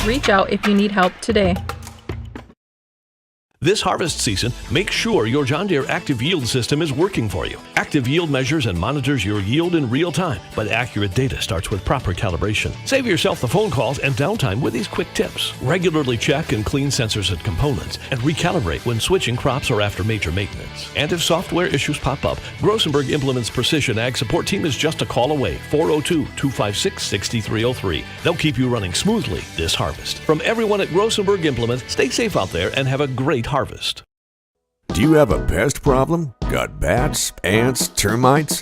Reach out if you need help today. This harvest season, make sure your John Deere Active Yield system is working for you. Active Yield measures and monitors your yield in real time, but accurate data starts with proper calibration. Save yourself the phone calls and downtime with these quick tips. Regularly check and clean sensors and components, and recalibrate when switching crops or after major maintenance. And if software issues pop up, Grossenberg Implement's Precision Ag Support Team is just a call away, 402-256-6303. They'll keep you running smoothly this harvest. From everyone at Grossenberg Implement, stay safe out there and have a great harvest. Do you have a pest problem? Got bats, ants, termites?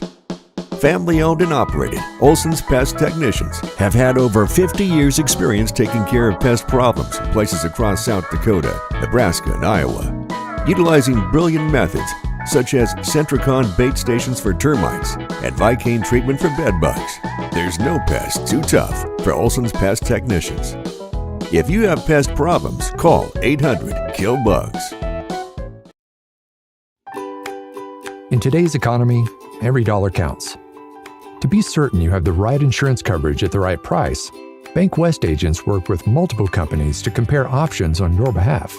Family owned and operated, Olsson's Pest Technicians have had over 50 years experience taking care of pest problems in places across South Dakota, Nebraska, and Iowa. Utilizing brilliant methods such as Centricon bait stations for termites and Vicane treatment for bed bugs, there's no pest too tough for Olsson's Pest Technicians. If you have pest problems, call 800-KILL-BUGS. In today's economy, every dollar counts. To be certain you have the right insurance coverage at the right price, BankWest agents work with multiple companies to compare options on your behalf.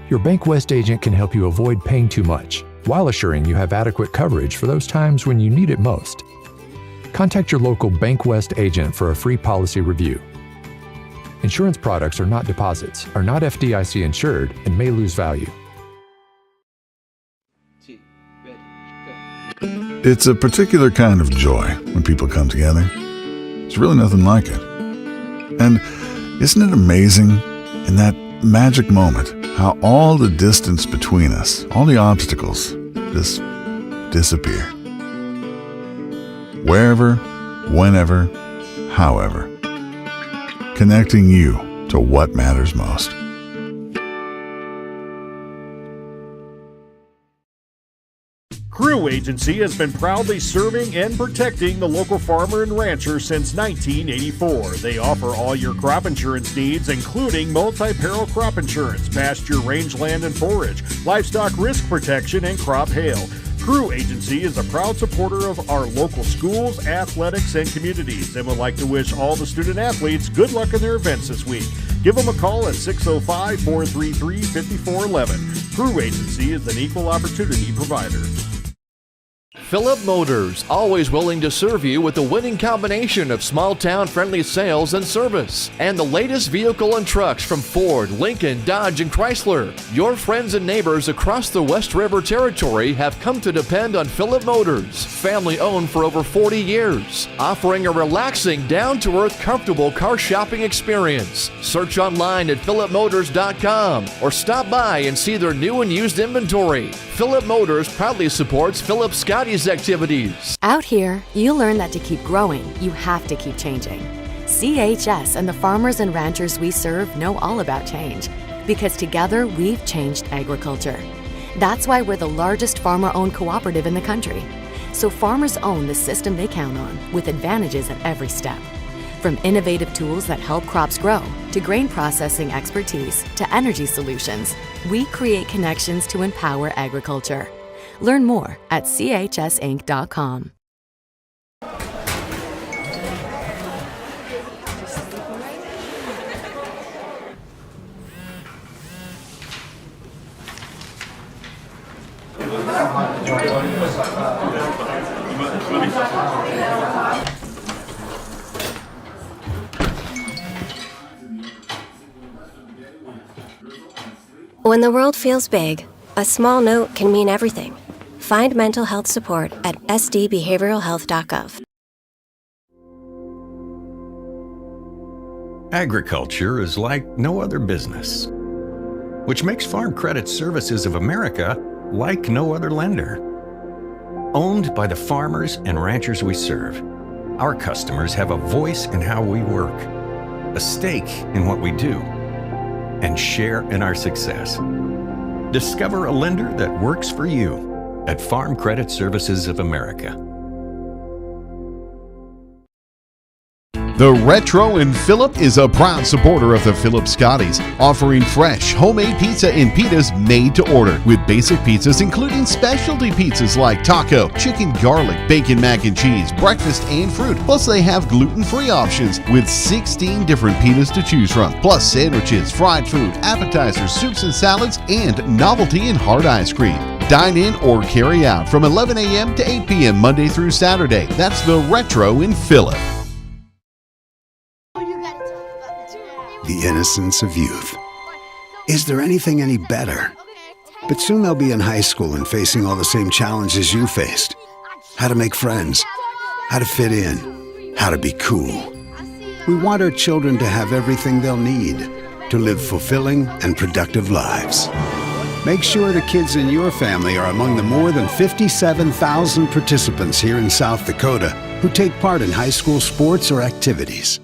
Your BankWest agent can help you avoid paying too much while assuring you have adequate coverage for those times when you need it most. Contact your local BankWest agent for a free policy review. Insurance products are not deposits, are not FDIC insured, and may lose value. It's a particular kind of joy when people come together. There's really nothing like it. And isn't it amazing in that magic moment how all the distance between us, all the obstacles, just disappear? Wherever, whenever, however. Connecting you to what matters most. Crew Agency has been proudly serving and protecting the local farmer and rancher since 1984. They offer all your crop insurance needs, including multi-peril crop insurance, pasture, rangeland and forage, livestock risk protection, and crop hail. Crew Agency is a proud supporter of our local schools, athletics, and communities, and would like to wish all the student athletes good luck in their events this week. Give them a call at 605-433-5411. Crew Agency is an equal opportunity provider. Phillip Motors, always willing to serve you with a winning combination of small-town friendly sales and service. And the latest vehicle and trucks from Ford, Lincoln, Dodge, and Chrysler. Your friends and neighbors across the West River Territory have come to depend on Phillip Motors, family-owned for over 40 years, offering a relaxing, down-to-earth, comfortable car shopping experience. Search online at phillipmotors.com or stop by and see their new and used inventory. Phillip Motors proudly supports Phillip Scotties activities. Out here, you learn that to keep growing, you have to keep changing. CHS and the farmers and ranchers we serve know all about change, because together we've changed agriculture. That's why we're the largest farmer-owned cooperative in the country. So farmers own the system they count on, with advantages at every step. From innovative tools that help crops grow, to grain processing expertise, to energy solutions, we create connections to empower agriculture. Learn more at chsinc.com. When the world feels big, a small note can mean everything. Find mental health support at sdbehavioralhealth.gov. Agriculture is like no other business, which makes Farm Credit Services of America like no other lender. Owned by the farmers and ranchers we serve, our customers have a voice in how we work, a stake in what we do, and share in our success. Discover a lender that works for you at Farm Credit Services of America. The Retro in Phillip is a proud supporter of the Phillip Scotties, offering fresh, homemade pizza and pitas made to order, with basic pizzas including specialty pizzas like taco, chicken garlic, bacon mac and cheese, breakfast and fruit. Plus they have gluten-free options with 16 different pitas to choose from, plus sandwiches, fried food, appetizers, soups and salads, and novelty and hard ice cream. Dine in or carry out from 11 a.m. to 8 p.m. Monday through Saturday. That's the Retro in Phillip. The innocence of youth. Is there anything any better? But soon they'll be in high school and facing all the same challenges you faced. How to make friends, how to fit in, how to be cool. We want our children to have everything they'll need to live fulfilling and productive lives. Make sure the kids in your family are among the more than 57,000 participants here in South Dakota who take part in high school sports or activities.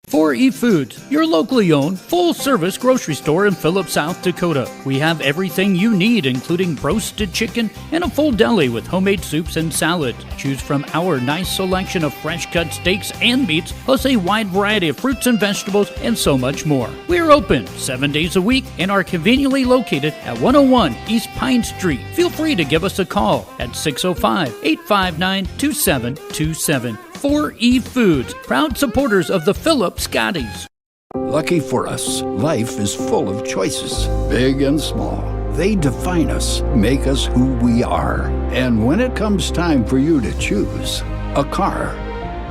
4E Foods, your locally owned, full-service grocery store in Phillip, South Dakota. We have everything you need, including roasted chicken and a full deli with homemade soups and salads. Choose from our nice selection of fresh-cut steaks and meats, plus a wide variety of fruits and vegetables, and so much more. We are open 7 days a week and are conveniently located at 101 East Pine Street. Feel free to give us a call at 605-859-2727. 4E Foods, proud supporters of the Phillip Scotties. Lucky for us, life is full of choices, big and small. They define us, make us who we are. And when it comes time for you to choose a car,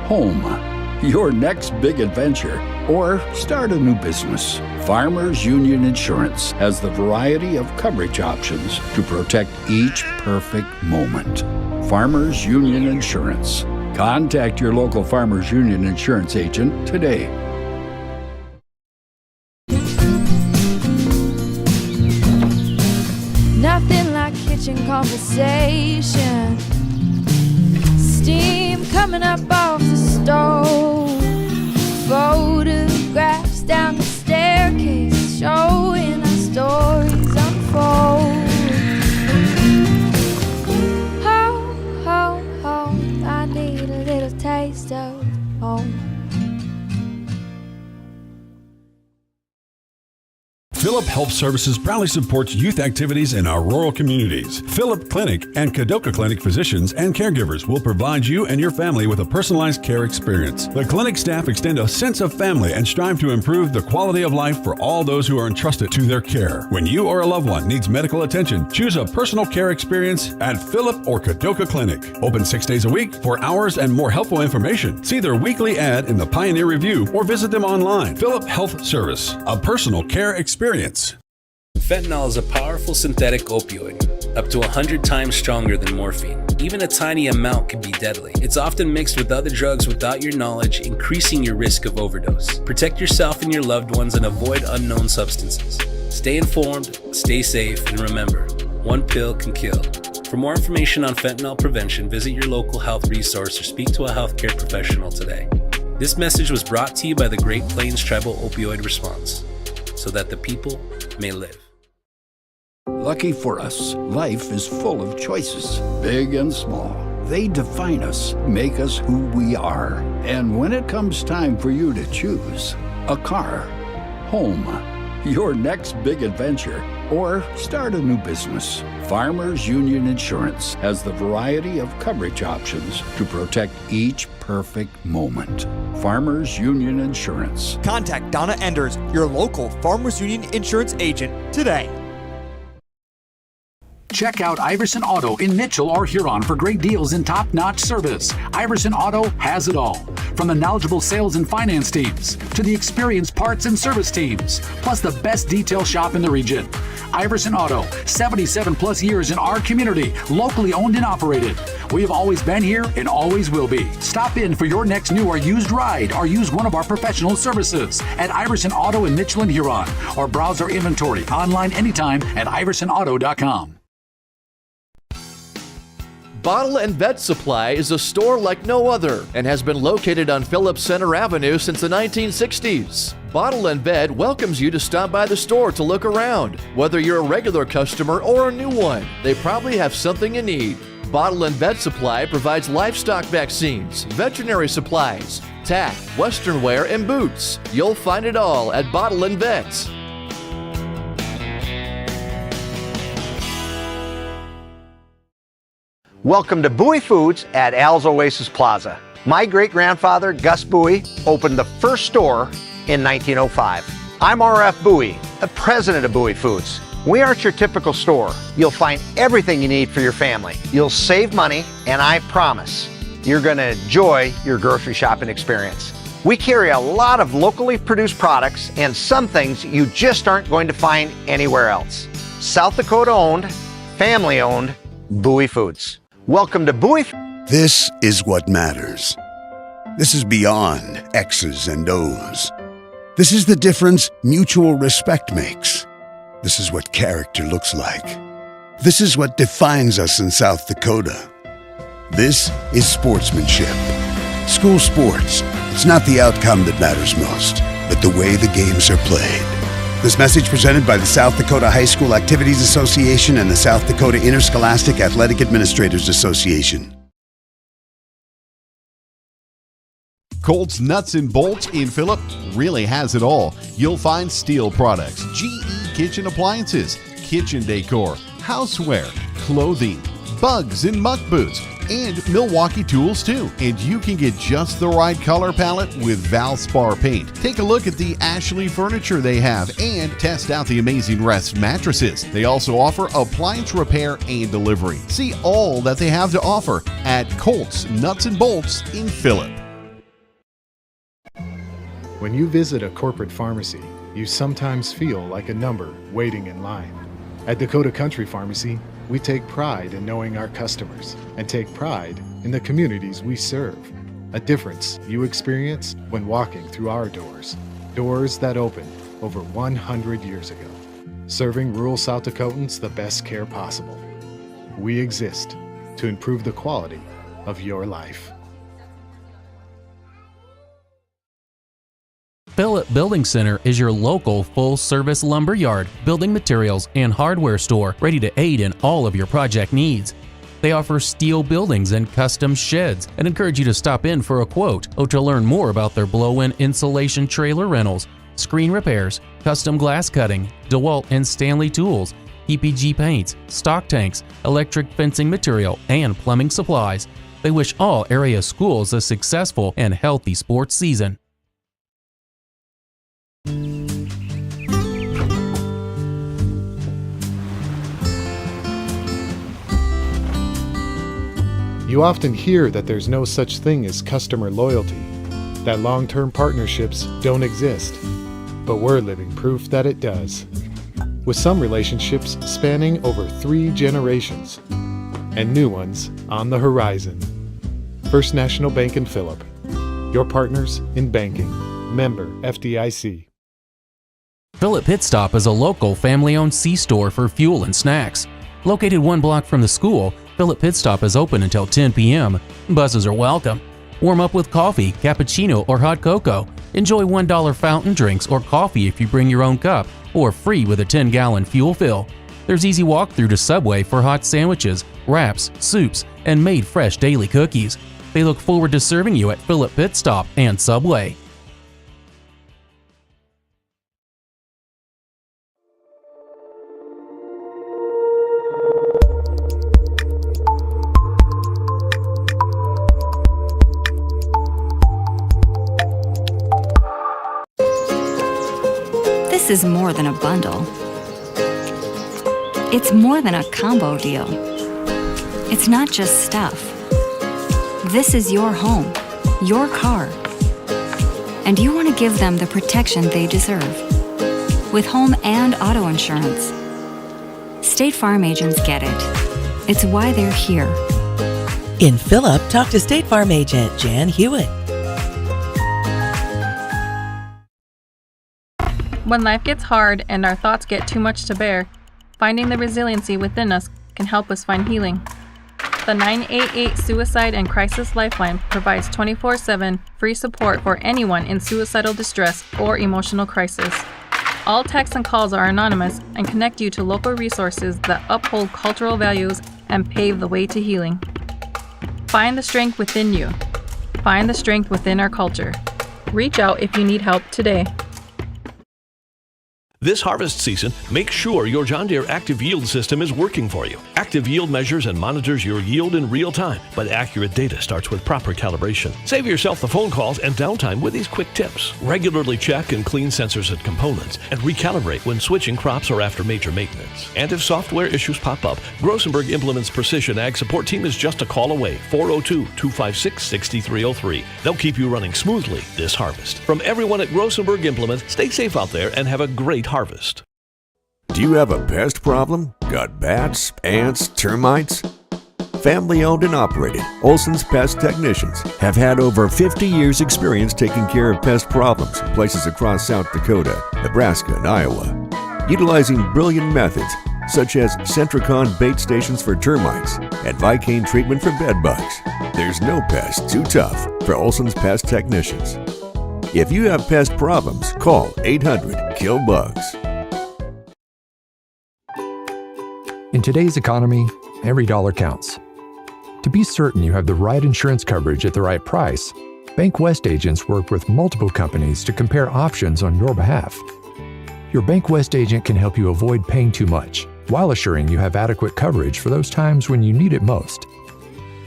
home, your next big adventure, or start a new business, Farmers Union Insurance has the variety of coverage options to protect each perfect moment. Farmers Union Insurance. Contact your local Farmers Union Insurance agent today. Nothing like kitchen conversation. Steam coming up off the stove. Photographs down the staircase showing our stories unfold. I need a little taste of home. Phillip Health Services proudly supports youth activities in our rural communities. Phillip Clinic and Dakota Clinic physicians and caregivers will provide you and your family with a personalized care experience. The clinic staff extend a sense of family and strive to improve the quality of life for all those who are entrusted to their care. When you or a loved one needs medical attention, choose a personal care experience at Phillip or Dakota Clinic. Open 6 days a week. For hours and more helpful information, see their weekly ad in the Pioneer Review or visit them online. Phillip Health Service, a personal care experience. Fentanyl is a powerful synthetic opioid, up to 100 times stronger than morphine. Even a tiny amount can be deadly. It's often mixed with other drugs without your knowledge, increasing your risk of overdose. Protect yourself and your loved ones and avoid unknown substances. Stay informed, stay safe, and remember, one pill can kill. For more information on fentanyl prevention, visit your local health resource or speak to a healthcare professional today. This message was brought to you by the Great Plains Tribal Opioid Response, so that the people may live. Lucky for us, life is full of choices, big and small. They define us, make us who we are. And when it comes time for you to choose a car, home, your next big adventure, or start a new business, Farmers Union Insurance has the variety of coverage options to protect each perfect moment. Farmers Union Insurance. Contact Donna Enders, your local Farmers Union Insurance agent, today. Check out Iverson Auto in Mitchell or Huron for great deals and top-notch service. Iverson Auto has it all. From the knowledgeable sales and finance teams to the experienced parts and service teams, plus the best detail shop in the region. Iverson Auto, 77 plus years in our community, locally owned and operated. We have always been here and always will be. Stop in for your next new or used ride or use one of our professional services at Iverson Auto in Mitchell and Huron, or browse our inventory online anytime at iversonauto.com. Bottle and Vet Supply is a store like no other and has been located on Phillips Center Avenue since the 1960s. Bottle and Vet welcomes you to stop by the store to look around. Whether you're a regular customer or a new one, they probably have something you need. Bottle and Vet Supply provides livestock vaccines, veterinary supplies, tack, western wear, and boots. You'll find it all at Bottle & Vets. Welcome to Buche Foods at Al's Oasis Plaza. My great-grandfather, Gus Buche, opened the first store in 1905. I'm R.F. Buche, the president of Buche Foods. We aren't your typical store. You'll find everything you need for your family. You'll save money, and I promise you're going to enjoy your grocery shopping experience. We carry a lot of locally produced products and some things you just aren't going to find anywhere else. South Dakota owned, family owned, Buche Foods. Welcome to Buche. This is what matters. This is beyond X's and O's. This is the difference mutual respect makes. This is what character looks like. This is what defines us in South Dakota. This is sportsmanship. School sports, it's not the outcome that matters most, but the way the games are played. This message presented by the South Dakota High School Activities Association and the South Dakota Interscholastic Athletic Administrators Association. Colts Nuts and Bolts in Phillip really has it all. You'll find steel products, GE kitchen appliances, kitchen decor, houseware, clothing, bugs and muck boots, and Milwaukee tools too. And you can get just the right color palette with Valspar paint. Take a look at the Ashley furniture they have and test out the amazing Rest mattresses. They also offer appliance repair and delivery. See all that they have to offer at Colts Nuts and Bolts in Phillip. When you visit a corporate pharmacy, you sometimes feel like a number waiting in line. At Dakota Country Pharmacy, we take pride in knowing our customers and take pride in the communities we serve. A difference you experience when walking through our doors. Doors that opened over 100 years ago, serving rural South Dakotans the best care possible. We exist to improve the quality of your life. Phillip Building Center is your local full-service lumber yard, building materials, and hardware store ready to aid in all of your project needs. They offer steel buildings and custom sheds and encourage you to stop in for a quote or to learn more about their blow-in insulation trailer rentals, screen repairs, custom glass cutting, DeWalt and Stanley tools, PPG paints, stock tanks, electric fencing material, and plumbing supplies. They wish all area schools a successful and healthy sports season. You often hear that there's no such thing as customer loyalty, that long-term partnerships don't exist, but we're living proof that it does. With some relationships spanning over 3 generations, and new ones on the horizon. First National Bank in Phillip, your partners in banking, member FDIC. Phillip Pit Stop is a local family-owned C-store for fuel and snacks. Located 1 block from the school, Phillip Pit Stop is open until 10 p.m. Buses are welcome. Warm up with coffee, cappuccino, or hot cocoa. Enjoy $1 fountain drinks or coffee if you bring your own cup, or free with a 10-gallon fuel fill. There's easy walk-through to Subway for hot sandwiches, wraps, soups, and made fresh daily cookies. They look forward to serving you at Phillip Pit Stop and Subway. This is more than a bundle. It's more than a combo deal. It's not just stuff. This is your home, your car. And you want to give them the protection they deserve. With home and auto insurance. State Farm agents get it. It's why they're here. In Phillip, talk to State Farm agent Jan Hewitt. When life gets hard and our thoughts get too much to bear, finding the resiliency within us can help us find healing. The 988 Suicide and Crisis Lifeline provides 24/7 free support for anyone in suicidal distress or emotional crisis. All texts and calls are anonymous and connect you to local resources that uphold cultural values and pave the way to healing. Find the strength within you. Find the strength within our culture. Reach out if you need help today. This harvest season, make sure your John Deere Active Yield system is working for you. Active Yield measures and monitors your yield in real time, but accurate data starts with proper calibration. Save yourself the phone calls and downtime with these quick tips. Regularly check and clean sensors and components, and recalibrate when switching crops or after major maintenance. And if software issues pop up, Grossenberg Implement's Precision Ag Support Team is just a call away, 402-256-6303. They'll keep you running smoothly this harvest. From everyone at Grossenberg Implement, stay safe out there and have a great harvest. Do you have a pest problem? Got bats, ants, termites? Family owned and operated, Olsson's Pest Technicians have had over 50 years experience taking care of pest problems in places across South Dakota, Nebraska, and Iowa. Utilizing brilliant methods such as Centricon bait stations for termites and Vicane treatment for bed bugs. There's no pest too tough for Olsson's Pest Technicians. If you have pest problems, call 800-KILL-BUGS. In today's economy, every dollar counts. To be certain you have the right insurance coverage at the right price, BankWest agents work with multiple companies to compare options on your behalf. Your BankWest agent can help you avoid paying too much while assuring you have adequate coverage for those times when you need it most.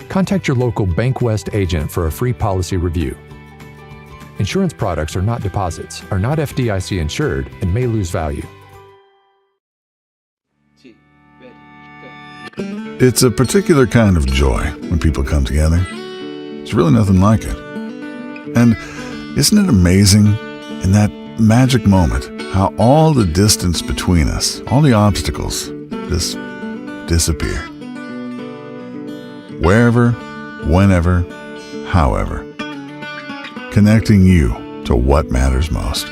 Contact your local BankWest agent for a free policy review. Insurance products are not deposits, are not FDIC insured, and may lose value. It's a particular kind of joy when people come together. It's really nothing like it. And isn't it amazing in that magic moment how all the distance between us, all the obstacles, just disappear? Wherever, whenever, however. Connecting you to what matters most.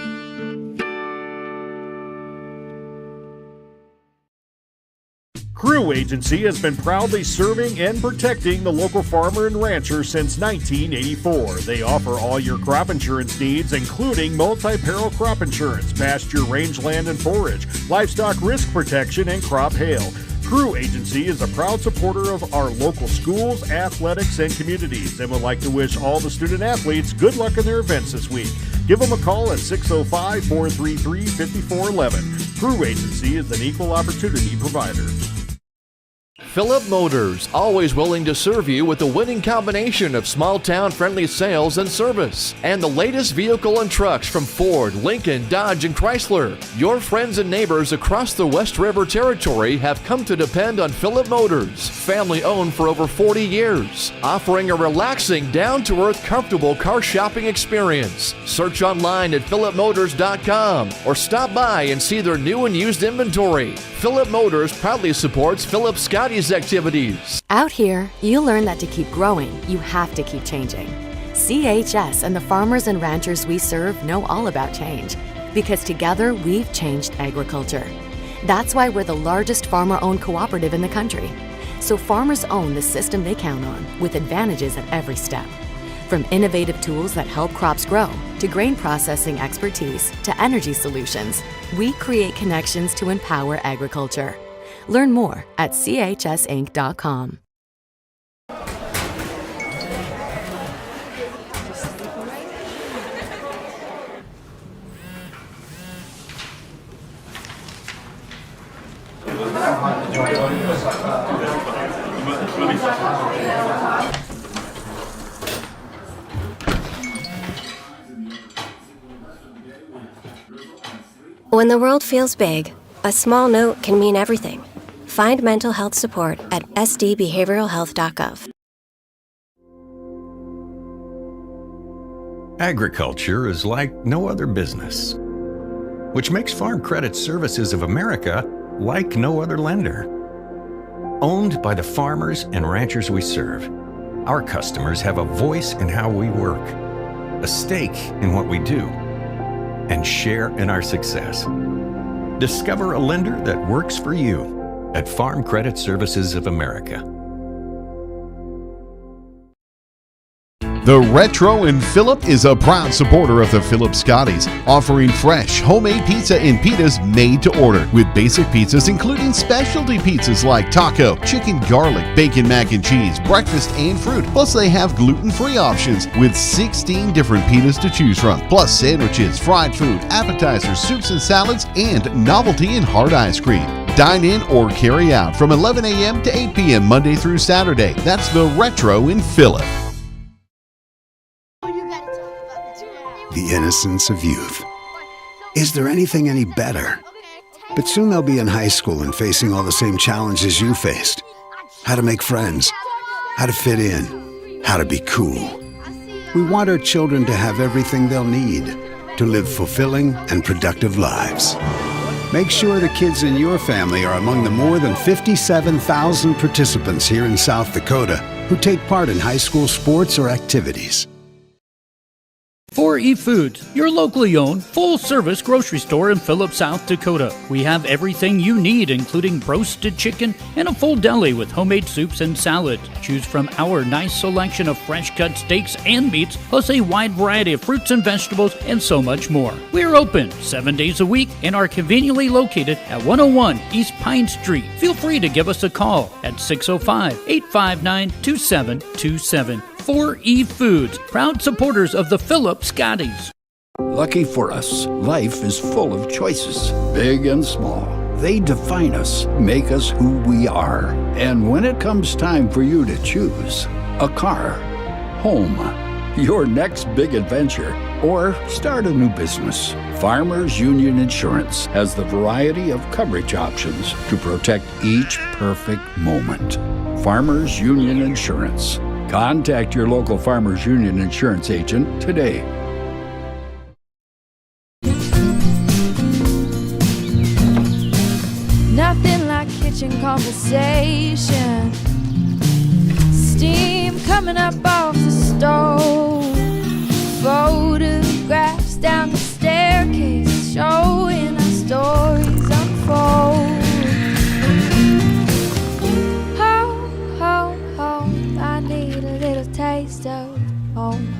Crew Agency has been proudly serving and protecting the local farmer and rancher since 1984. They offer all your crop insurance needs, including multi-peril crop insurance, pasture, rangeland and forage, livestock risk protection, and crop hail. Crew Agency is a proud supporter of our local schools, athletics, and communities, and would like to wish all the student athletes good luck in their events this week. Give them a call at 605-433-5411. Crew Agency is an equal opportunity provider. Philip Motors, always willing to serve you with the winning combination of small-town friendly sales and service. And the latest vehicle and trucks from Ford, Lincoln, Dodge, and Chrysler. Your friends and neighbors across the West River Territory have come to depend on Philip Motors, family-owned for over 40 years, offering a relaxing, down-to-earth, comfortable car shopping experience. Search online at philipmotors.com or stop by and see their new and used inventory. Philip Motors proudly supports Philip Scotties activities. Out here, you learn that to keep growing, you have to keep changing. CHS and the farmers and ranchers we serve know all about change, because together we've changed agriculture. That's why we're the largest farmer-owned cooperative in the country. So farmers own the system they count on, with advantages at every step. From innovative tools that help crops grow, to grain processing expertise, to energy solutions, we create connections to empower agriculture. Learn more at chsinc.com. When the world feels big, a small note can mean everything. Find mental health support at sdbehavioralhealth.gov. Agriculture is like no other business, which makes Farm Credit Services of America like no other lender. Owned by the farmers and ranchers we serve, our customers have a voice in how we work, a stake in what we do, and share in our success. Discover a lender that works for you at Farm Credit Services of America. The Retro in Phillip is a proud supporter of the Phillip Scotties, offering fresh, homemade pizza and pitas made to order, with basic pizzas including specialty pizzas like taco, chicken garlic, bacon mac and cheese, breakfast and fruit. Plus they have gluten-free options with 16 different pitas to choose from, plus sandwiches, fried food, appetizers, soups and salads, and novelty and hard ice cream. Dine in or carry out from 11 a.m. to 8 p.m. Monday through Saturday. That's the Retro in Phillip. The innocence of youth. Is there anything any better? But soon they'll be in high school and facing all the same challenges you faced. How to make friends, how to fit in, how to be cool. We want our children to have everything they'll need to live fulfilling and productive lives. Make sure the kids in your family are among the more than 57,000 participants here in South Dakota who take part in high school sports or activities. 4E Foods, your locally owned, full-service grocery store in Phillip, South Dakota. We have everything you need, including roasted chicken and a full deli with homemade soups and salads. Choose from our nice selection of fresh-cut steaks and meats, plus a wide variety of fruits and vegetables, and so much more. We're open 7 days a week and are conveniently located at 101 East Pine Street. Feel free to give us a call at 605-859-2727. 4E Foods, proud supporters of the Phillip Scotties. Lucky for us, life is full of choices, big and small. They define us, make us who we are. And when it comes time for you to choose, a car, home, your next big adventure, or start a new business, Farmers Union Insurance has the variety of coverage options to protect each perfect moment. Farmers Union Insurance. Contact your local Farmers Union Insurance agent today. Nothing like kitchen conversation. Steam coming up off the stove. Photographs down the staircase showing our stories unfold. I need a little taste of home.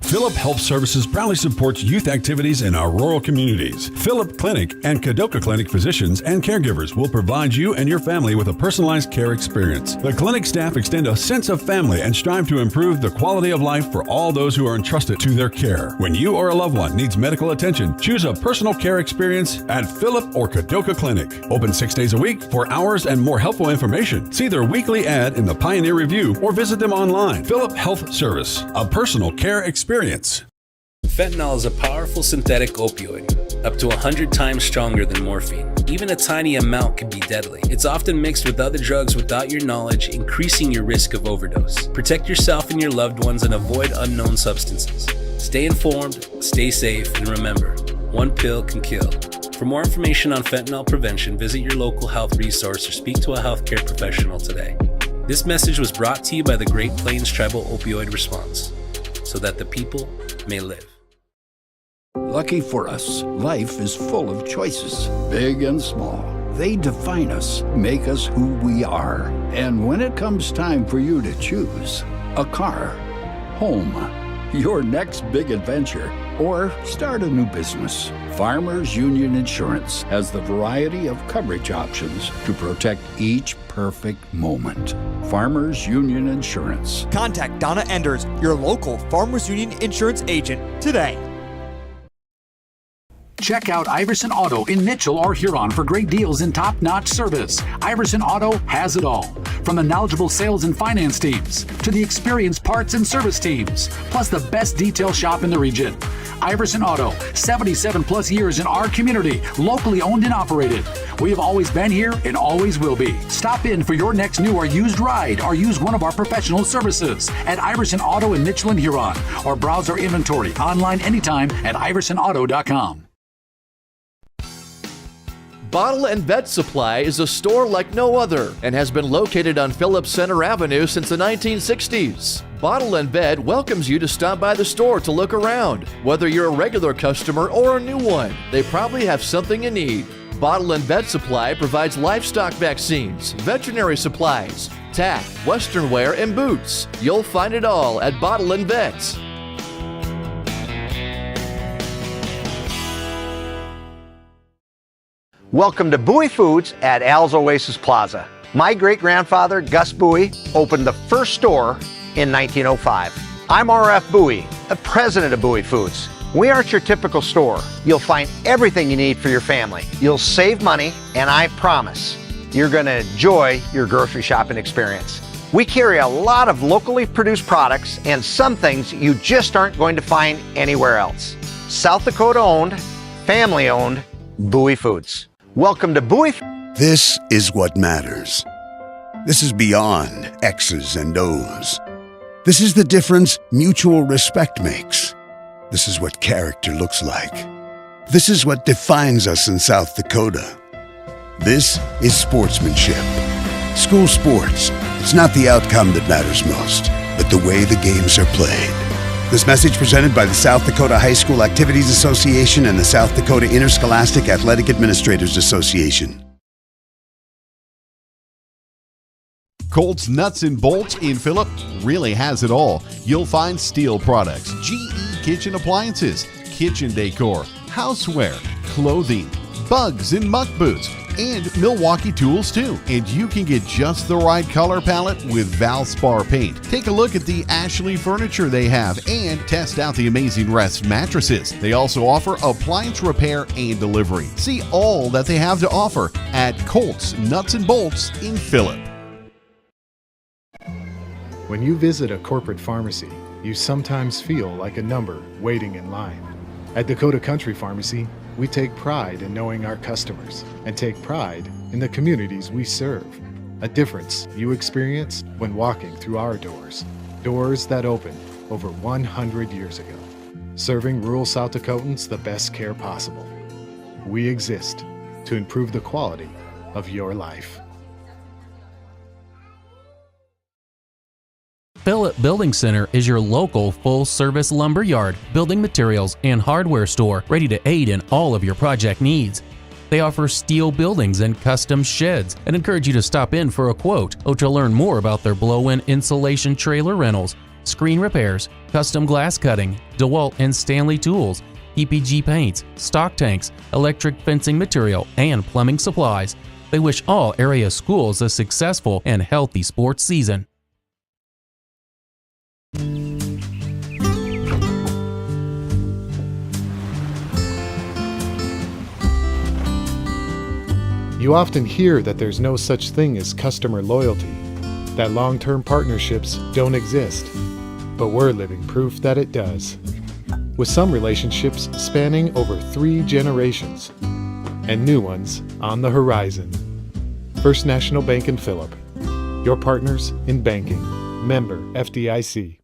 Phillip Health Services proudly supports youth activities in our rural communities. Phillip Clinic and Kadoka Clinic physicians and caregivers will provide you and your family with a personalized care experience. The clinic staff extend a sense of family and strive to improve the quality of life for all those who are entrusted to their care. When you or a loved one needs medical attention, choose a personal care experience at Phillip or Kadoka Clinic. Open 6 days a week. For hours and more helpful information, see their weekly ad in the Pioneer Review or visit them online. Phillip Health Service, a personal care experience. Fentanyl is a powerful synthetic opioid, up to 100 times stronger than morphine. Even a tiny amount can be deadly. It's often mixed with other drugs without your knowledge, increasing your risk of overdose. Protect yourself and your loved ones and avoid unknown substances. Stay informed, stay safe, and remember, one pill can kill. For more information on fentanyl prevention, visit your local health resource or speak to a healthcare professional today. This message was brought to you by the Great Plains Tribal Opioid Response, so that the people may live. Lucky for us, life is full of choices, big and small. They define us, make us who we are. And when it comes time for you to choose, a car, home, your next big adventure, or start a new business, Farmers Union Insurance has the variety of coverage options to protect each perfect moment. Farmers Union Insurance. Contact Donna Enders, your local Farmers Union Insurance agent, today. Check out Iverson Auto in Mitchell or Huron for great deals and top-notch service. Iverson Auto has it all. From the knowledgeable sales and finance teams to the experienced parts and service teams, plus the best detail shop in the region. Iverson Auto, 77 plus years in our community, locally owned and operated. We have always been here and always will be. Stop in for your next new or used ride or use one of our professional services at Iverson Auto in Mitchell and Huron, or browse our inventory online anytime at iversonauto.com. Bottle and Vet Supply is a store like no other and has been located on Phillips Center Avenue since the 1960s. Bottle and Vet welcomes you to stop by the store to look around. Whether you're a regular customer or a new one, they probably have something you need. Bottle and Vet Supply provides livestock vaccines, veterinary supplies, tack, western wear, and boots. You'll find it all at Bottle and Vets. Welcome to Buche Foods at Al's Oasis Plaza. My great-grandfather, Gus Buche, opened the first store in 1905. I'm R.F. Buche, the president of Buche Foods. We aren't your typical store. You'll find everything you need for your family. You'll save money, and I promise you're going to enjoy your grocery shopping experience. We carry a lot of locally produced products and some things you just aren't going to find anywhere else. South Dakota owned, family owned, Buche Foods. Welcome to Buche. This is what matters. This is beyond X's and O's. This is the difference mutual respect makes. This is what character looks like. This is what defines us in South Dakota. This is sportsmanship. School sports, it's not the outcome that matters most, but the way the games are played. This message presented by the South Dakota High School Activities Association and the South Dakota Interscholastic Athletic Administrators Association. Colts Nuts and Bolts in Phillip really has it all. You'll find steel products, GE kitchen appliances, kitchen decor, houseware, clothing, bugs and muck boots, and Milwaukee tools too. And you can get just the right color palette with Valspar paint. Take a look at the Ashley furniture they have and test out the Amazing Rest mattresses. They also offer appliance repair and delivery. See all that they have to offer at Colts Nuts and Bolts in Phillip. When you visit a corporate pharmacy, you sometimes feel like a number waiting in line. At Dakota Country Pharmacy, we take pride in knowing our customers and take pride in the communities we serve. A difference you experience when walking through our doors. Doors that opened over 100 years ago, serving rural South Dakotans the best care possible. We exist to improve the quality of your life. Phillip Building Center is your local full-service lumber yard, building materials, and hardware store ready to aid in all of your project needs. They offer steel buildings and custom sheds and encourage you to stop in for a quote or to learn more about their blow-in insulation trailer rentals, screen repairs, custom glass cutting, DeWalt and Stanley tools, PPG paints, stock tanks, electric fencing material, and plumbing supplies. They wish all area schools a successful and healthy sports season. You often hear that there's no such thing as customer loyalty, that long-term partnerships don't exist, but we're living proof that it does. With some relationships spanning over 3 generations, and new ones on the horizon. First National Bank in Phillip, your partners in banking, member FDIC.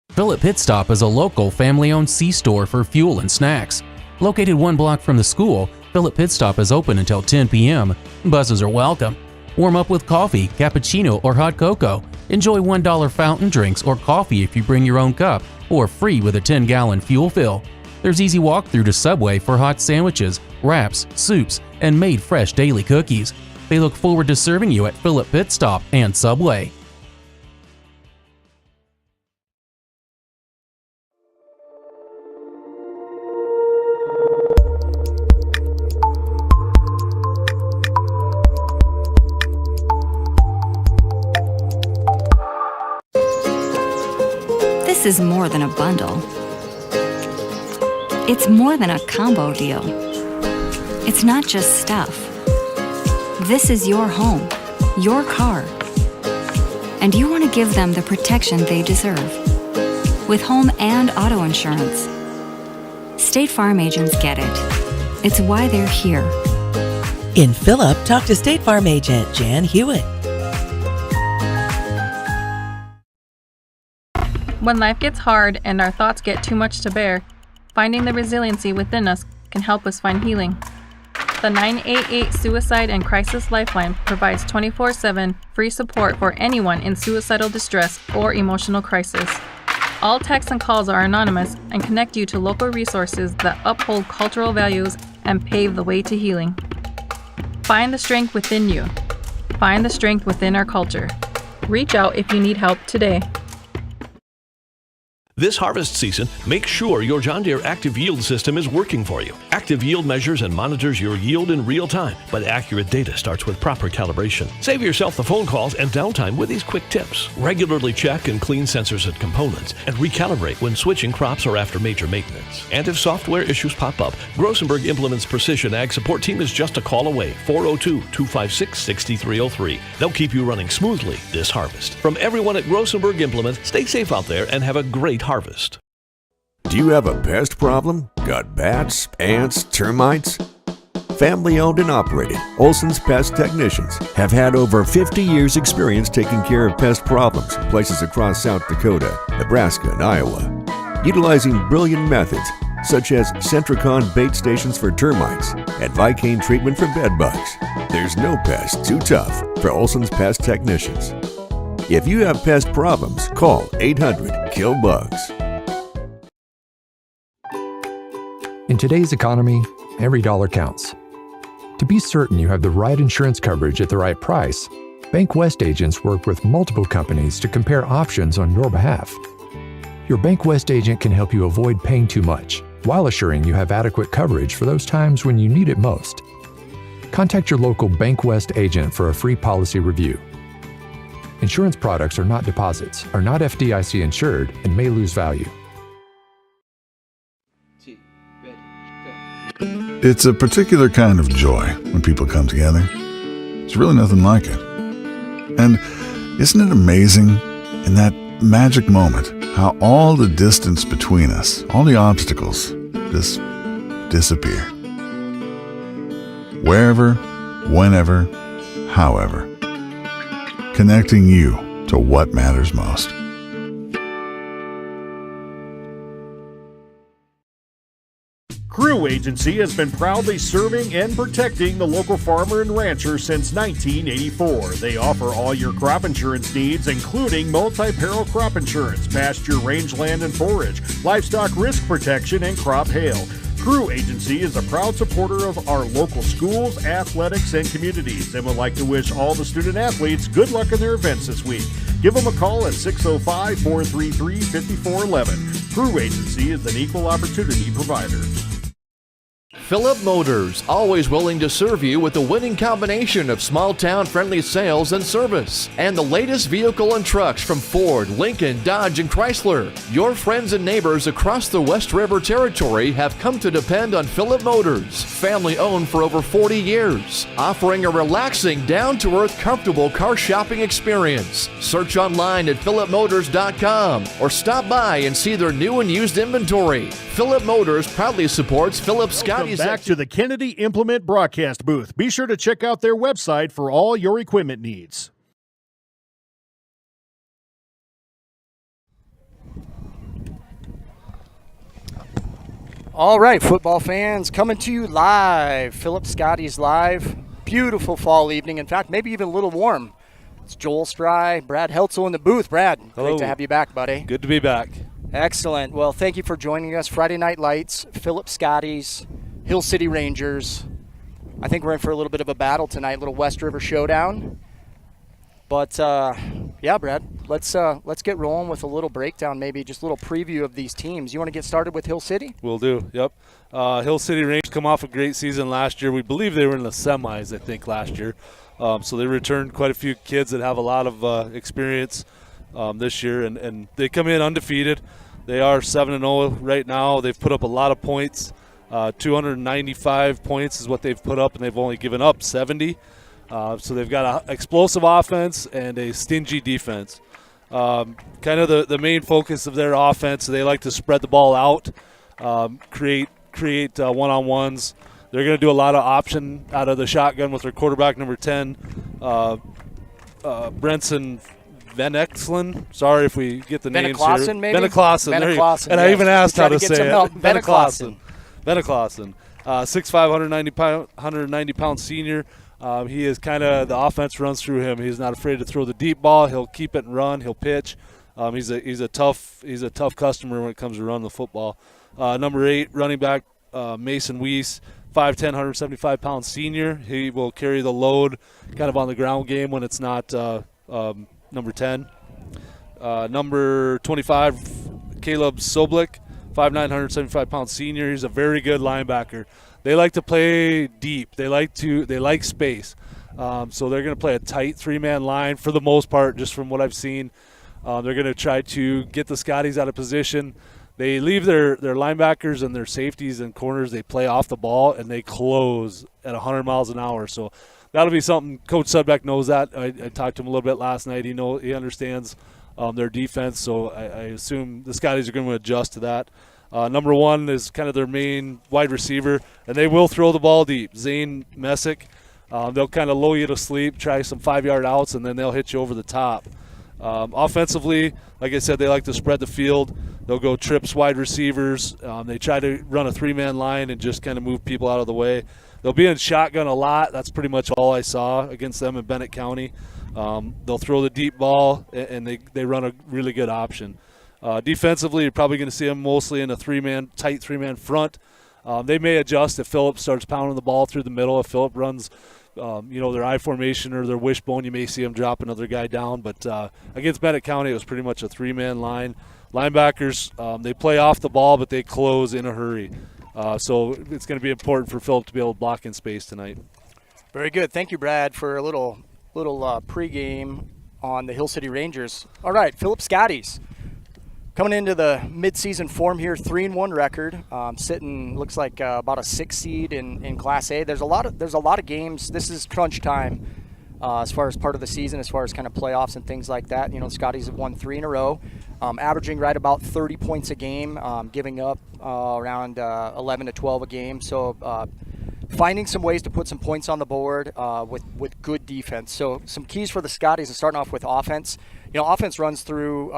Phillip Pit Stop is a local family-owned C-store for fuel and snacks. Located 1 block from the school, Phillip Pit Stop is open until 10 p.m. Buses are welcome. Warm up with coffee, cappuccino, or hot cocoa. Enjoy $1 fountain drinks or coffee if you bring your own cup, or free with a 10-gallon fuel fill. There's easy walk-through to Subway for hot sandwiches, wraps, soups, and made fresh daily cookies. They look forward to serving you at Phillip Pit Stop and Subway. This is more than a bundle. It's more than a combo deal. It's not just stuff. This is your home, your car, and you want to give them the protection they deserve with home and auto insurance. State Farm agents get it. It's why they're here. In Phillip, talk to State Farm agent Jan Hewitt. When life gets hard and our thoughts get too much to bear, finding the resiliency within us can help us find healing. The 988 Suicide and Crisis Lifeline provides 24/7 free support for anyone in suicidal distress or emotional crisis. All texts and calls are anonymous and connect you to local resources that uphold cultural values and pave the way to healing. Find the strength within you. Find the strength within our culture. Reach out if you need help today. This harvest season, make sure your John Deere Active Yield system is working for you. Active Yield measures and monitors your yield in real time, but accurate data starts with proper calibration. Save yourself the phone calls and downtime with these quick tips. Regularly check and clean sensors and components, and recalibrate when switching crops or after major maintenance. And if software issues pop up, Grossenberg Implement's Precision Ag Support Team is just a call away, 402-256-6303. They'll keep you running smoothly this harvest. From everyone at Grossenberg Implement, stay safe out there and have a great harvest. Do you have a pest problem? Got bats, ants, termites? Family owned and operated, Olsson's Pest Technicians have had over 50 years experience taking care of pest problems in places across South Dakota, Nebraska, and Iowa. Utilizing brilliant methods such as Centricon bait stations for termites and Vicane treatment for bed bugs, there's no pest too tough for Olsson's Pest Technicians. If you have pest problems, call 800-KILL-BUGS. In today's economy, every dollar counts. To be certain you have the right insurance coverage at the right price, BankWest agents work with multiple companies to compare options on your behalf. Your BankWest agent can help you avoid paying too much while assuring you have adequate coverage for those times when you need it most. Contact your local BankWest agent for a free policy review. Insurance products are not deposits, are not FDIC insured, and may lose value. It's a particular kind of joy when people come together. It's really nothing like it. And isn't it amazing in that magic moment how all the distance between us, all the obstacles, just disappear? Wherever, whenever, however. Connecting you to what matters most. Crew Agency has been proudly serving and protecting the local farmer and rancher since 1984. They offer all your crop insurance needs, including multi-peril crop insurance, pasture, rangeland, and forage, livestock risk protection, and crop hail. Crew Agency is a proud supporter of our local schools, athletics, and communities, and would like to wish all the student athletes good luck in their events this week. Give them a call at 605-433-5411. Crew Agency is an equal opportunity provider. Philip Motors, always willing to serve you with the winning combination of small-town friendly sales and service. And the latest vehicle and trucks from Ford, Lincoln, Dodge, and Chrysler. Your friends and neighbors across the West River Territory have come to depend on Philip Motors, family-owned for over 40 years, offering a relaxing, down-to-earth, comfortable car shopping experience. Search online at philipmotors.com or stop by and see their new and used inventory. Philip Motors proudly supports Philip Scotties. Back to the Kennedy Implement broadcast booth. Be sure to check out their website for all your equipment needs. All right, football fans, coming to you live. Philip Scotties live. Beautiful fall evening. In fact, maybe even a little warm. It's Joel Stry, Brad Heltzel in the booth. Brad, hello. Great to have you back, buddy. Good to be back. Excellent. Well, thank you for joining us. Friday Night Lights, Philip Scotties, Hill City Rangers. I think we're in for a little bit of a battle tonight, a little West River showdown. But, yeah, Brad, let's get rolling with a little breakdown, maybe just a little preview of these teams. You want to get started with Hill City? Will do, yep. Hill City Rangers come off a great season last year. We believe they were in the semis, I think, last year. So they returned quite a few kids that have a lot of experience this year, and they come in undefeated. They are 7-0 right now. They've put up a lot of points. 295 points is what they've put up, and they've only given up 70. So they've got an explosive offense and a stingy defense. Kind of the main focus of their offense, they like to spread the ball out, create one-on-ones. They're going to do a lot of option out of the shotgun with their quarterback, number 10, Brenson Venexlin. Sorry if we get the names here. Veneclausen, maybe? Veneclausen. And I even asked how to say it. Veneclausen. 6'5", 190-pound senior. He is kind of, the offense runs through him. He's not afraid to throw the deep ball. He'll keep it and run. He'll pitch. He's a tough customer when it comes to running the football. Number 8, running back Mason Weiss, 5'10", 175-pound senior. He will carry the load kind of on the ground game when it's not number 10. Number 25, Caleb Soblik, 5'9", 175-pound senior. He's a very good linebacker. They like to play deep. They like space. So they're going to play a tight three-man line for the most part, just from what I've seen. They're going to try to get the Scotties out of position. They leave their linebackers and their safeties and corners. They play off the ball, and they close at 100 miles an hour. So that'll be something. Coach Sudbeck knows that. I talked to him a little bit last night. He understands their defense, so I assume the Scotties are going to adjust to that. Number 1 is kind of their main wide receiver, and they will throw the ball deep. Zane Messick. They'll kind of lull you to sleep, try some 5-yard outs, and then they'll hit you over the top. Offensively, like I said, they like to spread the field. They'll go trips wide receivers. They try to run a three-man line and just kind of move people out of the way. They'll be in shotgun a lot. That's pretty much all I saw against them in Bennett County. They'll throw the deep ball, and they run a really good option. Defensively, you're probably going to see them mostly in a tight three-man front. They may adjust if Phillip starts pounding the ball through the middle. If Phillip runs, their I formation or their wishbone, you may see them drop another guy down. But against Bennett County, it was pretty much a three-man line. Linebackers, they play off the ball, but they close in a hurry. So it's going to be important for Phillip to be able to block in space tonight. Very good. Thank you, Brad, for a little pregame on the Hill City Rangers. All right, Phillip Scotties. Coming into the midseason form here, 3-1 record, sitting looks like about a 6 seed in Class A. There's a lot of games. This is crunch time as far as part of the season, as far as kind of playoffs and things like that. Scotties have won 3 in a row, averaging right about 30 points a game, giving up around 11 to 12 a game. So finding some ways to put some points on the board with good defense. So some keys for the Scotties, starting off with offense. Offense runs through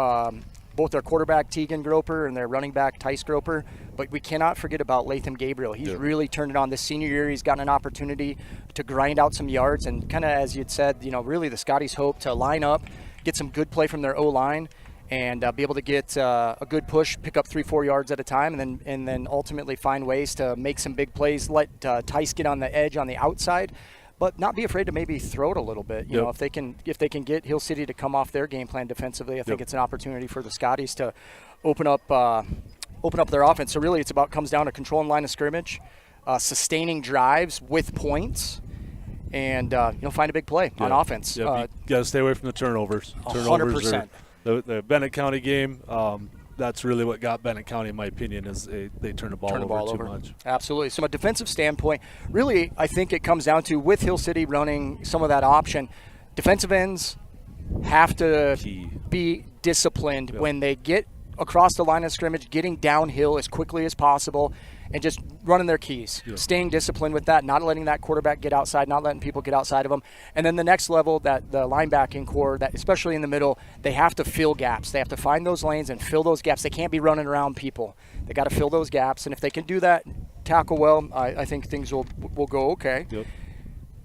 both their quarterback, Tegan Groper, and their running back, Tice Groper. But we cannot forget about Latham Gabriel. He's really turned it on this senior year. He's gotten an opportunity to grind out some yards. And kind of as you'd said, really the Scotties hope to line up, get some good play from their O-line, and be able to get a good push, pick up 3-4 yards at a time, and then ultimately find ways to make some big plays, let Tice get on the edge on the outside, but not be afraid to maybe throw it a little bit. If they can get Hill City to come off their game plan defensively, I think it's an opportunity for the Scotties to open up their offense. So really, comes down to controlling line of scrimmage, sustaining drives with points, and find a big play on offense. You got to stay away from the turnovers. 100%. The Bennett County game. That's really what got Bennett County, in my opinion, is they turn the ball over too much. Absolutely. So from a defensive standpoint, really, I think it comes down to, with Hill City running some of that option, defensive ends have to be disciplined when they get across the line of scrimmage, getting downhill as quickly as possible, and just running their keys, staying disciplined with that, not letting that quarterback get outside, not letting people get outside of them. And then the next level, that the linebacking core, that especially in the middle, they have to fill gaps. They have to find those lanes and fill those gaps. They can't be running around people. They got to fill those gaps. And if they can do that, tackle well, I think things will go okay.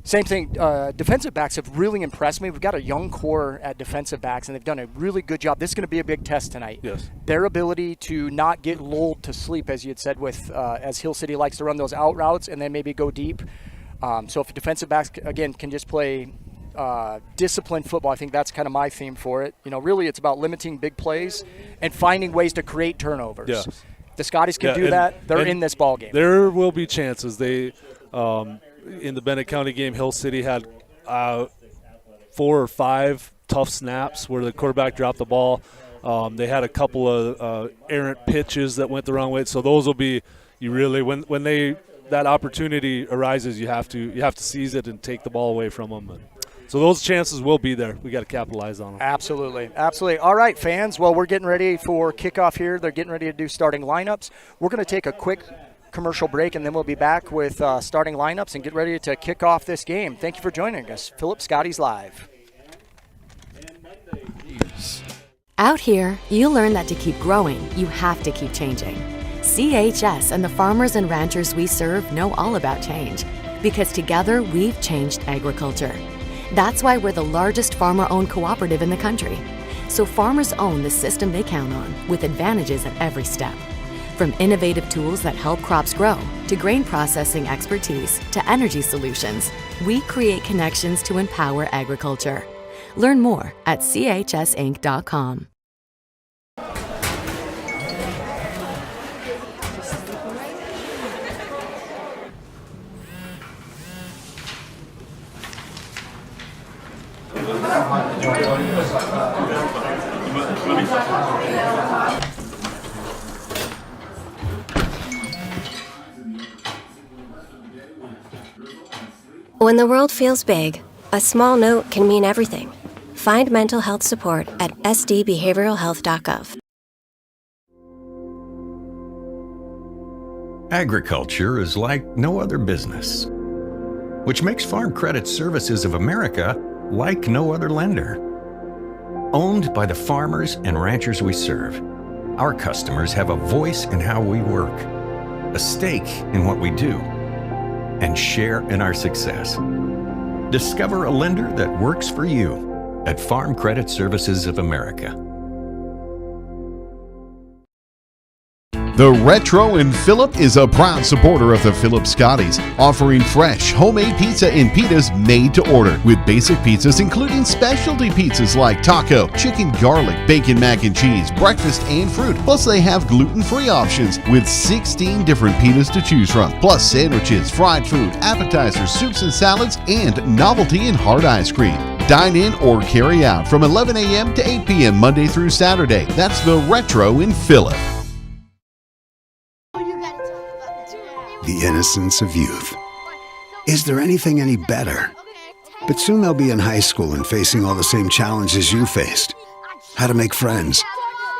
Same thing, defensive backs have really impressed me. We've got a young core at defensive backs, and they've done a really good job. This is going to be a big test tonight. Yes. Their ability to not get lulled to sleep, as you had said, with as Hill City likes to run those out routes and then maybe go deep. So if defensive backs, again, can just play disciplined football, I think that's kind of my theme for it. Really it's about limiting big plays and finding ways to create turnovers. Yes. If the Scotties can do that, they're in this ball game. There will be chances. They in the Bennett County game, Hill City had 4 or 5 tough snaps where the quarterback dropped the ball. They had a couple of errant pitches that went the wrong way. So those will be, when that opportunity arises, you have to seize it and take the ball away from them. So those chances will be there. We got to capitalize on them. Absolutely. All right, fans. Well, we're getting ready for kickoff here. They're getting ready to do starting lineups. We're going to take a quick commercial break, and then we'll be back with starting lineups and get ready to kick off this game. Thank you for joining us. Phillip Scotties Live. Out here, you learn that to keep growing, you have to keep changing. CHS and the farmers and ranchers we serve know all about change, because together we've changed agriculture. That's why we're the largest farmer-owned cooperative in the country. So farmers own the system they count on, with advantages at every step. From innovative tools that help crops grow, to grain processing expertise, to energy solutions, we create connections to empower agriculture. Learn more at chsinc.com. When the world feels big, a small note can mean everything. Find mental health support at sdbehavioralhealth.gov. Agriculture is like no other business, which makes Farm Credit Services of America like no other lender. Owned by the farmers and ranchers we serve, our customers have a voice in how we work, a stake in what we do, and share in our success. Discover a lender that works for you at Farm Credit Services of America. The Retro in Phillip is a proud supporter of the Phillip Scotties, offering fresh, homemade pizza and pitas made to order, with basic pizzas including specialty pizzas like taco, chicken garlic, bacon mac and cheese, breakfast and fruit. Plus they have gluten-free options with 16 different pitas to choose from, plus sandwiches, fried food, appetizers, soups and salads, and novelty and hard ice cream. Dine in or carry out from 11 a.m. to 8 p.m. Monday through Saturday. That's the Retro in Phillip. The innocence of youth. Is there anything any better? But soon they'll be in high school and facing all the same challenges you faced. How to make friends,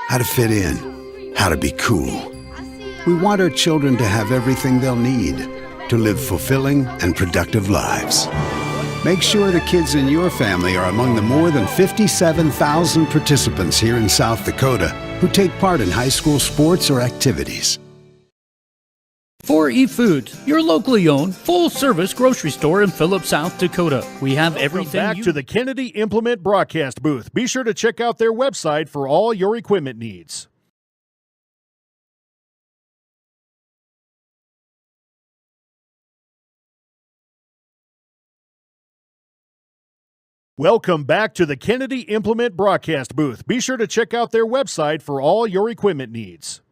how to fit in, how to be cool. We want our children to have everything they'll need to live fulfilling and productive lives. Make sure the kids in your family are among the more than 57,000 participants here in South Dakota who take part in high school sports or activities. 4E Foods, your locally owned, full-service grocery store in Phillip, South Dakota. We have everything. Welcome back to the Kennedy Implement broadcast booth. Be sure to check out their website for all your equipment needs. Welcome back to the Kennedy Implement broadcast booth. Be sure to check out their website for all your equipment needs.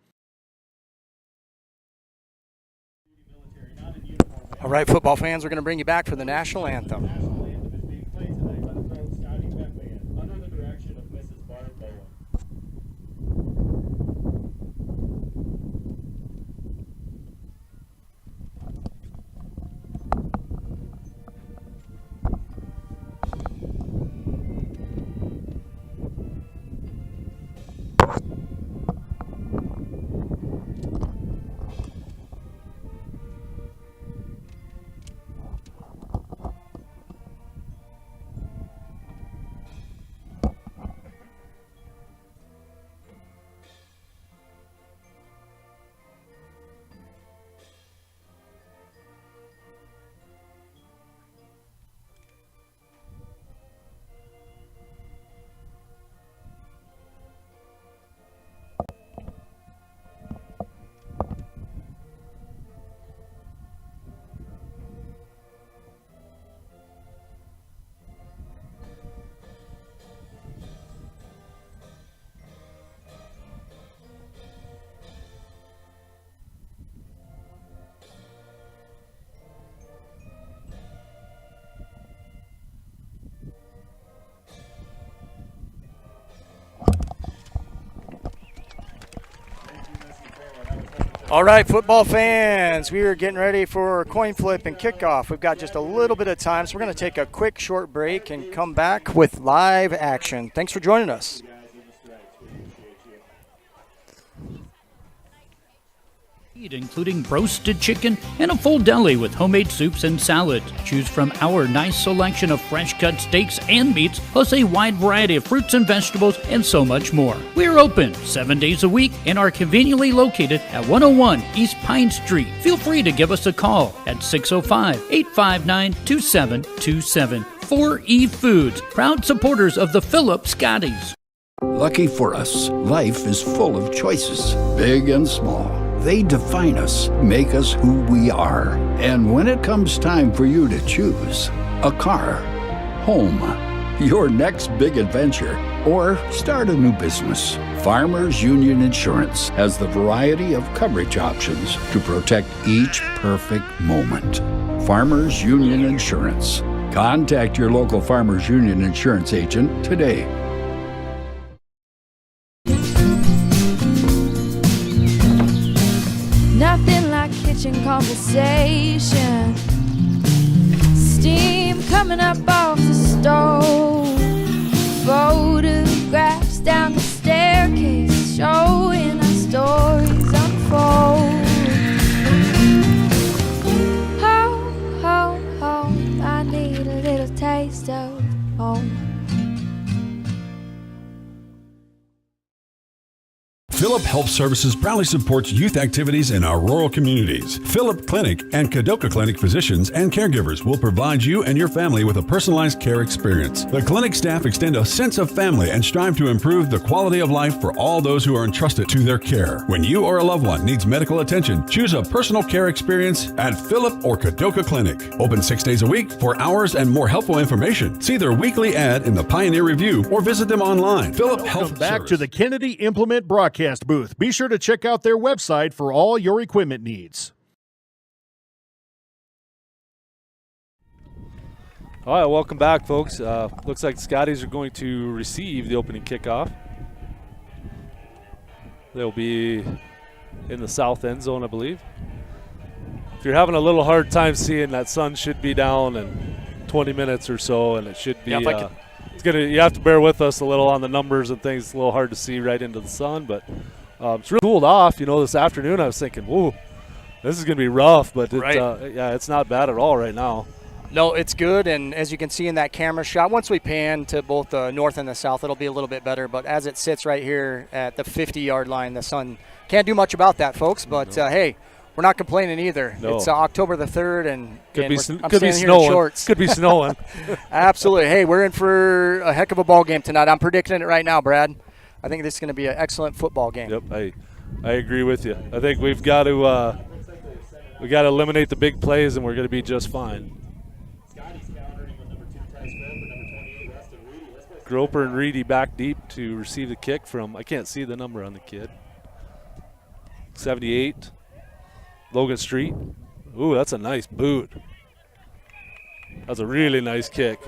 All right, football fans, we're going to bring you back for the national anthem. All right, football fans, we are getting ready for coin flip and kickoff. We've got just a little bit of time, so we're going to take a quick short break and come back with live action. Thanks for joining us. Including roasted chicken and a full deli with homemade soups and salads. Choose from our nice selection of fresh cut steaks and meats, plus a wide variety of fruits and vegetables, and so much more. We're open 7 days a week and are conveniently located at 101 East Pine Street. Feel free to give us a call at 605-859-2727. 4E Foods, proud supporters of the Phillip Scotties. Lucky for us, life is full of choices, big and small. They define us, make us who we are. And when it comes time for you to choose a car, home, your next big adventure, or start a new business, Farmers Union Insurance has the variety of coverage options to protect each perfect moment. Farmers Union Insurance. Contact your local Farmers Union Insurance agent today. Nothing like kitchen conversation. Steam coming up off the stove. Photographs down the staircase showing our stories unfold. Home, home, home. I need a little taste of home. Phillip Health Services proudly supports youth activities in our rural communities. Phillip Clinic and Kadoka Clinic physicians and caregivers will provide you and your family with a personalized care experience. The clinic staff extend a sense of family and strive to improve the quality of life for all those who are entrusted to their care. When you or a loved one needs medical attention, choose a personal care experience at Phillip or Kadoka Clinic. Open 6 days a week. For hours and more helpful information, see their weekly ad in the Pioneer Review or visit them online. Phillip Health Welcome back Service. to the Kennedy Implement Broadcast booth. Be sure to check out their website for all your equipment needs. All right, welcome back, folks. Looks like the Scotties are going to receive the opening kickoff. They'll be in the south end zone, I believe. If you're having a little hard time seeing, that sun should be down in 20 minutes or so, and it should be. You have to bear with us a little on the numbers and things. It's a little hard to see right into the sun, but it's really cooled off. This afternoon I was thinking, whoa, this is going to be rough, but it's not bad at all right now. No, it's good, and as you can see in that camera shot, once we pan to both the north and the south, it'll be a little bit better. But as it sits right here at the 50-yard line, the sun can't do much about that, folks. But, hey, we're not complaining either. No. It's October the 3rd, and I'm could be snowing. here in shorts. Could be snowing. Absolutely. Hey, we're in for a heck of a ball game tonight. I'm predicting it right now, Brad. I think this is going to be an excellent football game. Yep, I agree with you. I think we've got to eliminate the big plays, and we're going to be just fine. Groper and Reedy back deep to receive the kick from, I can't see the number on the kid, 78, Logan Street. Ooh, that's a nice boot. That's a really nice kick.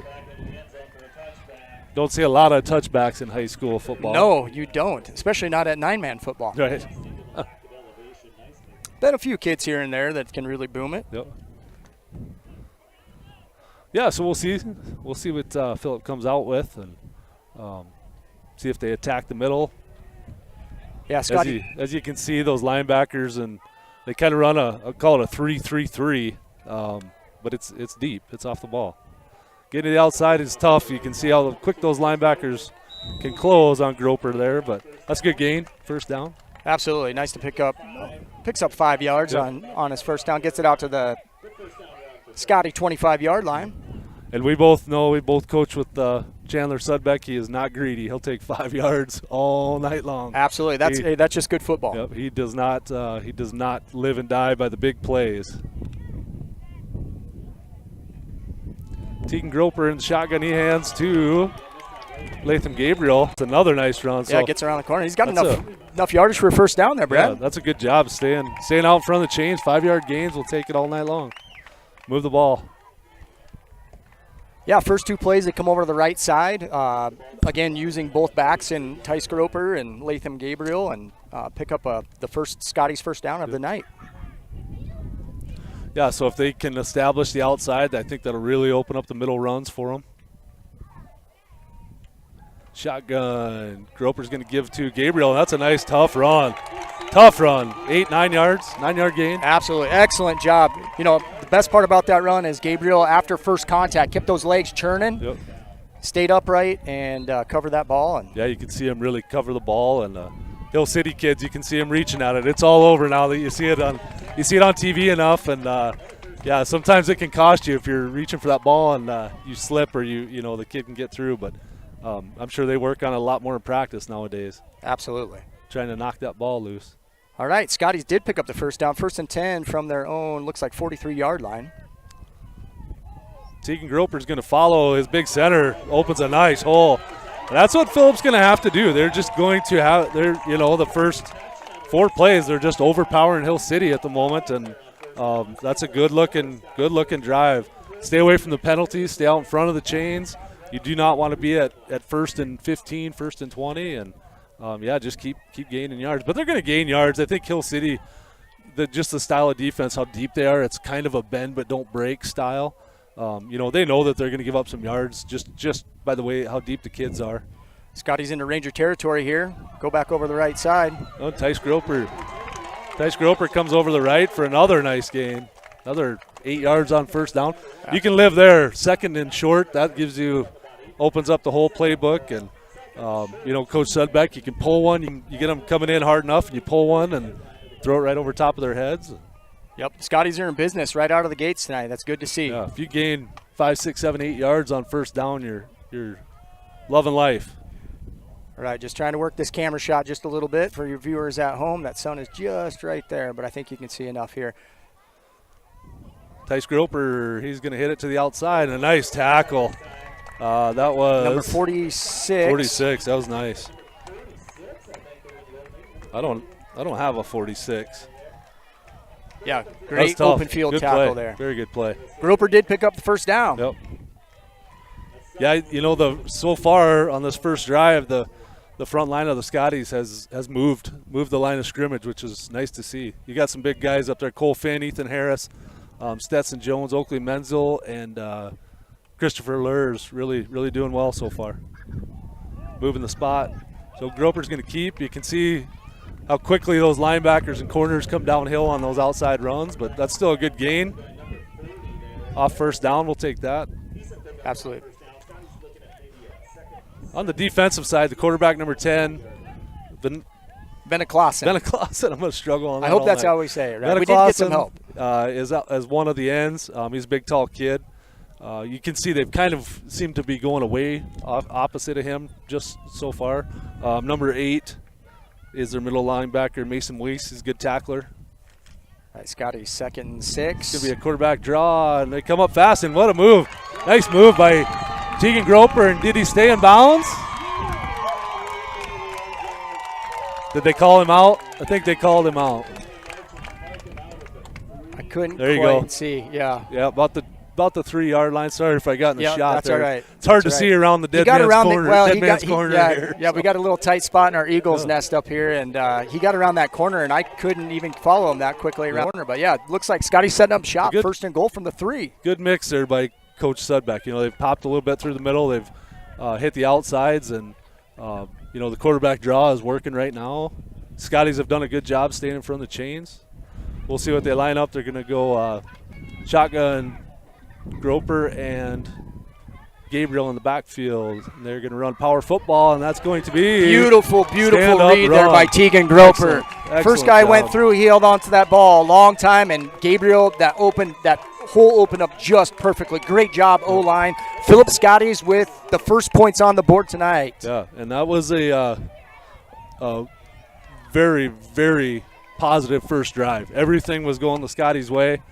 Don't see a lot of touchbacks in high school football. No, you don't, especially not at nine-man football. Right. Been a few kids here and there that can really boom it. Yep. Yeah, so we'll see. We'll see what Phillip comes out with, and see if they attack the middle. Yeah, Scotty. As you can see, those linebackers, and they kind of run I'll call it a 3-3-3, but it's deep. It's off the ball. Getting to the outside is tough. You can see how quick those linebackers can close on Groper there, but that's a good gain. First down. Absolutely. Nice to pick up. Picks up 5 yards on his first down. Gets it out to the Scotty 25-yard line. And we both know, we both coach with Chandler Sudbeck. He is not greedy. He'll take 5 yards all night long. Absolutely. That's just good football. Yep, he does not live and die by the big plays. Tegan Groper in shotgun. He hands to Latham Gabriel. It's another nice run. Yeah, gets around the corner. He's got enough yardage for a first down there, Brad. Yeah, that's a good job staying out in front of the chains. 5-yard gains. We'll take it all night long. Move the ball. Yeah, first two plays, they come over to the right side. Again, using both backs in Tice Groper and Latham Gabriel, and pick up Scotty's first down of the night. Yeah, so if they can establish the outside, I think that'll really open up the middle runs for them. Shotgun. Groper's going to give to Gabriel, and that's a nice tough run. 9 yards, 9-yard gain. Absolutely. Excellent job. The best part about that run is Gabriel, after first contact, kept those legs churning, stayed upright, and covered that ball. And yeah, you can see him really cover the ball. And Hill City kids, you can see him reaching at it. It's all over now that you see it on TV enough. And, yeah, sometimes it can cost you if you're reaching for that ball and you slip or the kid can get through. But I'm sure they work on it a lot more in practice nowadays. Absolutely. Trying to knock that ball loose. All right, Scotties did pick up the first down. 1st and 10 from their own, looks like 43-yard line. Tegan Groper's going to follow his big center, opens a nice hole. That's what Phillip's going to have to do. They're just going to have, the first 4 plays, they're just overpowering Hill City at the moment, and that's a good-looking drive. Stay away from the penalties. Stay out in front of the chains. You do not want to be at 1st and 15, 1st and 20, and just keep gaining yards. But they're going to gain yards. I think Hill City, just the style of defense, how deep they are, it's kind of a bend but don't break style. They know that they're going to give up some yards just by the way how deep the kids are. Scotty's into Ranger territory here. Go back over the right side. Oh, Tice Groper comes over the right for another nice gain. Another 8 yards on first down. You can live there. 2nd and short. That opens up the whole playbook. And, Coach Sudbeck, you can pull one. You get them coming in hard enough, and you pull one and throw it right over top of their heads. Yep, Scotties are in business right out of the gates tonight. That's good to see. Yeah, if you gain 5, 6, 7, 8 yards on first down, you're loving life. All right, just trying to work this camera shot just a little bit for your viewers at home. That sun is just right there, but I think you can see enough here. Tice Groper, he's going to hit it to the outside. A nice tackle. That was number 46. 46. That was nice. I don't have a 46. Yeah, great open field good tackle play. there. Very good play. Groper did pick up the first down. Yep. Yeah, so far on this first drive, the front line of the Scotties has moved the line of scrimmage, which is nice to see. You got some big guys up there: Cole Finn, Ethan Harris, Stetson Jones, Oakley Menzel, and Christopher Lurs really doing well so far. Moving the spot. So Groper's going to keep. You can see how quickly those linebackers and corners come downhill on those outside runs, but that's still a good gain. Off first down, we'll take that. Absolutely. On the defensive side, the quarterback number 10, Bennett Clausen. I'm going to struggle on that. I hope that's night. how we say it, right? Bennett We did get some help. Is as one of the ends. He's a big, tall kid. You can see they've kind of seemed to be going away opposite of him just so far. Number 8 is their middle linebacker, Mason Weiss. He's a good tackler. All right, Scotty, 2nd and 6. It's going to be a quarterback draw, and they come up fast, and what a move. Nice move by Tegan Groper, and did he stay in bounds? Did they call him out? I think they called him out. I couldn't there you quite go. see, yeah. Yeah, about the 3-yard line. Sorry if I got in the shot that's there. all right. It's hard that's to right. see around the dead man's corner here. Yeah, we got a little tight spot in our Eagles nest up here, and he got around that corner, and I couldn't even follow him that quickly around the corner. But, yeah, it looks like Scotty's setting up shop. 1st and goal from the 3. Good mix there by Coach Sudbeck. They've popped a little bit through the middle. They've hit the outsides, and, the quarterback draw is working right now. Scotties have done a good job staying in front of the chains. We'll see what they line up. They're going to go shotgun Groper and Gabriel in the backfield. And they're going to run power football, and that's going to be beautiful read there by Tegan Groper. Excellent First guy job. went through, he held on to that ball a long time, and Gabriel, that hole opened up just perfectly. Great job, O-line. Phillip Scotties with the first points on the board tonight. Yeah, and that was a very, very positive first drive. Everything was going the Scotties' way.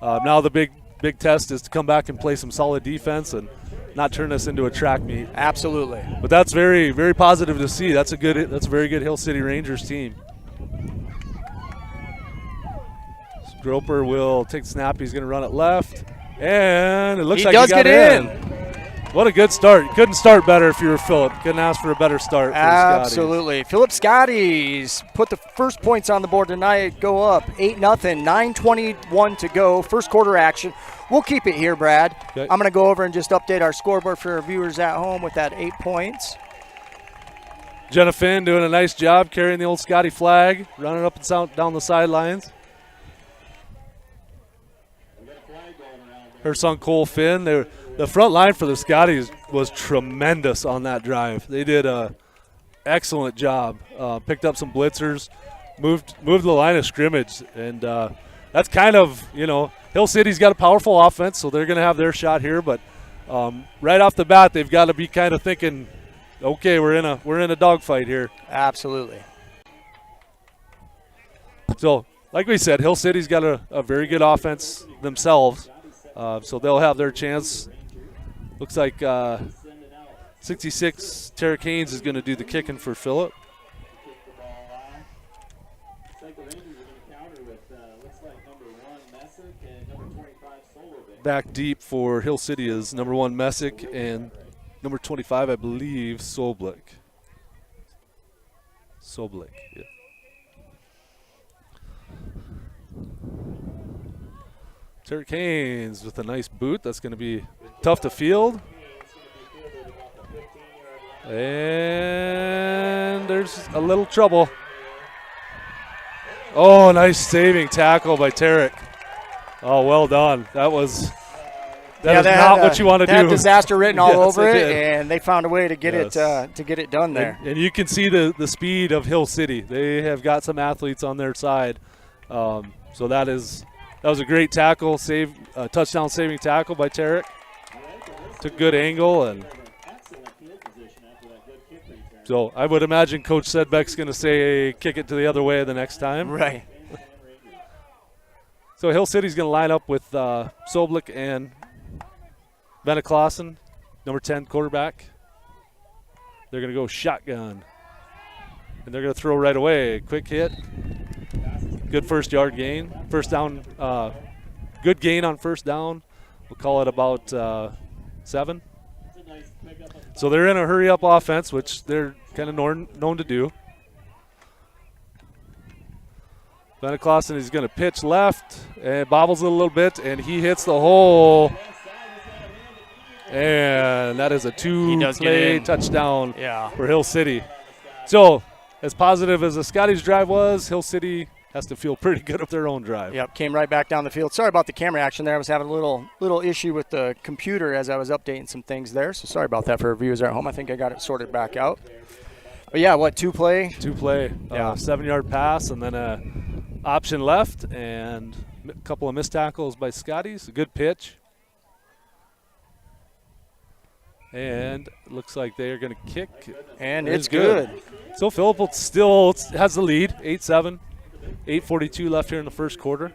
Now the big test is to come back and play some solid defense and not turn this into a track meet. Absolutely. But that's very, very positive to see. That's a very good Hill City Rangers team. Groper will take the snap. He's going to run it left, and it looks like he got in. What a good start. You couldn't start better if you were Phillip. Couldn't ask for a better start for Absolutely. Phillip Scotties put the first points on the board tonight, go up 8-0, 9:21 to go. First quarter action. We'll keep it here, Brad. Okay. I'm going to go over and just update our scoreboard for our viewers at home with that 8 points. Jenna Finn doing a nice job carrying the old Scotty flag, running up and down the sidelines. Her son Cole Finn. The front line for the Scotties was tremendous on that drive. They did a excellent job. Picked up some blitzers, moved the line of scrimmage, and that's kind of, Hill City's got a powerful offense, so they're going to have their shot here. But right off the bat, they've got to be kind of thinking, okay, we're in a dogfight here. Absolutely. So, like we said, Hill City's got a very good offense themselves, so they'll have their chance. Looks like 66 Tarek Haynes is going to do the kicking for Phillip. Back deep for Hill City is number 1 Messick and number 25, I believe, Soblik. Yeah. Tarek Haynes with a nice boot. That's going to be tough to field. And there's a little trouble. Oh, nice saving tackle by Tarek. Oh, well done. That is not what you want to do. They had disaster written all over it, did. and they found a way to get it done there. And you can see the speed of Hill City. They have got some athletes on their side. So that was a great tackle, touchdown saving tackle by Tarek. Took good angle, and so I would imagine Coach Sedbeck's going to say kick it to the other way the next time. Right. So Hill City's going to line up with Soblik and Veneklaassen, number 10 quarterback. They're going to go shotgun. And they're going to throw right away. Quick hit. Good first yard gain. First down, good gain on first down. We'll call it about 7. So they're in a hurry-up offense, which they're kind of known to do. Veneklaassen is going to pitch left and bobbles it a little bit, and he hits the hole. And that is a 2-play touchdown for Hill City. So as positive as the Scotties drive was, Hill City has to feel pretty good of their own drive. Yep, came right back down the field. Sorry about the camera action there. I was having a little issue with the computer as I was updating some things there, so sorry about that for our viewers at home. I think I got it sorted back out. But yeah, 2-play? 2-play. Yeah. 7-yard pass and then a option left and a couple of missed tackles by Scotties. A good pitch. And it looks like they are going to kick. And it's good. So Phillip still has the lead, 8-7. 8:42 left here in the first quarter.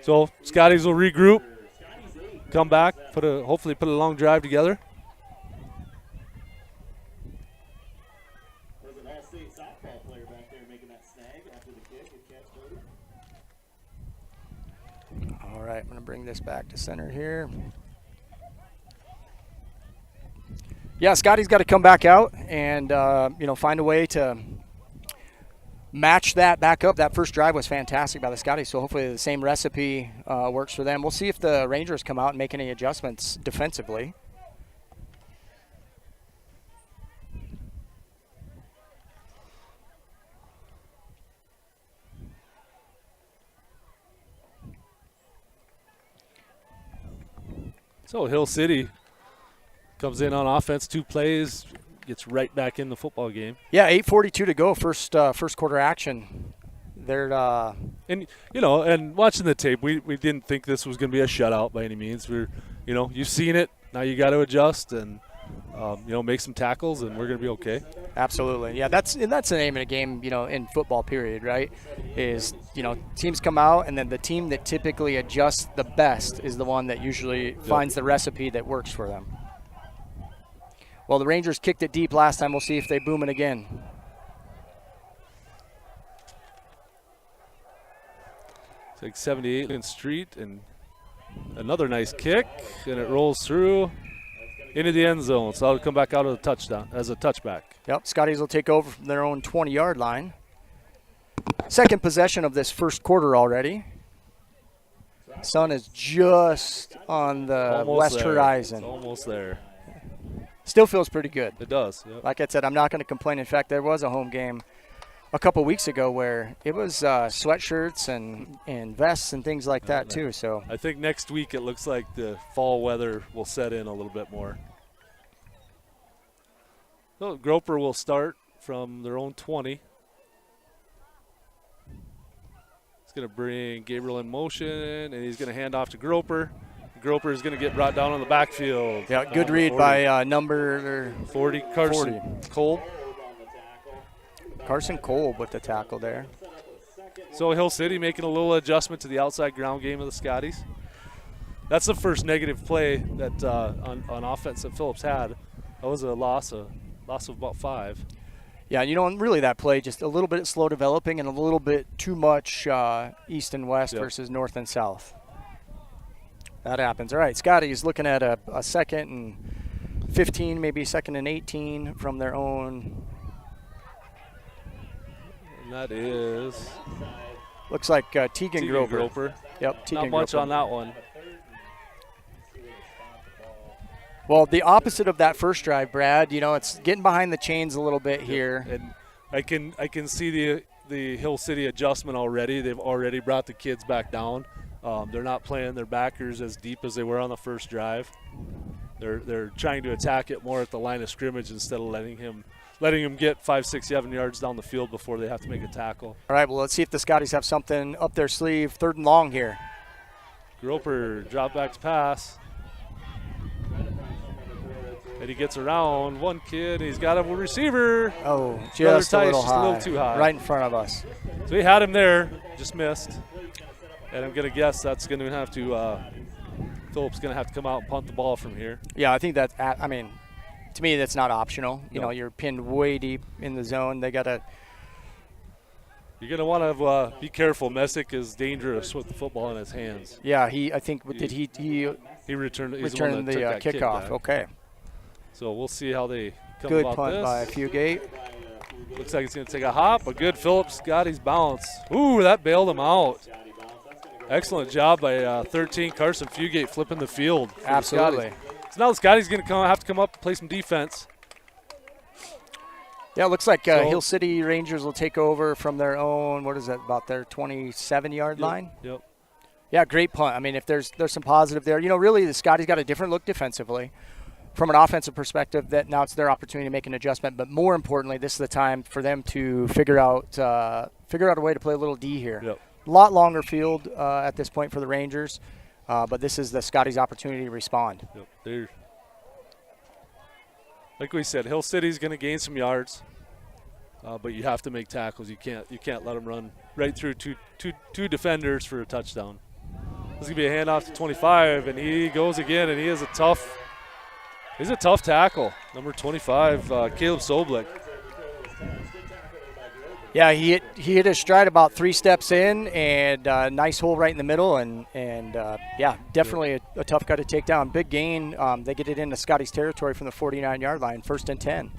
So Scotties will regroup, come back, hopefully put a long drive together. All right, I'm going to bring this back to center here. Yeah, Scotty's got to come back out and find a way to match that back up. That first drive was fantastic by the Scotties, so hopefully the same recipe works for them. We'll see if the Rangers come out and make any adjustments defensively. So Hill City comes in on offense, 2 plays, gets right back in the football game. Yeah, 8:42 to go, first quarter action. They're and watching the tape, we didn't think this was going to be a shutout by any means. You've seen it. Now you got to adjust and make some tackles, and we're going to be okay. Absolutely, yeah. That's the name of the game. In football, period. Right? Is teams come out, and then the team that typically adjusts the best is the one that usually finds the recipe that works for them. Well, the Rangers kicked it deep last time. We'll see if they boom it again. It's like 78 in Street, and another nice kick, and it rolls through into the end zone. So it'll come back out of the touchdown as a touchback. Yep, Scotties will take over from their own 20-yard line. Second possession of this first quarter already. Sun is just on the west horizon. It's almost there. Still feels pretty good. It does. Yep. Like I said, I'm not going to complain. In fact, there was a home game a couple weeks ago where it was sweatshirts and vests and things like that too. So I think next week it looks like the fall weather will set in a little bit more. So Groper will start from their own 20. He's going to bring Gabriel in motion, and he's going to hand off to Groper. Groper is going to get brought down on the backfield. Yeah, good read 40. by number 40, Carson Cole. Carson Kolb with the tackle there. So Hill City making a little adjustment to the outside ground game of the Scotties. That's the first negative play that on offense that Phillips had. That was a loss of about 5. Yeah, and really that play just a little bit slow developing and a little bit too much east and west versus north and south. That happens. All right, Scotty's looking at a 2nd and 15, maybe 2nd and 18 from their own. And that is. Looks like Tegan Groper. Yep, Tegan Not much Groper. on that one. Well, the opposite of that first drive, Brad, it's getting behind the chains a little bit here. And I can see the Hill City adjustment already. They've already brought the kids back down. They're not playing their backers as deep as they were on the first drive. They're trying to attack it more at the line of scrimmage instead of letting him get 5, 6, 7 yards down the field before they have to make a tackle. All right, well, let's see if the Scotties have something up their sleeve. 3rd and long here. Groper drop back to pass. And he gets around one kid. He's got a receiver. Oh, just a little too high. Right in front of us. So he had him there, just missed. And I'm going to guess that's going to have to Phillips going to have to come out and punt the ball from here. Yeah, I think to me, that's not optional. You're pinned way deep in the zone. They got to. You're going to want to be careful. Messick is dangerous with the football in his hands. Yeah, he returned the kickoff. Okay. So we'll see how they come good about punt this. by Fugate. Looks like it's going to take a hop. A good Phillips got his bounce. Ooh, that bailed him out. Excellent job by 13 Carson Fugate flipping the field. Absolutely. So now the Scotties going to have to come up and play some defense. Yeah, it looks like Hill City Rangers will take over from their own, what is that, about their 27-yard line? Yep. Yeah, great punt. I mean, if there's some positive there. Really, the Scotties got a different look defensively. From an offensive perspective, that now it's their opportunity to make an adjustment. But more importantly, this is the time for them to figure out a way to play a little D here. Yep. A lot longer field at this point for the Rangers, but this is the Scotties' opportunity to respond. Yep. Like we said, Hill City's going to gain some yards, but you have to make tackles. You can't let them run right through two defenders for a touchdown. This is going to be a handoff to 25, and he goes again, and he is a tough. He's a tough tackle, number 25, Caleb Soblik. Yeah, he hit his stride about 3 steps in, and nice hole right in the middle, and definitely a tough guy to take down. Big gain. They get it into Scotty's territory from the 49-yard line, 1st and 10.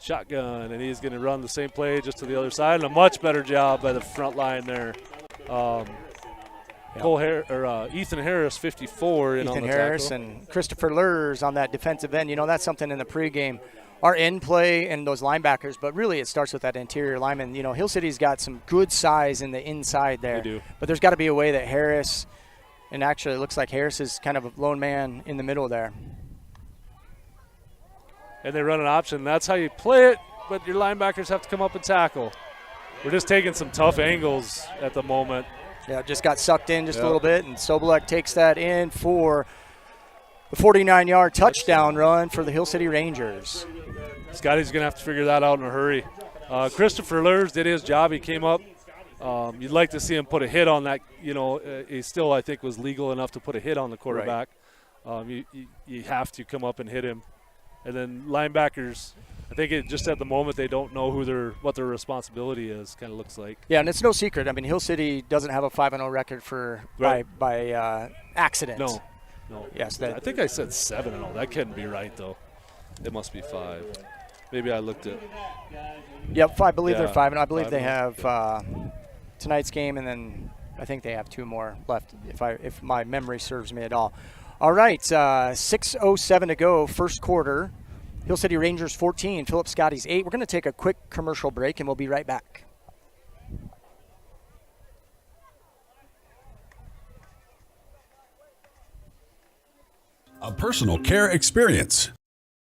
Shotgun, and he's going to run the same play just to the other side, and a much better job by the front line there. Ethan Harris, 54, in on the tackle. Ethan Harris and Christopher Lurs on that defensive end. That's something in the pregame. Our end play and those linebackers, but really it starts with that interior lineman. Hill City's got some good size in the inside there. They do. But there's got to be a way that Harris, and actually it looks like Harris is kind of a lone man in the middle there. And they run an option. That's how you play it, but your linebackers have to come up and tackle. We're just taking some tough angles at the moment. Yeah, just got sucked in just a little bit, and Sobolek takes that in for the 49-yard touchdown run for the Hill City Rangers. Scotty's going to have to figure that out in a hurry. Christopher Lurs did his job. He came up. You'd like to see him put a hit on that. He still, I think, was legal enough to put a hit on the quarterback. Right. You have to come up and hit him. And then linebackers, I think just at the moment they don't know what their responsibility is, kind of looks like. Yeah, and it's no secret. I mean, Hill City doesn't have a 5-0 record by accident. No. Yes, I think I said 7-0. That couldn't be right, though. It must be 5. Maybe I looked at. Yep, I believe they're 5-0. I believe they have tonight's game, and then I think they have 2 more left, if my memory serves me at all. All right, 6:07 to go, first quarter. Hill City Rangers 14, Phillips Scotties 8. We're going to take a quick commercial break, and we'll be right back. A personal care experience.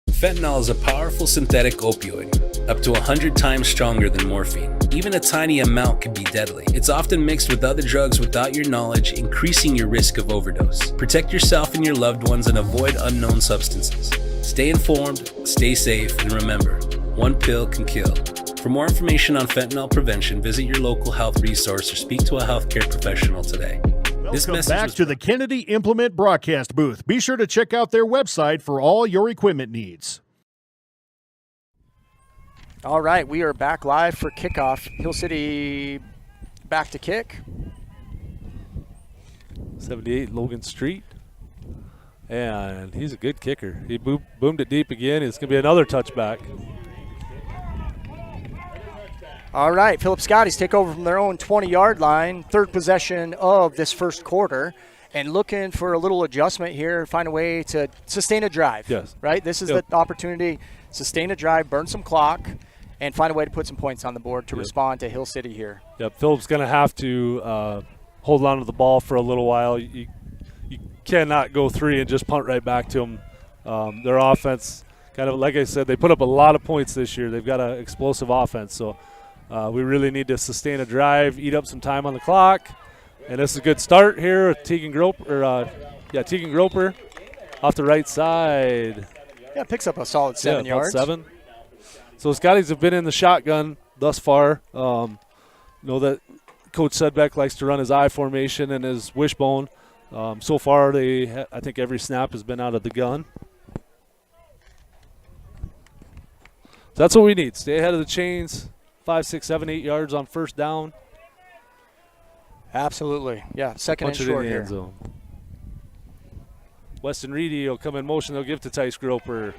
Fentanyl is a powerful synthetic opioid, up to 100 times stronger than morphine. Even a tiny amount can be deadly. It's often mixed with other drugs without your knowledge, increasing your risk of overdose. Protect yourself and your loved ones and avoid unknown substances. Stay informed, stay safe, and remember, one pill can kill. For more information on fentanyl prevention, visit your local health resource or speak to a healthcare professional today. Welcome back to the Kennedy Implement broadcast booth. Be sure to check out their website for all your equipment needs. All right, we are back live for kickoff. Hill City back to kick. 78 Logan Street. And he's a good kicker. He boomed it deep again. It's going to be another touchback. All right, Philip Scotties take over from their own 20-yard line. Third possession of this first quarter. And looking for a little adjustment here, find a way to sustain a drive. Yes. Right? This is the opportunity. Sustain a drive, burn some clock, and find a way to put some points on the board to respond to Hill City here. Yep, Philip's going to have to hold on to the ball for a little while. You cannot go three and just punt right back to them. Their offense, kind of like I said, they put up a lot of points this year. They've got an explosive offense, so we really need to sustain a drive, eat up some time on the clock. And this is a good start here with Tegan Groper off the right side. Yeah, picks up a solid 7 yards. 7. So Scotties have been in the shotgun thus far. Know that Coach Sedbeck likes to run his I formation and his wishbone. So far, I think every snap has been out of the gun. So that's what we need. Stay ahead of the chains. 5, 6, 7, 8 yards on first down. Absolutely. Yeah, second and short here. End zone. Weston Reedy will come in motion. They'll give to Tice Groper.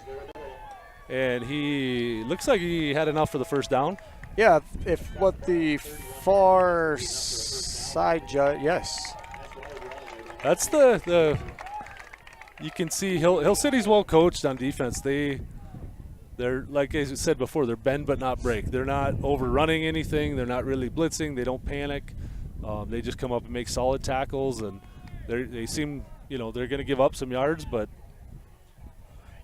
And he looks like he had enough for the first down. Yeah, if what the far side judge, yes. That's the you can see Hill City's well coached on defense. They're, like I said before, they're bend but not break. They're not overrunning anything. They're not really blitzing. They don't panic. They just come up and make solid tackles, and they seem, they're going to give up some yards, but.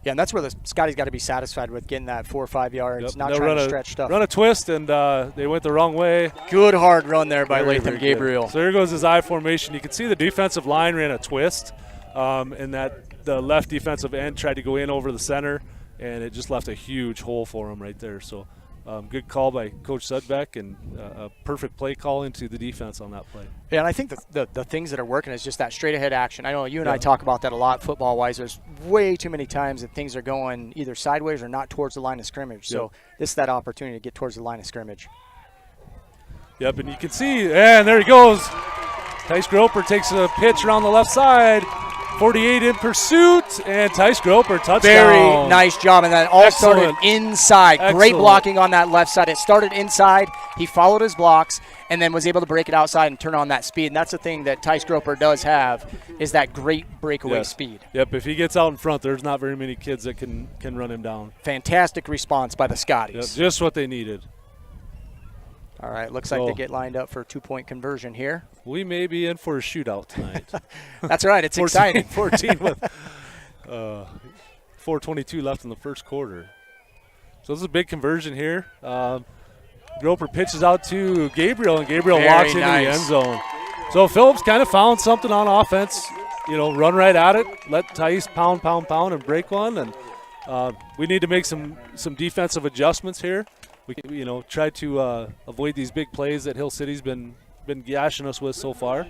Yeah, and that's where the Scotty's got to be satisfied with getting that 4 or 5 yards, not trying to stretch stuff. Run a twist, and they went the wrong way. Good hard run there by Latham Gabriel. Good. So here goes his I formation. You can see the defensive line ran a twist, and that the left defensive end tried to go in over the center, and it just left a huge hole for him right there. So good call by Coach Sudbeck, and a perfect play call into the defense on that play. Yeah, and I think the things that are working is just that straight-ahead action. I know you and I talk about that a lot football-wise. There's way too many times that things are going either sideways or not towards the line of scrimmage. So this is that opportunity to get towards the line of scrimmage. Yep, and you can see, and there he goes. Tice Groper takes a pitch around the left side. 48 in pursuit, and Tice Groper touchdown. Very nice job, and that all started inside. Excellent. Great blocking on that left side. It started inside. He followed his blocks and then was able to break it outside and turn on that speed. And that's the thing that Tice Groper does have, is that great breakaway speed. Yep, if he gets out in front, there's not very many kids that can run him down. Fantastic response by the Scotties. Yep, just what they needed. All right, looks like they get lined up for a 2-point conversion here. We may be in for a shootout tonight. That's right, it's 14, exciting. 14 with 4:22 left in the first quarter. So this is a big conversion here. Groper pitches out to Gabriel, and Gabriel walks into the end zone. So Phillips kind of found something on offense. Run right at it, let Tice pound, and break one. And we need to make some defensive adjustments here. We try to avoid these big plays that Hill City's been gashing us with so far.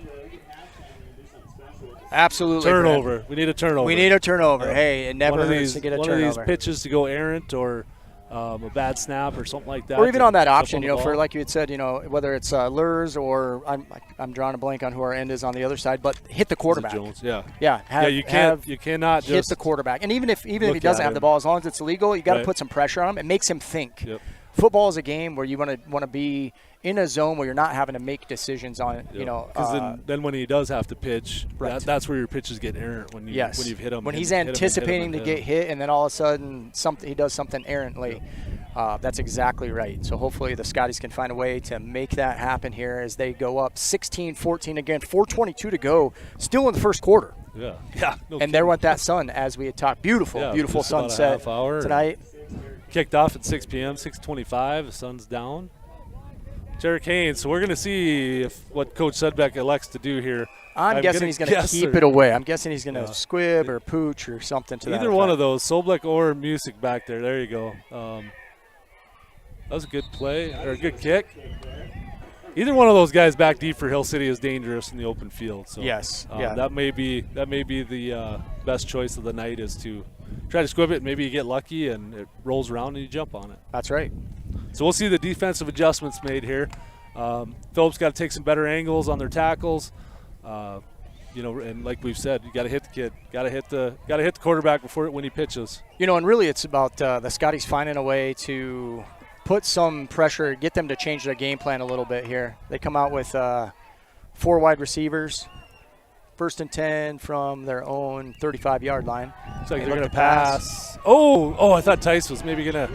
Absolutely. Turnover. Brent. We need a turnover. We need a turnover. Hey, it never hurts to get a turnover. One of these pitches to go errant, or a bad snap or something like that. Or even on that option, for like you had said, whether it's Lurs or I'm drawing a blank on who our end is on the other side, but hit the quarterback. Jones, yeah. You cannot hit just the quarterback. And even if he doesn't have the ball, as long as it's legal, you got to put some pressure on him. It makes him think. Yep. Football is a game where you want to be in a zone where you're not having to make decisions on it. Because then when he does have to pitch, that's where your pitches get errant when you've hit him. When he's anticipating to get hit, and then all of a sudden he does something errantly. That's exactly right. So hopefully the Scotties can find a way to make that happen here as they go up 16-14 again. 4:22 to go, still in the first quarter. Yeah. And there went that sun as we had talked. Beautiful sunset tonight. Kicked off at 6 p.m., 6:25. The sun's down. Jarek Haynes. So we're going to see what Coach Sudbeck elects to do here. I'm guessing he's going to keep it away. I'm guessing he's going to squib or pooch or something to that effect. Either one of those, Soblik or Music back there. There you go. That was a good play, or a good kick. Either one of those guys back deep for Hill City is dangerous in the open field. So yes, that may be the best choice of the night, is to try to squib it. Maybe you get lucky and it rolls around and you jump on it. That's right. So we'll see the defensive adjustments made here. Phillip's got to take some better angles on their tackles. And like we've said, you got to hit the kid, got to hit the quarterback when he pitches. And really it's about the Scotties finding a way to put some pressure, get them to change their game plan a little bit here. They come out with 4 wide receivers, 1st and 10 from their own 35-yard line. Looks like they're going to pass. Oh, I thought Tice was maybe going to.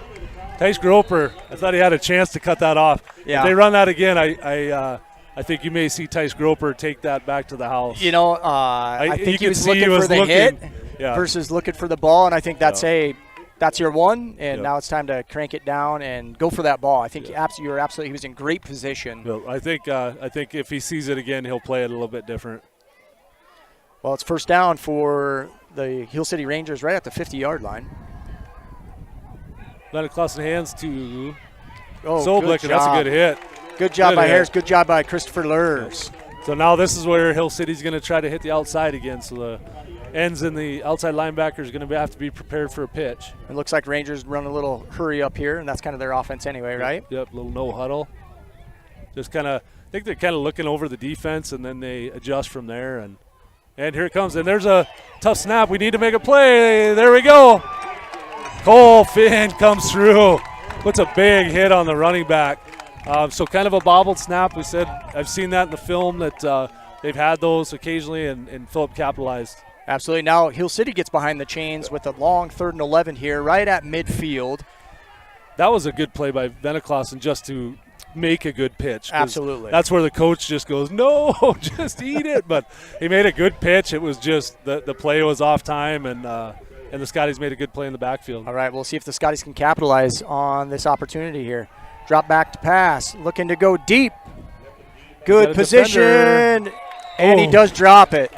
Tice Groper, I thought he had a chance to cut that off. Yeah. If they run that again, I think you may see Tice Groper take that back to the house. I think he was looking for the hit versus looking for the ball, and I think that's your one, and now it's time to crank it down and go for that ball. I think he was in great position. Well, I think if he sees it again, he'll play it a little bit different. Well, it's 1st down for the Hill City Rangers right at the 50-yard line. Let it cross the hands to Soblick, and that's a good hit. Good job by Harris. Good job by Christopher Lurs. So now this is where Hill City's going to try to hit the outside again. So the ends and the outside linebacker is going to have to be prepared for a pitch. It looks like Rangers run a little hurry up here, and that's kind of their offense anyway, right? Yep, little no huddle. Just kind of, I think they're kind of looking over the defense, and then they adjust from there. And here it comes. And there's a tough snap. We need to make a play. There we go. Cole Finn comes through, puts a big hit on the running back. So kind of a bobbled snap. We said I've seen that in the film that they've had those occasionally, and Phillip capitalized. Absolutely. Now Hill City gets behind the chains with a long 3rd and 11 here, right at midfield. That was a good play by Veneklausen just to make a good pitch. Absolutely. That's where the coach just goes, no, just eat it. But he made a good pitch. It was just the play was off time, and the Scotties made a good play in the backfield. All right, we'll see if the Scotties can capitalize on this opportunity here. Drop back to pass, looking to go deep. Good position, and he does drop it.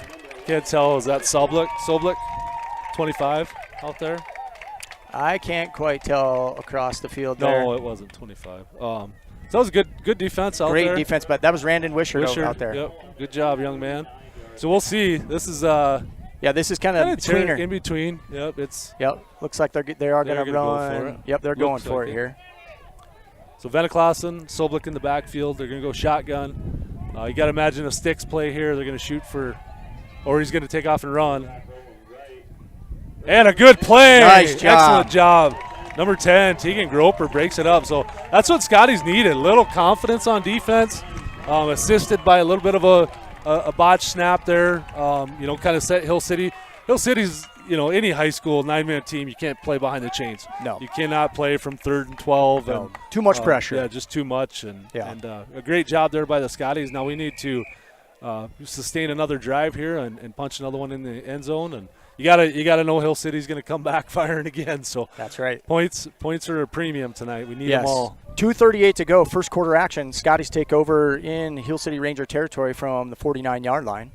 Can't tell, is that Soblick, 25 out there? I can't quite tell across the field there. No, it wasn't 25. So that was a good defense out there. Great defense, but that was Randon Wisher out there. Yep, good job, young man. So we'll see. This is this is kind of betweener. In between. Yep, looks like they are going to run. Yep, they're going for it here. So Veneklausen, Soblick in the backfield. They're going to go shotgun. You got to imagine a sticks play here. They're going to shoot for, or he's going to take off and run. And a good play. Nice job. Excellent job. Number 10, Tegan Groper breaks it up. So that's what Scotties needed. A little confidence on defense, assisted by a little bit of a botch snap there. Kind of set Hill City. Hill City's, any high school 9-man team, you can't play behind the chains. No. You cannot play from 3rd and 12. No. And, too much pressure. Yeah, just too much. And a great job there by the Scotties. Now we need to sustain another drive here and punch another one in the end zone. And you gotta know Hill City's going to come back firing again. So that's right. Points are a premium tonight. We need them all. 2:38 to go. First quarter action. Scotties take over in Hill City Ranger territory from the 49-yard line.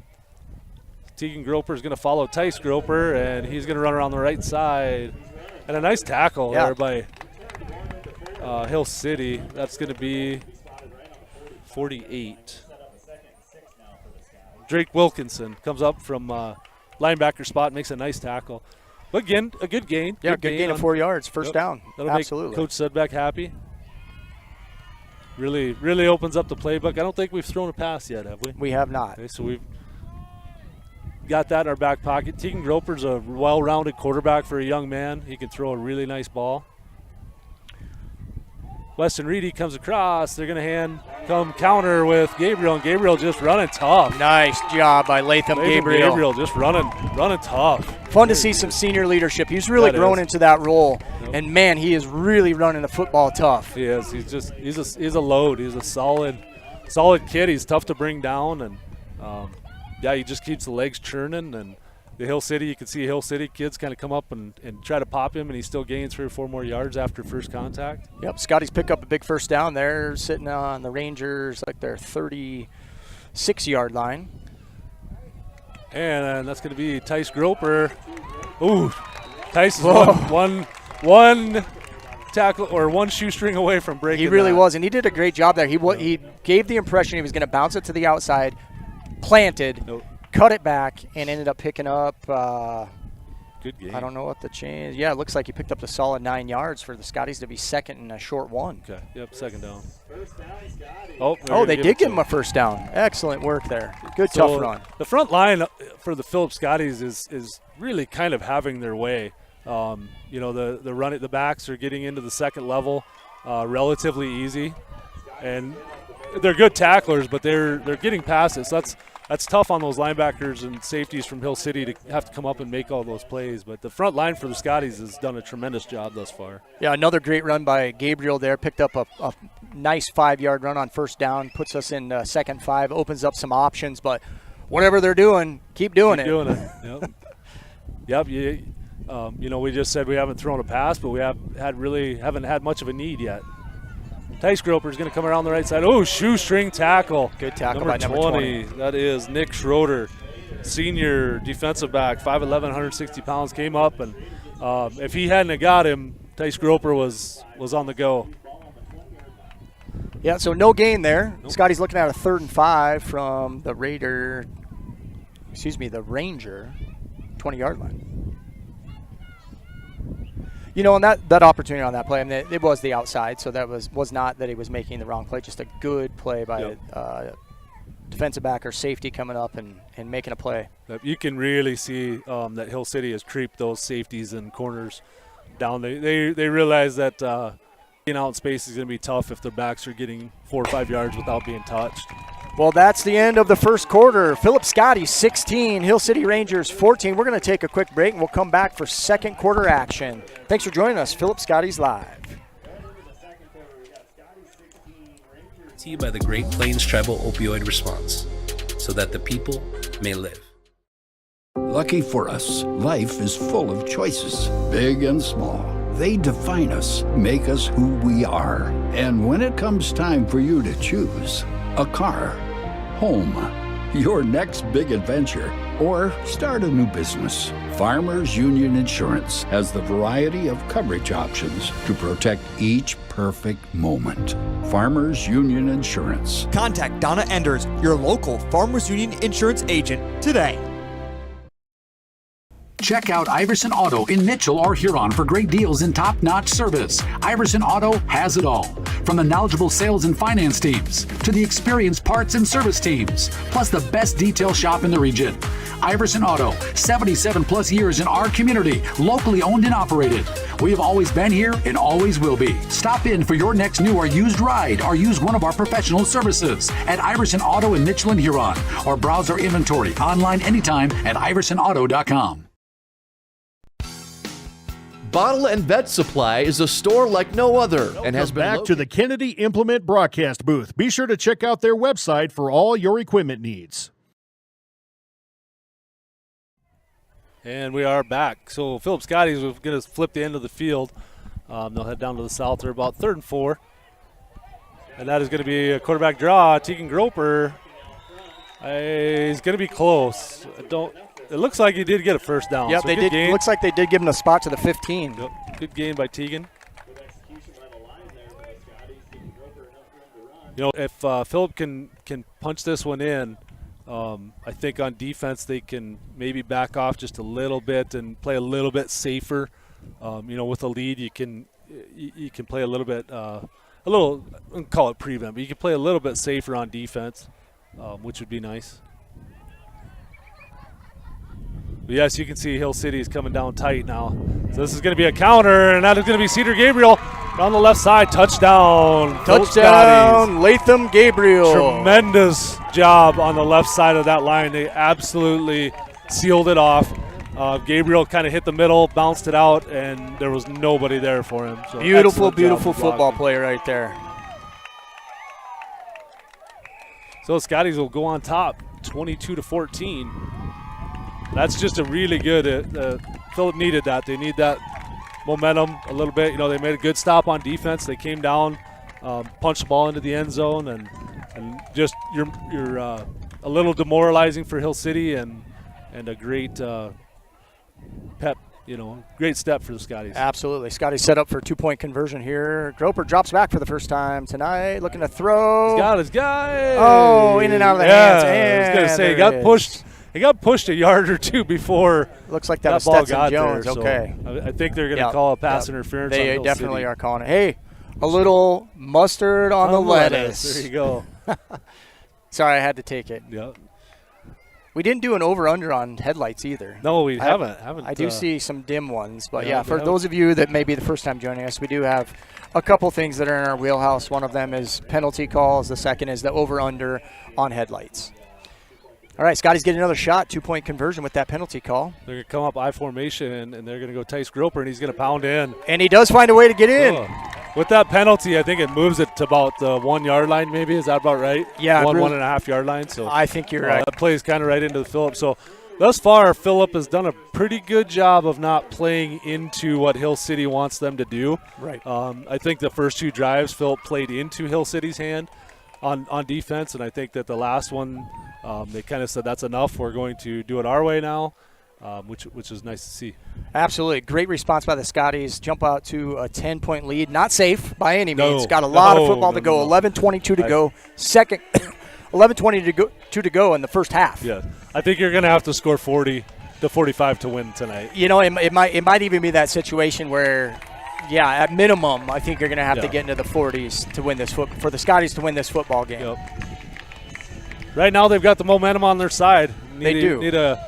Tegan Groper is going to follow Tice Groper, and he's going to run around the right side. And a nice tackle there by Hill City. That's going to be 48. Drake Wilkinson comes up from linebacker spot, makes a nice tackle. But again, a good gain. Yeah, good gain of 4 yards, first down. That'll Absolutely. make Coach Sudbeck happy. Really opens up the playbook. I don't think we've thrown a pass yet, have we? We have not. Okay, so we've got that in our back pocket. Tegan Groper's a well-rounded quarterback for a young man. He can throw a really nice ball. Weston Reedy comes across. They're going to come counter with Gabriel, and Gabriel just running tough. Nice job by Latham Gabriel. Gabriel just running tough. Fun to see some senior leadership. He's really grown into that role, and man, he is really running the football tough. He is. He's a load. He's a solid kid. He's tough to bring down, and he just keeps the legs churning. And the Hill City, you can see Hill City kids kind of come up and try to pop him, and he still gains 3 or 4 more yards after first contact. Yep, Scotties pick up a big first down there, sitting on the Rangers like their 36-yard line. And that's going to be Tice Groper. Ooh, Tice is one tackle or one shoestring away from breaking. He really that. was, and he did a great job there. He gave the impression he was going to bounce it to the outside, planted, cut it back, and ended up picking up. Good game. I don't know what the change. Yeah, it looks like he picked up the solid 9 yards for the Scotties to be second in a short one. Okay. Yep. Second down. They did give him a first down. Excellent work there. Good tough run. The front line for the Phillips Scotties is really kind of having their way. The backs are getting into the second level relatively easy, and they're good tacklers, but they're getting past it. So that's tough on those linebackers and safeties from Hill City to have to come up and make all those plays. But the front line for the Scotties has done a tremendous job thus far. Yeah, another great run by Gabriel there. Picked up a nice 5-yard run on first down, puts us in second 5, opens up some options. But whatever they're doing, keep doing it. Yep. We just said we haven't thrown a pass, but we haven't had much of a need yet. Tice Groper is going to come around the right side. Oh, shoestring tackle. Good tackle by number 20. That is Nick Schroeder, senior defensive back, 5'11", 160 pounds, came up, and if he hadn't have got him, Tice Groper was on the go. Yeah, so no gain there. Nope. Scotty's looking at a 3rd and 5 from the Ranger 20-yard line. And that opportunity on that play, I mean, it was the outside, so that was not that he was making the wrong play, just a good play by defensive back or safety coming up and making a play. You can really see that Hill City has creeped those safeties and corners down. They realize that being out in space is going to be tough if their backs are getting 4 or 5 yards without being touched. Well, that's the end of the first quarter. Phillips Scotties 16, Hill City Rangers 14. We're going to take a quick break, and we'll come back for second quarter action. Thanks for joining us, Phillips Scotties Live. To you by the Great Plains Tribal Opioid Response, so that the people may live. Lucky for us, life is full of choices, big and small. They define us, make us who we are. And when it comes time for you to choose, a car, home, your next big adventure, or start a new business, Farmers Union Insurance has the variety of coverage options to protect each perfect moment. Farmers Union Insurance. Contact Donna Enders, your local Farmers Union Insurance agent, today. Check out Iverson Auto in Mitchell or Huron for great deals and top-notch service. Iverson Auto has it all. From the knowledgeable sales and finance teams to the experienced parts and service teams, plus the best detail shop in the region. Iverson Auto, 77-plus years in our community, locally owned and operated. We have always been here and always will be. Stop in for your next new or used ride or use one of our professional services at Iverson Auto in Mitchell and Huron, or browse our inventory online anytime at iversonauto.com. Bottle and Vet Supply is a store like no other and has been back to the Kennedy Implement broadcast booth. Be sure to check out their website for all your equipment needs. And we are back. So Phillips Scotties are going to flip the end of the field. They'll head down to the south. They're about 3rd and 4. And that is going to be a quarterback draw. Tegan Groper is going to be close. It looks like he did get a first down. Yep, so they did. It looks like they did give him a spot to the 15. Yep. Good gain by Tegan. If Phillip can punch this one in, I think on defense they can maybe back off just a little bit and play a little bit safer. With a lead, you can play a little bit, I wouldn't call it prevent, but you can play a little bit safer on defense, which would be nice. But yes, you can see Hill City is coming down tight now. So this is going to be a counter, and that is going to be Cedar Gabriel on the left side. Touchdown. Touchdown, Latham Gabriel. Tremendous job on the left side of that line. They absolutely sealed it off. Gabriel kind of hit the middle, bounced it out, and there was nobody there for him. So beautiful football play right there. So Scotties will go on top, 22-14. That's just a really good. Phillip needed that. They need that momentum a little bit. They made a good stop on defense. They came down, punched the ball into the end zone, and just you're a little demoralizing for Hill City, and a great pep great step for the Scotties. Absolutely. Scotties set up for 2-point conversion here. Groper drops back for the first time tonight, looking to throw. He's got his guy. Oh, in and out of the hands. I was going to say, he got pushed. He got pushed a yard or two before. Looks like that was ball Stetson got Jones. there. Okay. So I think they're going to call a pass interference. They on definitely City. are calling it. Hey, a little mustard on the lettuce. There you go. Sorry, I had to take it. Yep. We didn't do an over-under on headlights either. No, we haven't. I do see some dim ones. But, yeah, for those of you that may be the first time joining us, we do have a couple things that are in our wheelhouse. One of them is penalty calls. The second is the over-under on headlights. All right, Scotty's getting another shot, 2-point conversion with that penalty call. They're going to come up I formation, and they're going to go Tice Groper, and he's going to pound in. And he does find a way to get in. With that penalty, I think it moves it to about the 1 yard line maybe. Is that about right? Yeah. 1.5 yard line. So I think you're right. That plays kind of right into the Phillip. So thus far, Phillip has done a pretty good job of not playing into what Hill City wants them to do. Right. I think the first 2 drives, Phillip played into Hill City's hand on defense, and I think that the last one, they kind of said that's enough. We're going to do it our way now, which is nice to see. Absolutely. Great response by the Scotties. Jump out to a 10-point lead. Not safe by any means. Got a lot of football to go. 11:22 to go. 11:22 to go in the first half. Yeah. I think you're going to have to score 40 to 45 to win tonight. It might even be that situation where, at minimum, I think you're going to have to get into the 40s to win this for the Scotties to win this football game. Yep. Right now they've got the momentum on their side. They do. Need a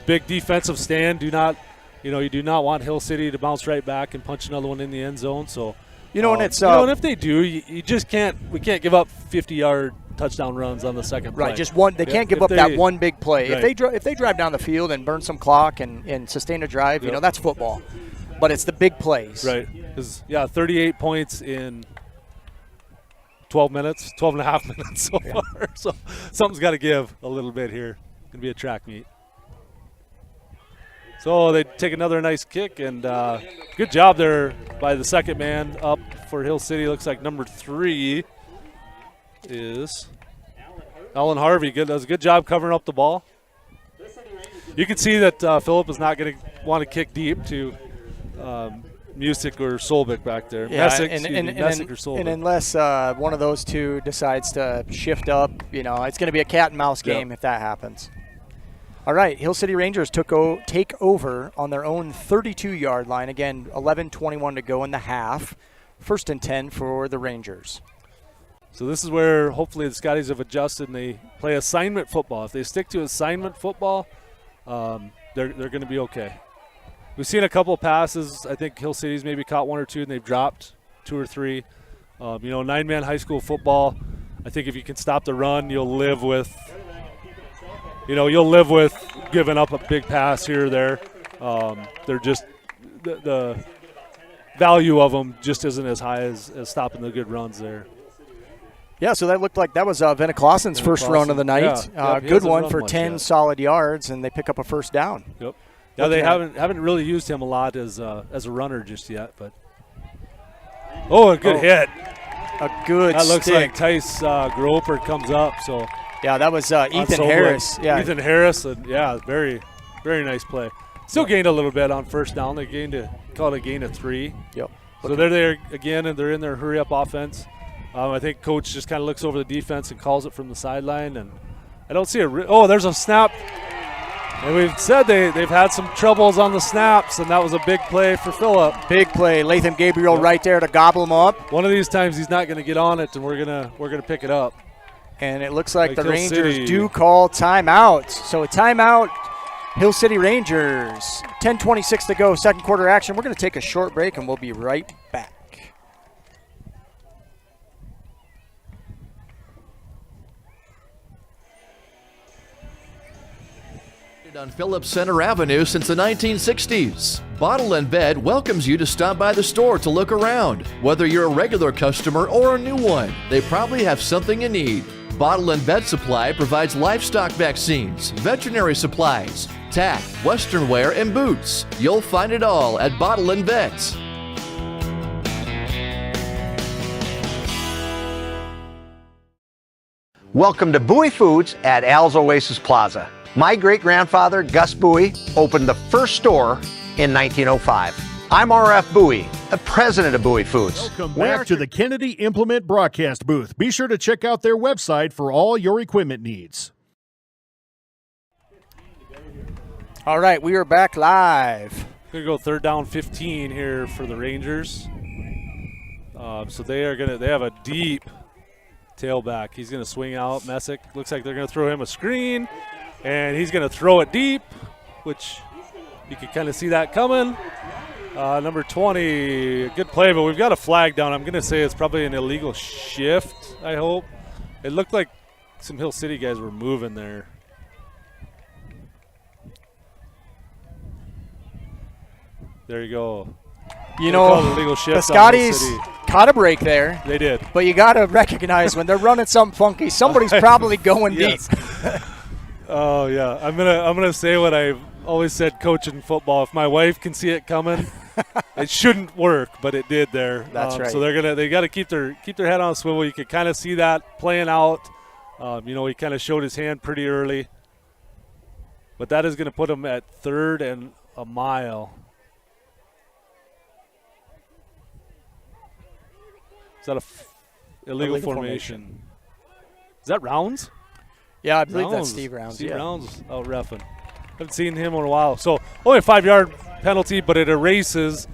big defensive stand. You do not want Hill City to bounce right back and punch another one in the end zone. So, and it's and if they do, you just can't. We can't give up 50-yard touchdown runs on the second play. Right, just one. They can't give up that one big play. Right. If they drive down the field and burn some clock and sustain a drive, that's football. But it's the big plays. Right. 38 points in 12 minutes, 12 and a half minutes so far. So something's got to give a little bit here. Going to be a track meet. So they take another nice kick, and good job there by the second man up for Hill City. Looks like number 3 is Alan Harvey. Does a good job covering up the ball. You can see that Phillip is not going to want to kick deep to Music or Solvik back there. Yeah, Messick or Solvik. And unless one of those two decides to shift up, it's going to be a cat and mouse game if that happens. All right, Hill City Rangers take over on their own 32-yard line. Again, 11:21 to go in the half. 1st and 10 for the Rangers. So this is where hopefully the Scotties have adjusted and they play assignment football. If they stick to assignment football, they're going to be okay. We've seen a couple of passes. I think Hill City's maybe caught 1 or 2 and they've dropped 2 or 3. 9-man high school football, I think if you can stop the run, you'll live with giving up a big pass here or there. They're just the value of them just isn't as high as stopping the good runs there. Yeah, so that looked like that was Veneklausen's first run of the night. Good one for 10 solid yards, and they pick up a first down. Yep. Yeah, they haven't really used him a lot as a runner just yet, but a good hit. A good that looks stick. like Tice Groper comes up. So that was Ethan Harris. Yeah, Ethan Harris, and very, very nice play. Still gained a little bit on first down. They called it a gain of 3. Yep. So they're there again, and they're in their hurry-up offense. I think coach just kind of looks over the defense and calls it from the sideline, and I don't see there's a snap. And we've said they've had some troubles on the snaps, and that was a big play for Phillip. Big play, Latham Gabriel right there to gobble him up. One of these times he's not going to get on it, and we're gonna pick it up. And it looks like the Hill Rangers City do call timeout. So a timeout, Hill City Rangers. 10:26 to go, second quarter action. We're going to take a short break, and we'll be right back. On Phillips Center Avenue since the 1960s. Bottle & Bed welcomes you to stop by the store to look around. Whether you're a regular customer or a new one, they probably have something you need. Bottle & Bed Supply provides livestock vaccines, veterinary supplies, tack, western wear, and boots. You'll find it all at Bottle & Vets. Welcome to Buche Foods at Al's Oasis Plaza. My great-grandfather, Gus Buche, opened the first store in 1905. I'm R.F. Bowie, the president of Buche Foods. Welcome back to the Kennedy Implement broadcast booth. Be sure to check out their website for all your equipment needs. All right, we are back live. Going to go 3rd down 15 here for the Rangers. So they have a deep tailback. He's going to swing out. Messick looks like they're going to throw him a screen, and he's going to throw it deep, which you can kind of see that coming. Number 20, good play, but we've got a flag down. I'm going to say it's probably an illegal shift, I hope. It looked like some Hill City guys were moving there. There you go. You know, the Scotties caught a break there. They did. But you got to recognize when they're running something funky, somebody's probably going deep. Oh, yeah. I'm gonna say what I've always said coaching football. If my wife can see it coming, it shouldn't work, but it did there. That's right. So they got to keep their head on a swivel. You could kind of see that playing out. He kind of showed his hand pretty early. But that is going to put him at 3rd and a mile. Is that a illegal formation? Is that Rounds? Yeah, I believe that's Steve Rounds. Steve Rounds out reffing. Haven't seen him in a while. So only a 5-yard penalty, but it erases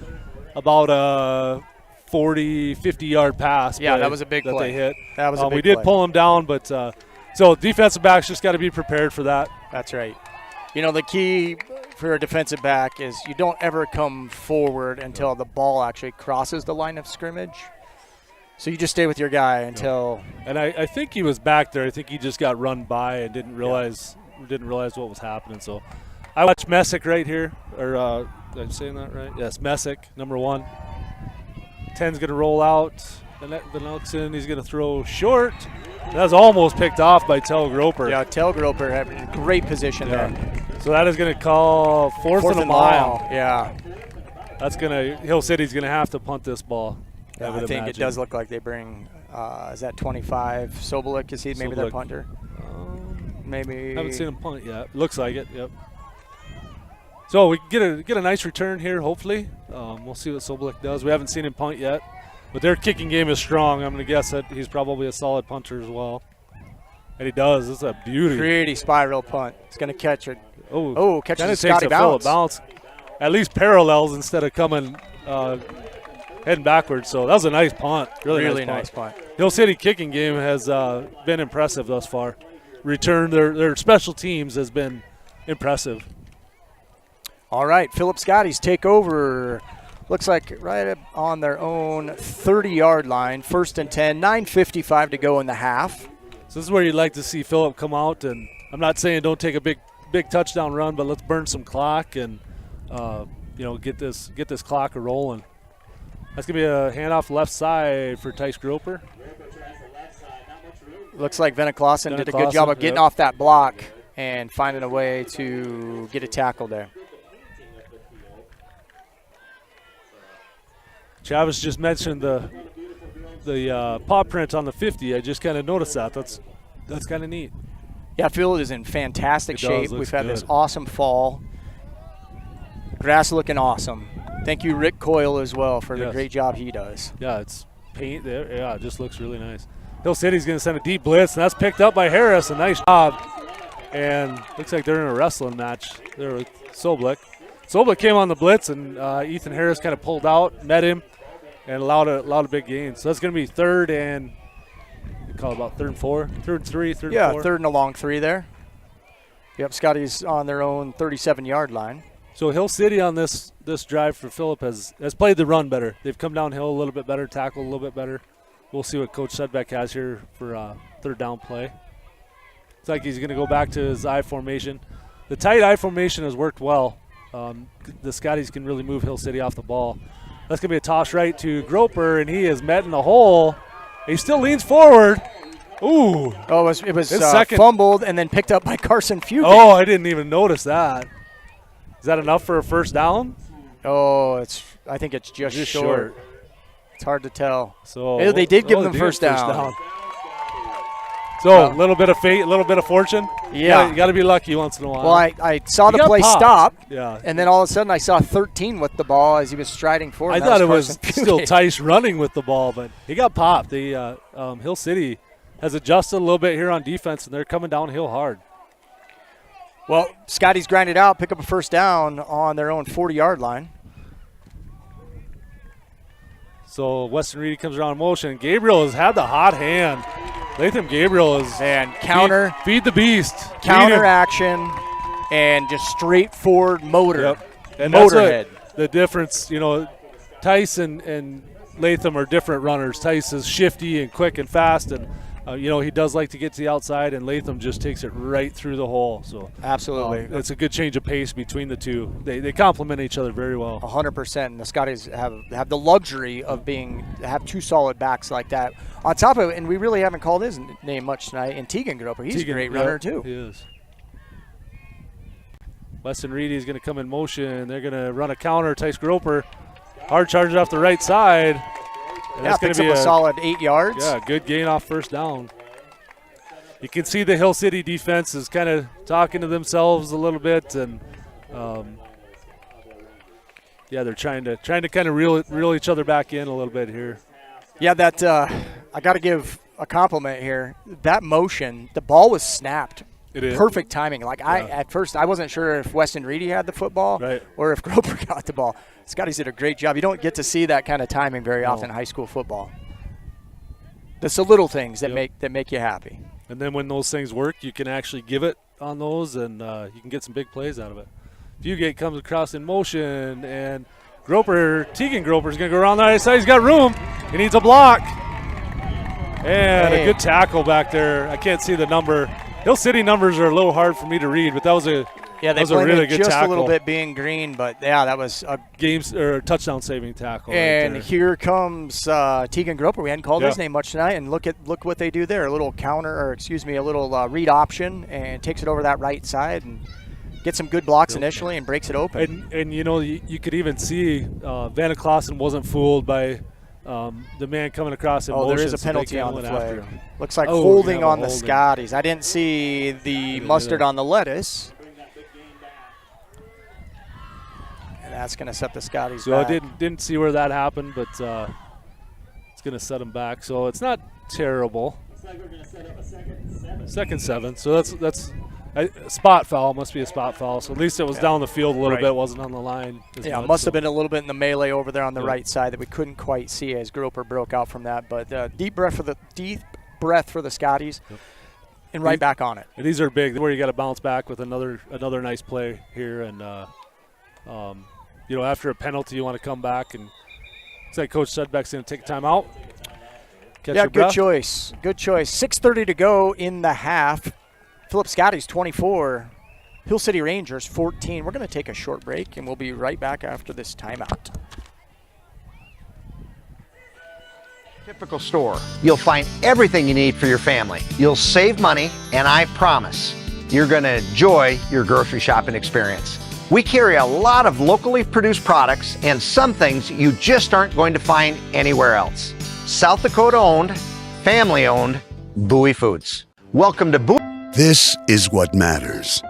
about a 40, 50-yard pass. Yeah, that was a big play. They hit. That was a big play. We did pull him down, but so defensive backs just got to be prepared for that. That's right. You know, the key for a defensive back is you don't ever come forward until the ball actually crosses the line of scrimmage. So you just stay with your guy until. And I think he was back there. I think he just got run by and didn't realize what was happening. So I watched Messick right here. Or am I saying that right? Yes, Messick, number 1. 10's going to roll out. The Nelson, he's going to throw short. That was almost picked off by Tell Groper. Yeah, Tell Groper had a great position there. So that is going to call 4th and a mile. Yeah. That's Hill City's going to have to punt this ball. Yeah, I think it does look like they bring, is that 25? Sobolik, is he maybe their punter? Maybe. Haven't seen him punt yet. Looks like it, yep. So we get a nice return here, hopefully. We'll see what Sobolik does. We haven't seen him punt yet, but their kicking game is strong. I'm going to guess that he's probably a solid punter as well. And he does. This is a beauty. Pretty spiral punt. It's going to catch it. Catches a Scotty bounce. At least parallels instead of coming heading backwards. So that was a nice punt. Really nice punt. Hill City kicking game has been impressive thus far. Return their special teams has been impressive. All right, Philip Scotties take over. Looks like right up on their own 30-yard line. 1st and 10, 9:55 to go in the half. So this is where you'd like to see Philip come out, and I'm not saying don't take a big touchdown run, but let's burn some clock and get this clock rolling. That's gonna be a handoff left side for Tice Groper. Looks like Veneclausen did a good job of getting off that block and finding a way to get a tackle there. Travis just mentioned the paw print on the 50. I just kind of noticed that. That's kind of neat. Yeah, field is in fantastic shape. We've had good. This awesome fall. Grass looking awesome. Thank you, Rick Coyle, as well, for the great job he does. Yeah, it's paint there. Yeah, it just looks really nice. Hill City's going to send a deep blitz, and that's picked up by Harris. A nice job. And looks like they're in a wrestling match there with Sobolik. Sobolik came on the blitz, and Ethan Harris kind of pulled out, met him, and allowed a big gain. So that's going to be 3rd and you call it about 3rd and 4, 3rd and 3, 3rd and 4. Yeah, 3rd and a long 3 there. Yep, Scotty's on their own 37-yard line. So Hill City on this drive for Phillip has played the run better. They've come downhill a little bit better, tackled a little bit better. We'll see what Coach Sudbeck has here for 3rd down play. It's like he's going to go back to his I formation. The tight I formation has worked well. The Scotties can really move Hill City off the ball. That's going to be a toss right to Groper, and he is met in the hole. He still leans forward. Ooh. Oh, it was fumbled and then picked up by Carson Fugate. Oh, I didn't even notice that. Is that enough for a 1st down? Oh, I think it's just short. It's hard to tell. So they did give them first down. So a little bit of fate, a little bit of fortune. Yeah. You got to be lucky once in a while. Well, I saw the play popped. stop, Yeah. and then all of a sudden I saw 13 with the ball as he was striding forward. I thought it was still Tice running with the ball, but he got popped. The Hill City has adjusted a little bit here on defense, and they're coming downhill hard. Well, Scotties grinded out, pick up a first down on their own 40-yard line. So Weston Reedy comes around in motion. Gabriel has had the hot hand. Latham Gabriel is counter. Feed the beast. Counter action and just straightforward motor. Yep. And Motorhead. that's the difference. You know, Tice and Latham are different runners. Tice is shifty and quick and fast, and he does like to get to the outside, and Latham just takes it right through the hole. So absolutely, it's a good change of pace between the two. They complement each other very well. 100%. And the Scotties have the luxury of have two solid backs like that. On top of it, and we really haven't called his name much tonight, and Tegan Groper. He's a great runner too. He is. Weston Reedy is going to come in motion. They're going to run a counter. Tice Groper, hard charge off the right side. And that's picks going to up be a solid 8 yards. Yeah, good gain off first down. You can see the Hill City defense is kind of talking to themselves a little bit, and they're trying to kind of reel each other back in a little bit here. Yeah, that I got to give a compliment here. That motion, the ball was snapped. It is. Perfect timing. At first, I wasn't sure if Weston Reedy had the football or if Groper got the ball. Scotties did a great job. You don't get to see that kind of timing very often in high school football. It's the little things that make you happy. And then when those things work, you can actually give it on those, and you can get some big plays out of it. Fugate comes across in motion, and Tegan Groper is going to go around the other side. He's got room. He needs a block. And a good tackle back there. I can't see the number. Hill City numbers are a little hard for me to read, but that was a really good just tackle. A little bit being green, but that was a touchdown saving tackle. And right here comes Tegan Groper. We hadn't called his name much tonight, and look what they do there. A little a little read option, and takes it over that right side and gets some good blocks initially and breaks it open. And you could even see Vanna Clausen wasn't fooled by the man coming across in motion. There is a penalty on the flag. Looks like holding on the Scotties. I didn't see the mustard on the lettuce. And that's going to set the Scotties back. So I didn't see where that happened, but it's going to set them back. So it's not terrible. Looks like we're going to set up a second 7. So that's a spot foul. Must be a spot foul. So at least it was down the field a little bit. Wasn't on the line. It must have been a little bit in the melee over there on the right side that we couldn't quite see as Groper broke out from that. But deep breath for the Scotties, and right back on it. And these are big. Where you got to bounce back with another nice play here, and after a penalty, you want to come back, and looks like Coach Sudbeck's going to take a timeout. Good choice. Good choice. 6:30 to go in the half. Philip Scotties 24, Hill City Rangers 14. We're going to take a short break, and we'll be right back after this timeout. Typical store. You'll find everything you need for your family. You'll save money, and I promise you're going to enjoy your grocery shopping experience. We carry a lot of locally produced products and some things you just aren't going to find anywhere else. South Dakota owned, family owned, Buche Foods. Welcome to Buche. This is what matters.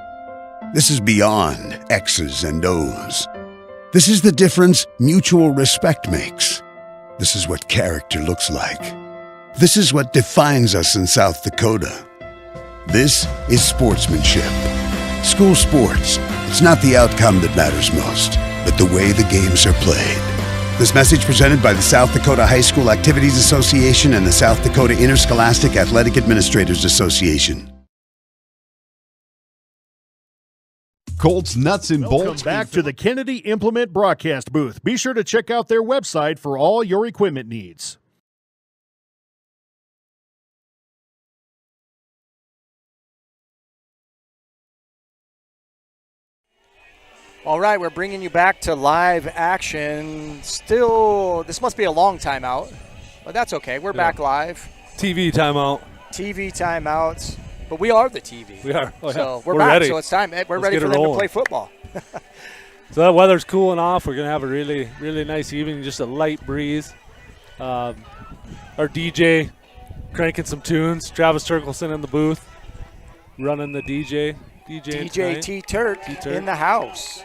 This is beyond X's and O's. This is the difference mutual respect makes. This is what character looks like. This is what defines us in South Dakota. This is sportsmanship. School sports, it's not the outcome that matters most, but the way the games are played. This message presented by the South Dakota High School Activities Association and the South Dakota Interscholastic Athletic Administrators Association. Colts nuts and bolts. Welcome back to the Kennedy Implement broadcast booth. Be sure to check out their website for all your equipment needs. All right, we're bringing you back to live action. Still, this must be a long timeout, but that's okay. We're back live. TV timeout. TV timeouts. But we are the TV. We are. So we're back, ready. so it's time. We're Let's ready for them to play football. So that weather's cooling off. We're going to have a really, really nice evening, just a light breeze. Our DJ cranking some tunes. Travis Turkelson in the booth, running the DJ. DJ T-Turt in the house.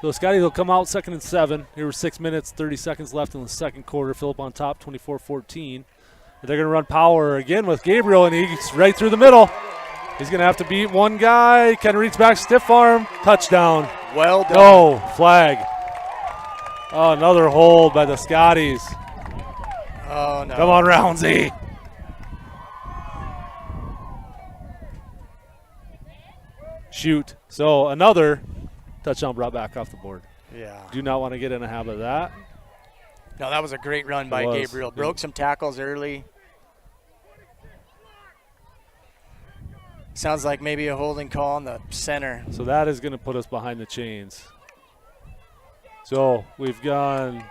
So Scotties will come out 2nd and 7. Here were 6 minutes, 30 seconds left in the second quarter. Phillip on top, 24-14. They're going to run power again with Gabriel, and he's right through the middle. He's going to have to beat one guy. Can reach back, stiff arm, touchdown. Well done. No, flag. Oh, another hold by the Scotties. Oh, no. Come on, Roundsy. Shoot. So another touchdown brought back off the board. Yeah. Do not want to get in a habit of that. No, that was a great run by Gabriel. Broke some tackles early. Sounds like maybe a holding call on the center. So that is going to put us behind the chains. So we've gone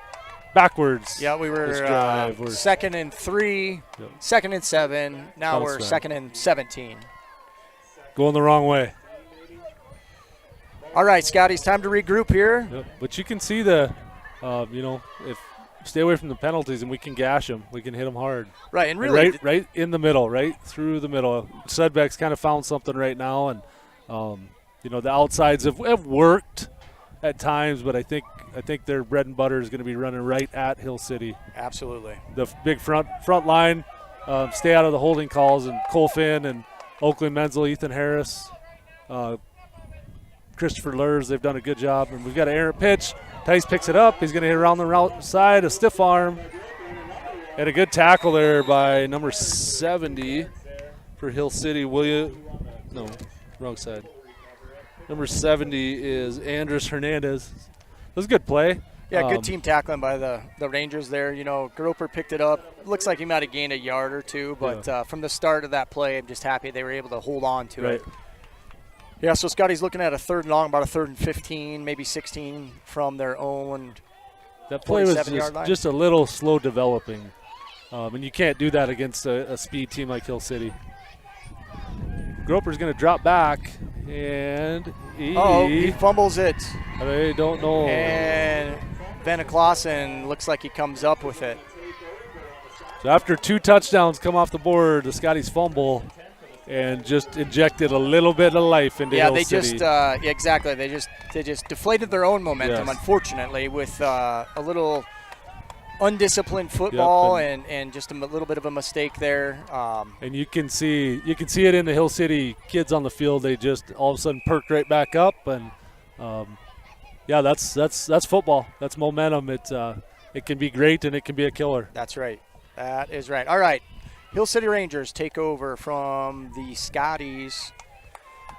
backwards. Yeah, we were 2nd and 3, 2nd and 7. Now we're 2nd and 17. Going the wrong way. All right, Scotties, time to regroup here. Yep. But you can see the, if stay away from the penalties and we can gash them. We can hit them hard. Right, and really. Right in the middle, right through the middle. Sudbeck's kind of found something right now, and, the outsides have worked at times, but I think their bread and butter is going to be running right at Hill City. Absolutely. The big front line, stay out of the holding calls, and Cole Finn and Oakley Menzel, Ethan Harris, Christopher Lurs, they've done a good job. And we've got an errant pitch. Tice picks it up. He's going to hit around the outside, a stiff arm. And a good tackle there by number 70 for Hill City. No, wrong side. Number 70 is Andres Hernandez. That was a good play. Yeah, good team tackling by the Rangers there. Groper picked it up. Looks like he might have gained a yard or two, but from the start of that play, I'm just happy they were able to hold on to it. Yeah, so Scotty's looking at a 3rd and long, about a 3rd and 15, maybe 16 from their own. That play was just a little slow developing, and you can't do that against a speed team like Hill City. Groper's going to drop back, and he fumbles it. I don't know. And Vanna Clausen looks like he comes up with it. So after 2 touchdowns come off the board, the Scotties fumble and just injected a little bit of life into Hill City. Exactly. They just deflated their own momentum, unfortunately, with a little undisciplined football and just a little bit of a mistake there. And you can see it in the Hill City kids on the field. They just all of a sudden perked right back up, and that's football. That's momentum. It can be great and it can be a killer. That's right. That is right. All right. Hill City Rangers take over from the Scotties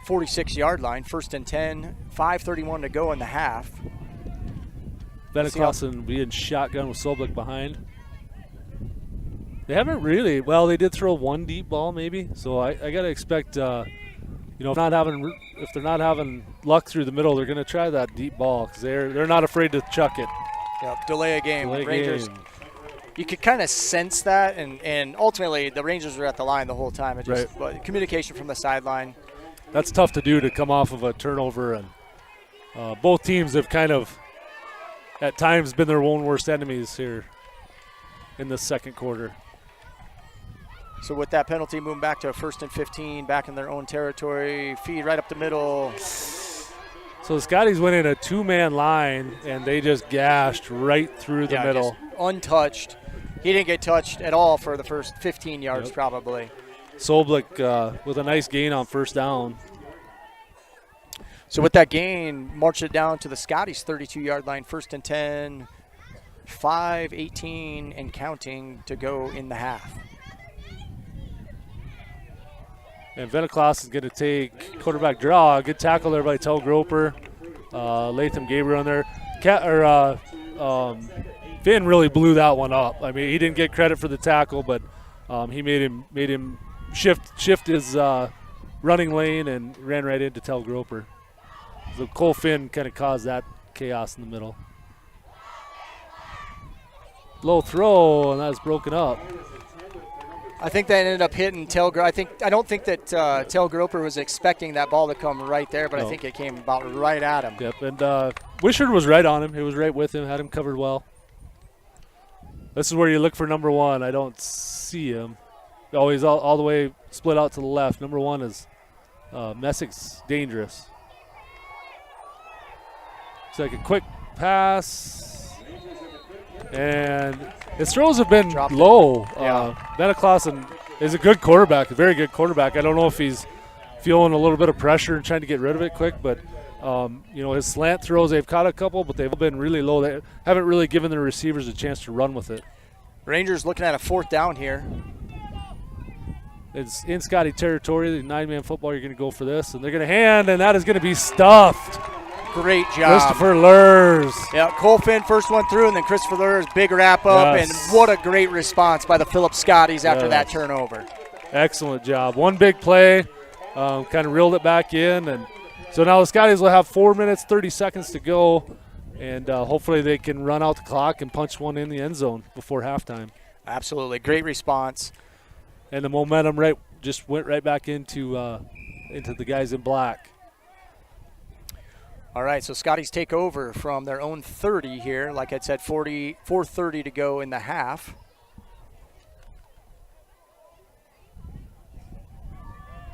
46-yard line, 1st and 10, 5:31 to go in the half. Vanna Clausen being shotgun with Soblik behind. They haven't really. Well, they did throw one deep ball maybe. So I got to expect, if they're not having luck through the middle, they're going to try that deep ball because they're not afraid to chuck it. Yep, delay a game. Rangers. You could kind of sense that, and ultimately the Rangers were at the line the whole time. But communication from the sideline. That's tough to do, to come off of a turnover, and both teams have kind of at times been their own worst enemies here in the second quarter. So with that penalty, moving back to a 1st and 15, back in their own territory, feed right up the middle. So the Scotties went in a 2-man line, and they just gashed right through the middle. Just untouched. He didn't get touched at all for the first 15 yards probably. Soblik with a nice gain on 1st down. So with that gain, marched it down to the Scotties 32-yard line, 1st and 10, 5:18 and counting to go in the half. And Venaklaus is going to take quarterback draw. Good tackle there by Tel Groper. Latham Gabriel in there. Finn really blew that one up. I mean, he didn't get credit for the tackle, but he made him shift his running lane and ran right into Tel Groper. So Cole Finn kind of caused that chaos in the middle. Low throw, and that was broken up. I think that ended up hitting Tel Groper. I don't think that Tel Groper was expecting that ball to come right there, but I think it came about right at him. Yep, and Wishart was right on him. He was right with him, had him covered well. This is where you look for number 1. I don't see him. Oh, he's all the way split out to the left. Number 1 is Messick's dangerous. It's like a quick pass. And his throws have been low. Benaclausen is a good quarterback, a very good quarterback. I don't know if he's feeling a little bit of pressure and trying to get rid of it quick, but his slant throws, they've caught a couple, but they've been really low. They haven't really given their receivers a chance to run with it. Rangers looking at a 4th down here. It's in Scotty territory, the 9-man football, you're going to go for this, and they're going to hand, and that is going to be stuffed. Great job. Christopher Lurs. Yeah, Cole Finn first one through, and then Christopher Lurs, big wrap up, and what a great response by the Phillips Scotties after that turnover. Excellent job. One big play, kind of reeled it back in, and so now the Scotties will have 4 minutes, 30 seconds to go, and hopefully they can run out the clock and punch one in the end zone before halftime. Absolutely, great response. And the momentum just went right back into the guys in black. All right, so Scotties take over from their own 30 here. Like I said, 4:30 to go in the half.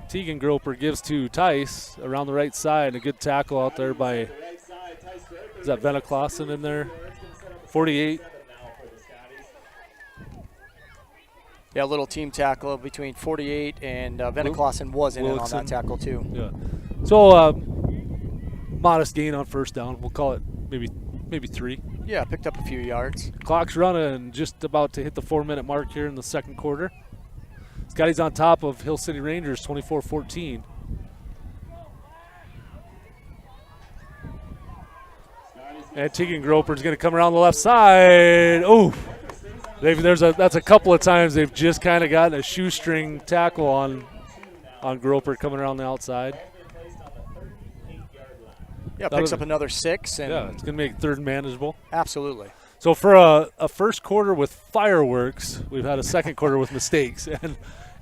Tegan Groper gives to Tice around the right side. A good tackle out there by, is that Benaclausen in there? 48. Yeah, a little team tackle between 48 and Benaclausen was in on that tackle too. Yeah. So modest gain on first down. We'll call it maybe 3. Yeah, picked up a few yards. Clock's running, just about to hit the 4-minute mark here in the second quarter. Scotty's on top of Hill City Rangers, 24-14. And Tegan Groper's going to come around the left side. Oh, that's a couple of times they've just kind of gotten a shoestring tackle on Groper coming around the outside. Yeah, picks up another 6. And yeah, it's going to make third manageable. Absolutely. So for a first quarter with fireworks, we've had a second quarter with mistakes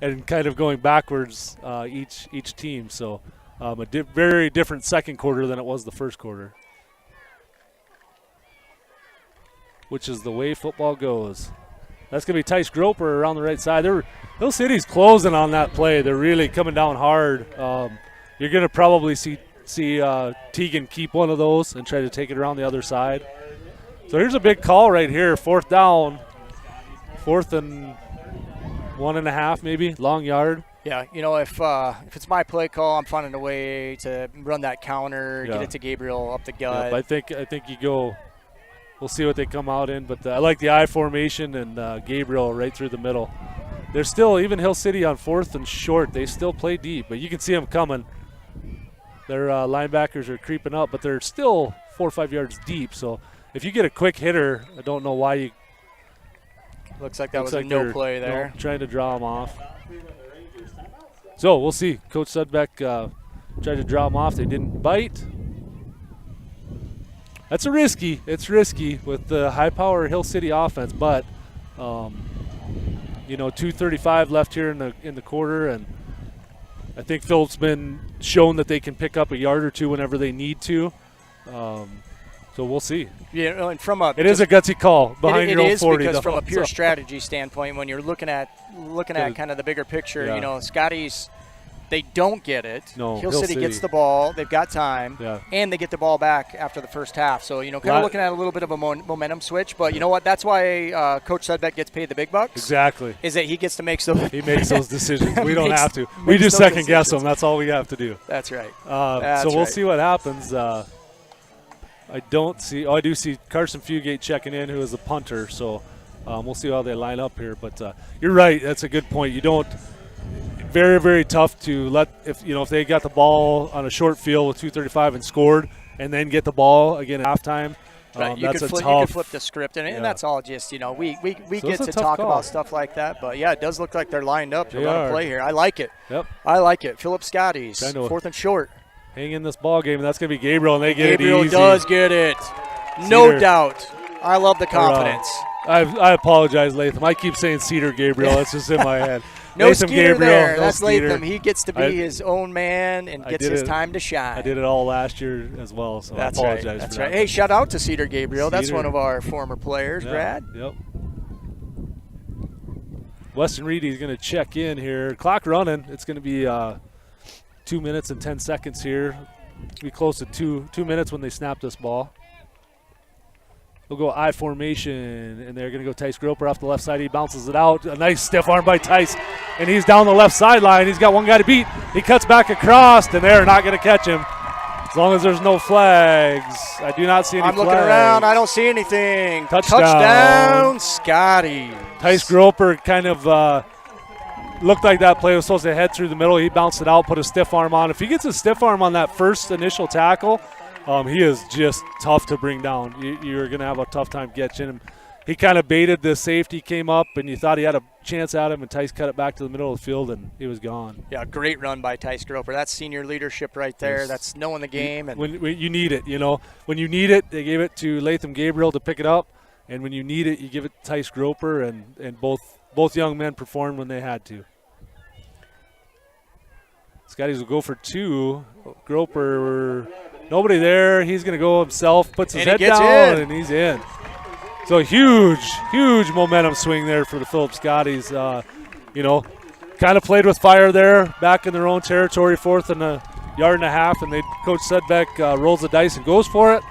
and kind of going backwards each team. So very different second quarter than it was the first quarter, which is the way football goes. That's going to be Tice Groper around the right side. Hill City's closing on that play. They're really coming down hard. You're going to probably see Tegan keep one of those and try to take it around the other side. So here's a big call right here, 4th down, 4th and 1.5 maybe, long yard. Yeah, if it's my play call, I'm finding a way to run that counter, get it to Gabriel up the gut. Yeah, I think you go. We'll see what they come out in, but I like the I formation and Gabriel right through the middle. They're still, even Hill City on 4th and short, they still play deep, but you can see them coming. Their linebackers are creeping up, but they're still 4 or 5 yards deep. So if you get a quick hitter, I don't know why you. Looks like that was a no play there. Trying to draw them off. So we'll see. Coach Sudbeck tried to draw them off. They didn't bite. It's risky with the high-power Hill City offense, but 2:35 left here in the quarter, and I think Philip's been shown that they can pick up a yard or two whenever they need to. So we'll see. Yeah, and it is a gutsy call behind your own 40. It is because from a pure strategy standpoint, when you're looking at kind of the bigger picture, Scotties, they don't get it. No, Hill City gets the ball. They've got time, and they get the ball back after the first half. So, kind of looking at a little bit of a momentum switch. But you know what? That's why Coach Sudbeck gets paid the big bucks. Exactly. Is that he gets to make those. He makes those decisions. We don't have to. We just second guess them. That's all we have to do. That's right. So we'll see what happens. I do see Carson Fugate checking in, who is a punter. So we'll see how they line up here. But you're right. That's a good point. You don't. Very, very tough to let if they got the ball on a short field with 2:35 and scored, and then get the ball again at halftime. Right, you could flip the script, and that's all just we get to talk about stuff like that. But yeah, it does look like they're lined up to run a play here. I like it. Yep, I like it. Philip Scotties, 4th and short. Hang in this ball game, and that's going to be Gabriel, and they get it easy. Gabriel does get it, no doubt. I love the confidence. I apologize, Latham. I keep saying Cedar Gabriel. That's just in my head. No Latham Gabriel there. That's Skeeter. Latham. He gets to be his own man and gets his time to shine. I did it all last year as well, so that's I apologize right. That's for right. that. Hey, shout out to Cedar Gabriel. That's one of our former players, Brad. Yep. Weston Reedy's going to check in here. Clock running. It's going to be 2 minutes and 10 seconds here. Be close to two minutes when they snap this ball. They'll go I formation, and they're going to go Tice Groper off the left side. He bounces it out. A nice stiff arm by Tice, and he's down the left sideline. He's got one guy to beat. He cuts back across, and they're not going to catch him as long as there's no flags. I do not see any flags. I'm looking around. I don't see anything. Touchdown, Scotties. Tice Groper kind of looked like that play was supposed to head through the middle. He bounced it out, put a stiff arm on. If he gets a stiff arm on that first initial tackle, he is just tough to bring down. You're going to have a tough time catching him. He kind of baited the safety, came up, and you thought he had a chance at him, and Tice cut it back to the middle of the field, and he was gone. Yeah, great run by Tice Groper. That's senior leadership right there. Yes. That's knowing the game. And when you need it, When you need it, they gave it to Latham Gabriel to pick it up, and when you need it, you give it to Tice Groper, and both young men performed when they had to. Scotties will go for 2. Groper, nobody there. He's going to go himself, puts his head down, and he's in. So huge momentum swing there for the Phillips Scotties. Kind of played with fire there, back in their own territory, 4th and a yard and a half, and Coach Sudbeck rolls the dice and goes for it.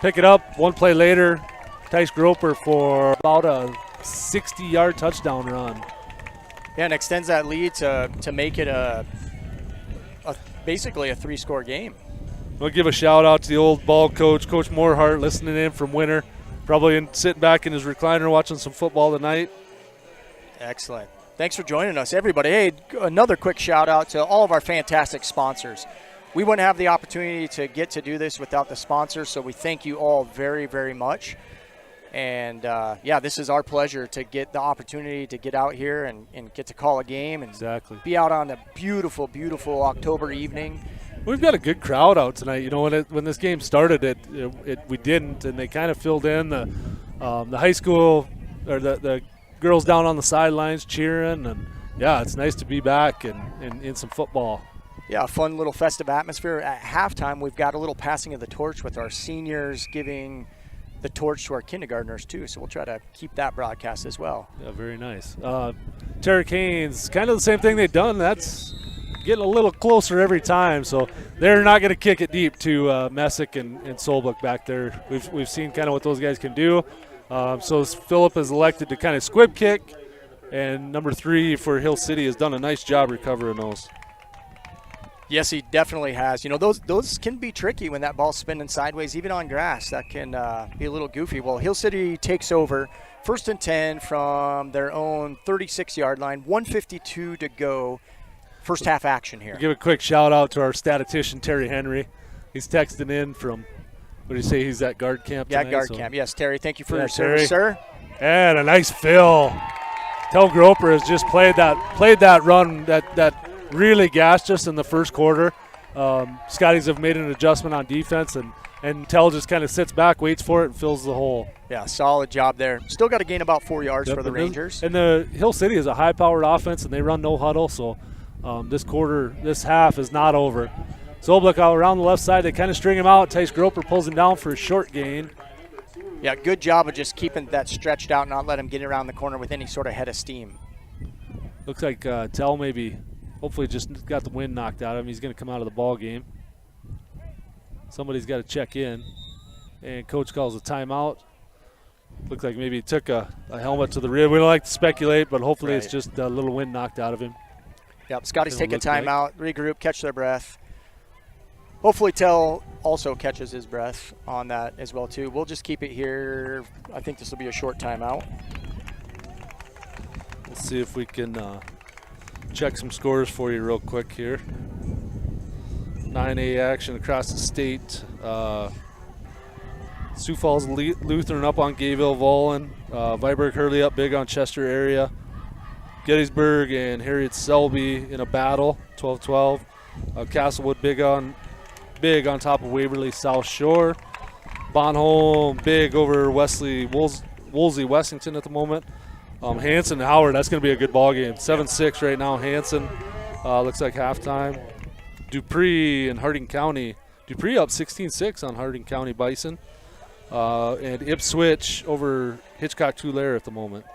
Pick it up. One play later, Tice Groper for about a 60-yard touchdown run. Yeah, and extends that lead to make it basically a 3-score game. We'll give a shout out to the old ball coach, Coach Morehart, listening in from Winter. Probably sitting back in his recliner watching some football tonight. Excellent. Thanks for joining us, everybody. Hey, another quick shout out to all of our fantastic sponsors. We wouldn't have the opportunity to get to do this without the sponsors, so we thank you all very, very much. And, this is our pleasure to get the opportunity to get out here and get to call a game and be out on a beautiful, beautiful October evening. We've got a good crowd out tonight. When this game started, we didn't, and they kind of filled in the high school or the girls down on the sidelines cheering, and it's nice to be back and in some football. Yeah, a fun little festive atmosphere. At halftime, we've got a little passing of the torch with our seniors giving the torch to our kindergartners too, so we'll try to keep that broadcast as well. Yeah, very nice. Terra Canes, kind of the same thing they've done. That's getting a little closer every time, so they're not going to kick it deep to Messick and Solbuk back there. We've seen kind of what those guys can do. So Phillip is elected to kind of squib kick, and number 3 for Hill City has done a nice job recovering those. Yes, he definitely has. Those can be tricky when that ball's spinning sideways, even on grass. That can be a little goofy. Well, Hill City takes over 1st and 10 from their own 36-yard line, 1:52 to go. First half action here. We'll give a quick shout out to our statistician, Terry Henry. He's texting in from, what did he say, he's at guard camp tonight? Yeah, guard camp. Yes, Terry, thank you for your service, sir. And a nice fill. Tel Groper has just played that run that really gassed us in the first quarter. Scotties have made an adjustment on defense, and Tel just kind of sits back, waits for it, and fills the hole. Yeah, solid job there. Still got to gain about 4 yards for the Rangers. And the Hill City is a high-powered offense, and they run no huddle, so this half is not over. Solbuk out around the left side. They kind of string him out. Tice Groper pulls him down for a short gain. Yeah, good job of just keeping that stretched out, not let him get around the corner with any sort of head of steam. Looks like Tell maybe hopefully just got the wind knocked out of him. He's going to come out of the ball game. Somebody's got to check in. And coach calls a timeout. Looks like maybe he took a helmet to the rib. We don't like to speculate, but hopefully it's just a little wind knocked out of him. Yep, Scotties take a timeout, regroup, catch their breath. Hopefully Tell also catches his breath on that as well, too. We'll just keep it here. I think this will be a short timeout. We'll see if we can check some scores for you real quick here. 9A action across the state. Sioux Falls Lutheran up on Gayville Volin. Viborg Hurley up big on Chester area. Gettysburg and Harriet Selby in a battle, 12-12. Castlewood big on top of Waverly South Shore. Bonholm big over Wolsey Wessington at the moment. Hanson and Howard, that's going to be a good ball game. 7-6 right now. Hanson looks like halftime. Dupree and Harding County. Dupree up 16-6 on Harding County Bison. And Ipswich over Hitchcock Tulare at the moment.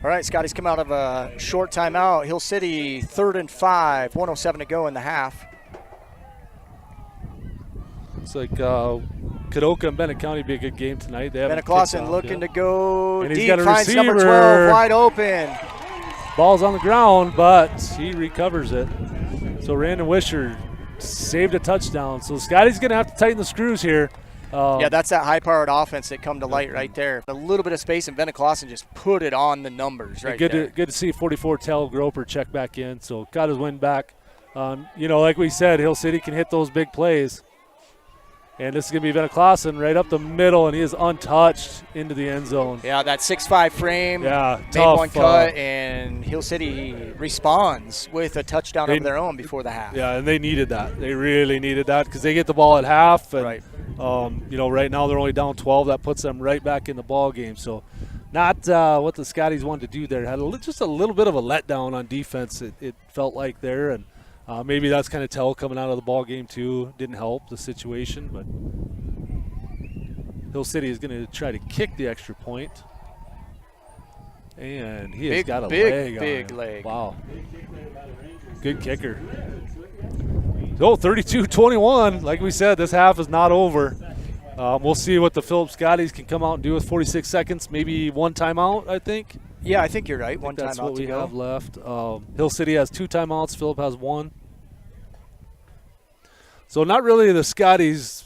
All right, Scotties come out of a short timeout. Hill City 3rd and 5, 1:07 to go in the half. It's like Dakota and Bennett County be a good game tonight. Bennett Clausen looking to go and deep, he's got a finds receiver. number 12 wide open. Ball's on the ground, but he recovers it. So Randon Wisher saved a touchdown. So Scotty's going to have to tighten the screws here. Yeah, that's that high-powered offense that come to light right there. A little bit of space, and Bennett Clausen just put it on the numbers right there. Good to see 44 Tel Groper check back in. So got his win back. Like we said, Hill City can hit those big plays. And this is going to be Bennett Clausen right up the middle, and he is untouched into the end zone. Yeah, that 6'5 frame. Yeah, made tough, one cut, and Hill City responds with a touchdown of their own before the half. Yeah, and they needed that. They really needed that because they get the ball at half. And, right. Right now they're only down 12. That puts them right back in the ball game. So not what the Scotties wanted to do there. Had just a little bit of a letdown on defense, it felt like there. And maybe that's kind of tell coming out of the ball game too. Didn't help the situation, but Hill City is going to try to kick the extra point. And he has got a leg on him. Leg. Wow. Good kicker. So 32-21. Like we said, this half is not over. We'll see what the Phillips Scotties can come out and do with 46 seconds. Maybe one timeout, I think. Yeah, I think you're right. One that's timeout what we to go. have left. Hill City has 2 timeouts. Phillip has 1. So not really the Scotties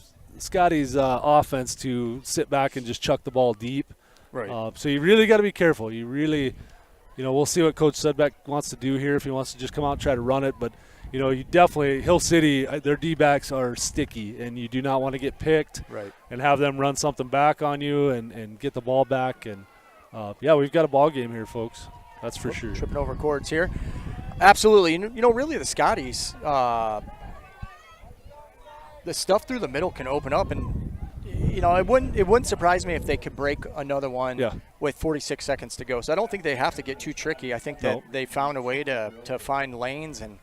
offense to sit back and just chuck the ball deep. Right. So you really got to be careful. You really, we'll see what Coach Sedbeck wants to do here if he wants to just come out and try to run it. But, you definitely, Hill City, their D-backs are sticky, and you do not want to get picked and have them run something back on you and get the ball back. And, we've got a ball game here, folks. That's for sure. Tripping over cords here. Absolutely. Really the Scotties, the stuff through the middle can open up, and it wouldn't surprise me if they could break another one with 46 seconds to go. So I don't think they have to get too tricky. I think that they found a way to find lanes and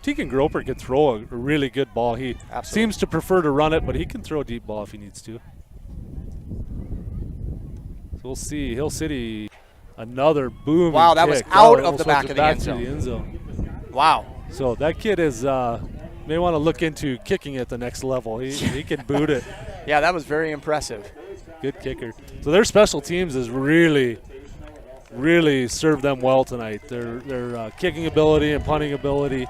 Tegan Groper can throw a really good ball. He seems to prefer to run it, but he can throw a deep ball if he needs to. So we'll see. Hill City, another boom. Wow, that was out of the back of the end zone. Wow. So that kid is may want to look into kicking at the next level. He can boot it. Yeah, that was very impressive. Good kicker. So their special teams has really served them well tonight. Their kicking ability and punting ability,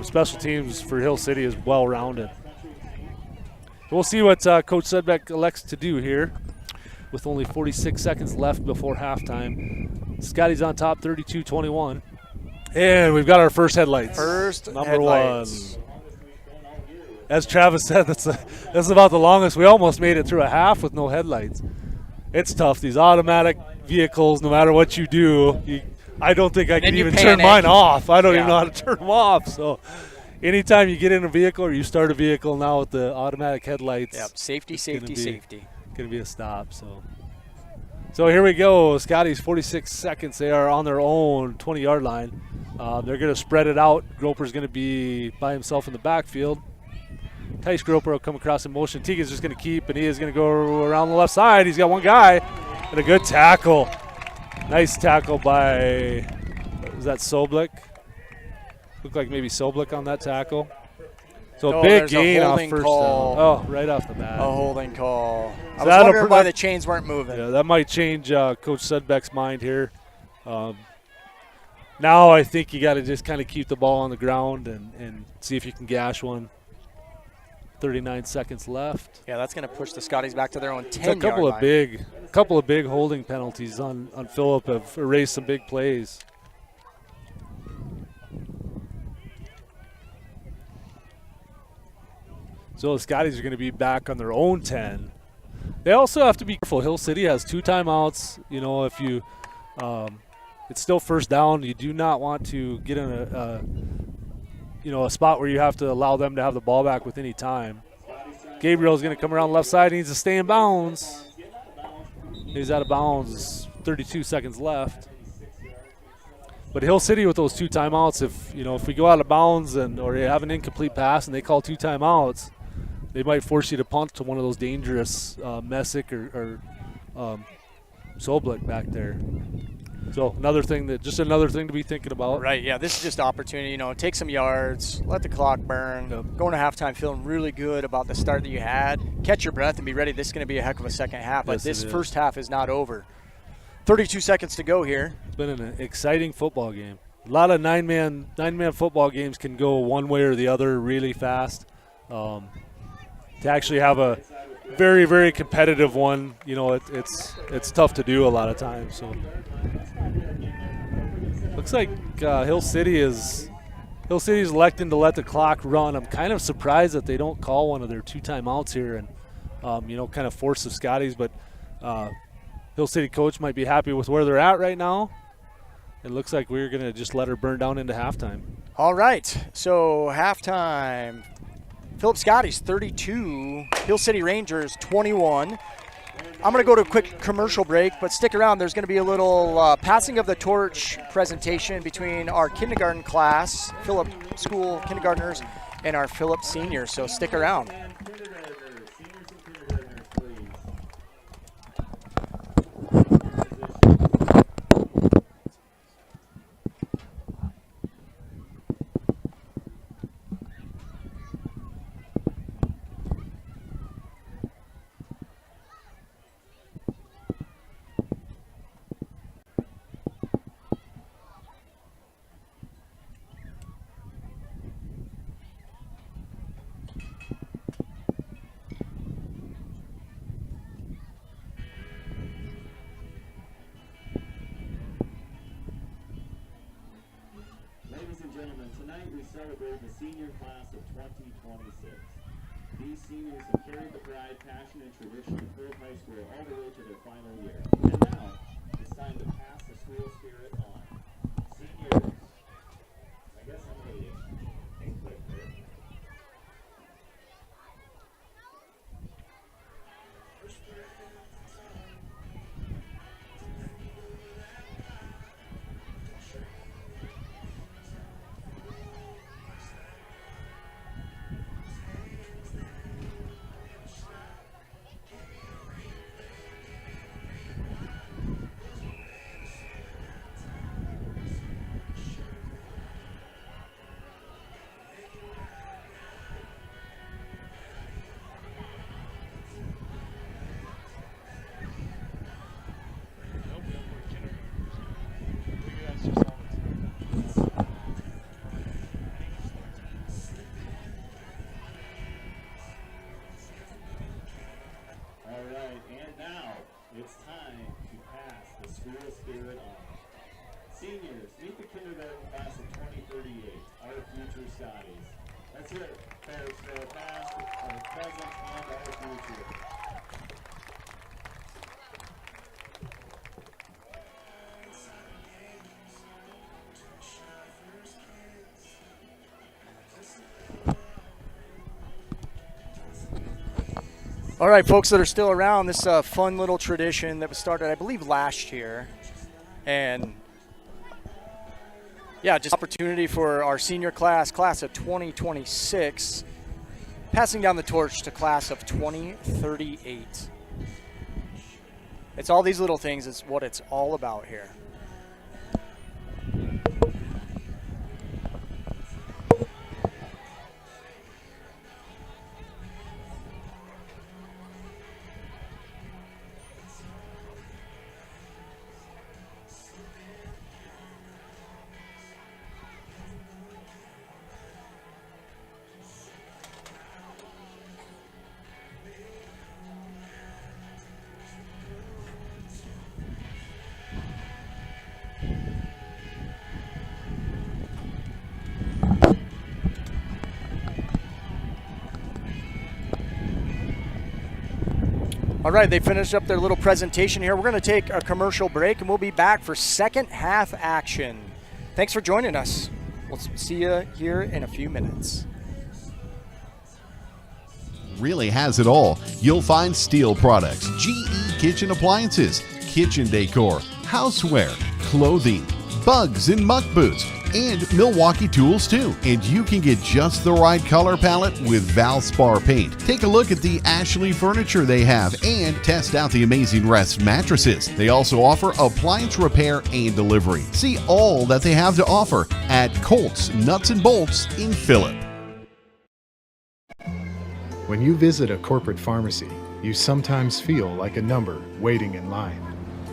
special teams for Hill City is well-rounded. We'll see what Coach Sedbeck elects to do here with only 46 seconds left before halftime. Scotty's on top, 32-21. And we've got our first headlights. Number 1. As Travis said, that's about the longest. We almost made it through a half with no headlights. It's tough. These automatic vehicles, no matter what you do, I don't think I can even turn mine off. I don't even know how to turn them off. So anytime you get in a vehicle or you start a vehicle now with the automatic headlights. Yep, safety. Going to be a stop. So here we go. Scotties, 46 seconds. They are on their own 20-yard line. They're going to spread it out. Groper's going to be by himself in the backfield. Tice Groper will come across in motion. Tegan's just going to keep, and he is going to go around the left side. He's got one guy, and a good tackle. Nice tackle by, was that Soblik? Looked like maybe Soblik on that tackle. So big gain off first down. Oh, right off the bat. A holding call. I was wondering why the chains weren't moving. Yeah, that might change Coach Sedbeck's mind here. Now I think you got to just kind of keep the ball on the ground and see if you can gash one. 39 seconds left. Yeah, that's going to push the Scotties back to their own 10-yard line. A couple of big holding penalties on Phillip have erased some big plays. So the Scotties are going to be back on their own 10. They also have to be careful. Hill City has 2 timeouts. If you, it's still first down. You do not want to get in a spot where you have to allow them to have the ball back with any time. Gabriel's going to come around the left side. He needs to stay in bounds. He's out of bounds. 32 seconds left. But Hill City with those 2 timeouts, if we go out of bounds or you have an incomplete pass and they call 2 timeouts, they might force you to punt to one of those dangerous Messick or Soblik back there. So another thing to be thinking about. Right, yeah, this is just opportunity, take some yards, let the clock burn, go into halftime feeling really good about the start that you had, catch your breath and be ready. This is going to be a heck of a second half, but this first half is not over. 32 seconds to go here. It's been an exciting football game. A lot of nine-man football games can go one way or the other really fast. To actually have a very, very competitive one, it's tough to do a lot of times. So looks like Hill City is electing to let the clock run. I'm kind of surprised that they don't call one of their 2 timeouts here and kind of force the Scotties, but Hill City coach might be happy with where they're at right now. It looks like we're going to just let her burn down into halftime. All right, so halftime. Philip Scotties 32, Hill City Rangers 21. I'm going to go to a quick commercial break, but stick around. There's going to be a little passing of the torch presentation between our kindergarten class, Philip School kindergartners, and our Philip seniors, so stick around. Celebrate the senior class of 2026. These seniors have carried the pride, passion, and tradition of Philip High School all the way to their final year. And now, it's time to pass the school spirit on. Seniors, I guess I'm waiting. Think quick here. It's time to pass the school spirit on. Seniors, meet the kindergarten class of 2038, our future Scotties. That's it, folks, for our past, our present, and our future. All right, folks that are still around, this fun little tradition that was started, I believe, last year. And, yeah, just opportunity for our senior class of 2026, passing down the torch to class of 2038. It's all these little things is what it's all about here. All right, they finished up their little presentation here. We're going to take a commercial break, and we'll be back for second half action. Thanks for joining us. We'll see you here in a few minutes. Really has it all. You'll find steel products, GE kitchen appliances, kitchen decor, houseware, clothing, Bugs and Muck Boots, and Milwaukee tools too. And you can get just the right color palette with Valspar paint. Take a look at the Ashley furniture they have and test out the amazing Rest mattresses. They also offer appliance repair and delivery. See all that they have to offer at Colts Nuts and Bolts in Phillip. When you visit a corporate pharmacy, you sometimes feel like a number waiting in line.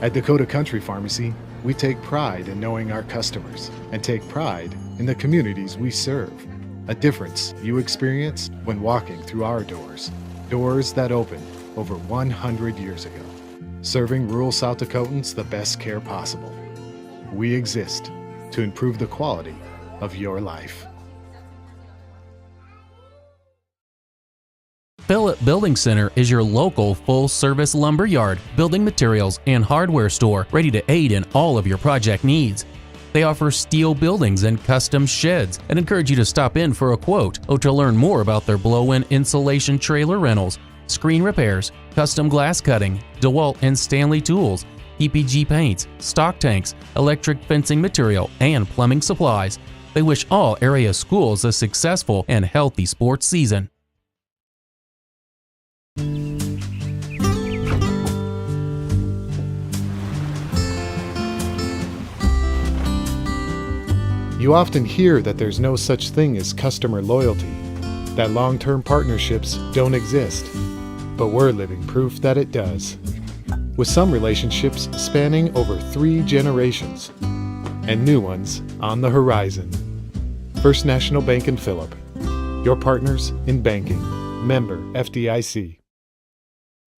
At Dakota Country Pharmacy, we take pride in knowing our customers and take pride in the communities we serve. A difference you experienced when walking through our doors. Doors that opened over 100 years ago, serving rural South Dakotans the best care possible. We exist to improve the quality of your life. Phillip Building Center is your local full-service lumber yard, building materials, and hardware store ready to aid in all of your project needs. They offer steel buildings and custom sheds and encourage you to stop in for a quote or to learn more about their blow-in insulation trailer rentals, screen repairs, custom glass cutting, DeWalt and Stanley tools, PPG paints, stock tanks, electric fencing material, and plumbing supplies. They wish all area schools a successful and healthy sports season. You often hear that there's no such thing as customer loyalty, that long-term partnerships don't exist, but we're living proof that it does. With some relationships spanning over 3 generations, and new ones on the horizon. First National Bank in Phillip, your partners in banking, member FDIC.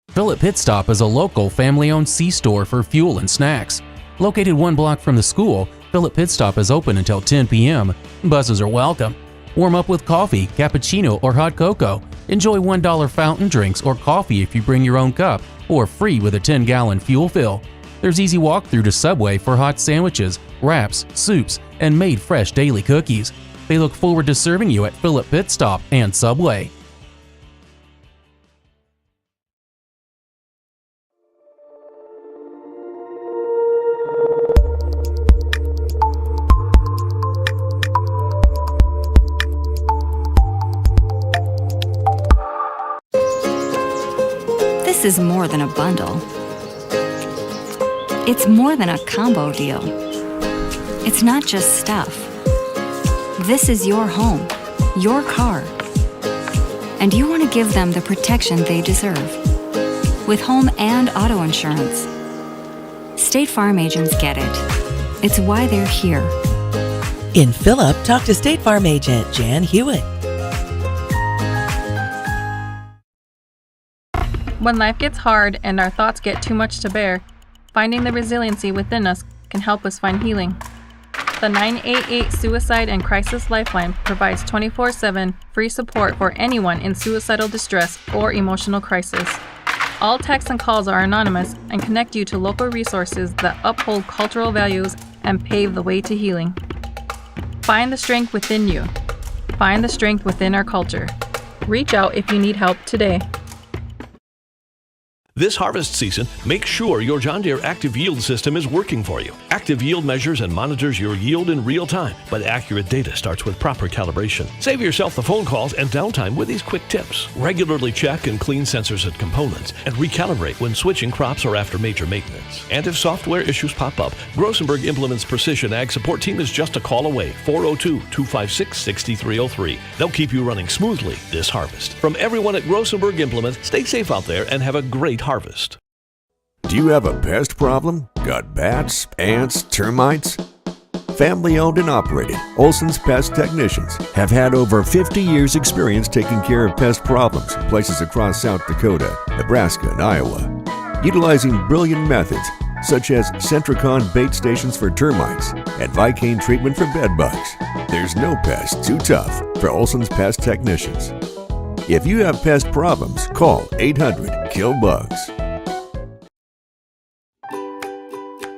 Phillip Pit Stop is a local family-owned C-store for fuel and snacks. Located 1 block from the school, Phillip Pit Stop is open until 10 p.m. Buses are welcome. Warm up with coffee, cappuccino, or hot cocoa. Enjoy $1 fountain drinks or coffee if you bring your own cup, or free with a 10-gallon fuel fill. There's easy walk-through to Subway for hot sandwiches, wraps, soups, and made fresh daily cookies. They look forward to serving you at Phillip Pit Stop and Subway. This is more than a bundle. It's more than a combo deal. It's not just stuff. This is your home, your car, and you want to give them the protection they deserve with home and auto insurance. State Farm agents get it. It's why they're here. In Phillip, talk to State Farm agent Jan Hewitt. When life gets hard and our thoughts get too much to bear, finding the resiliency within us can help us find healing. The 988 Suicide and Crisis Lifeline provides 24/7 free support for anyone in suicidal distress or emotional crisis. All texts and calls are anonymous and connect you to local resources that uphold cultural values and pave the way to healing. Find the strength within you. Find the strength within our culture. Reach out if you need help today. This harvest season, make sure your John Deere Active Yield system is working for you. Active Yield measures and monitors your yield in real time, but accurate data starts with proper calibration. Save yourself the phone calls and downtime with these quick tips. Regularly check and clean sensors and components, and recalibrate when switching crops or after major maintenance. And if software issues pop up, Grossenberg Implement's Precision Ag Support Team is just a call away, 402-256-6303. They'll keep you running smoothly this harvest. From everyone at Grossenberg Implement, stay safe out there and have a great harvest. Do you have a pest problem? Got bats, ants, termites? Family owned and operated, Olsson's Pest Technicians have had over 50 years experience taking care of pest problems in places across South Dakota, Nebraska, and Iowa. Utilizing brilliant methods such as Centricon bait stations for termites and Vicane treatment for bed bugs, there's no pest too tough for Olsson's Pest Technicians. If you have pest problems, call 800-KILL-BUGS.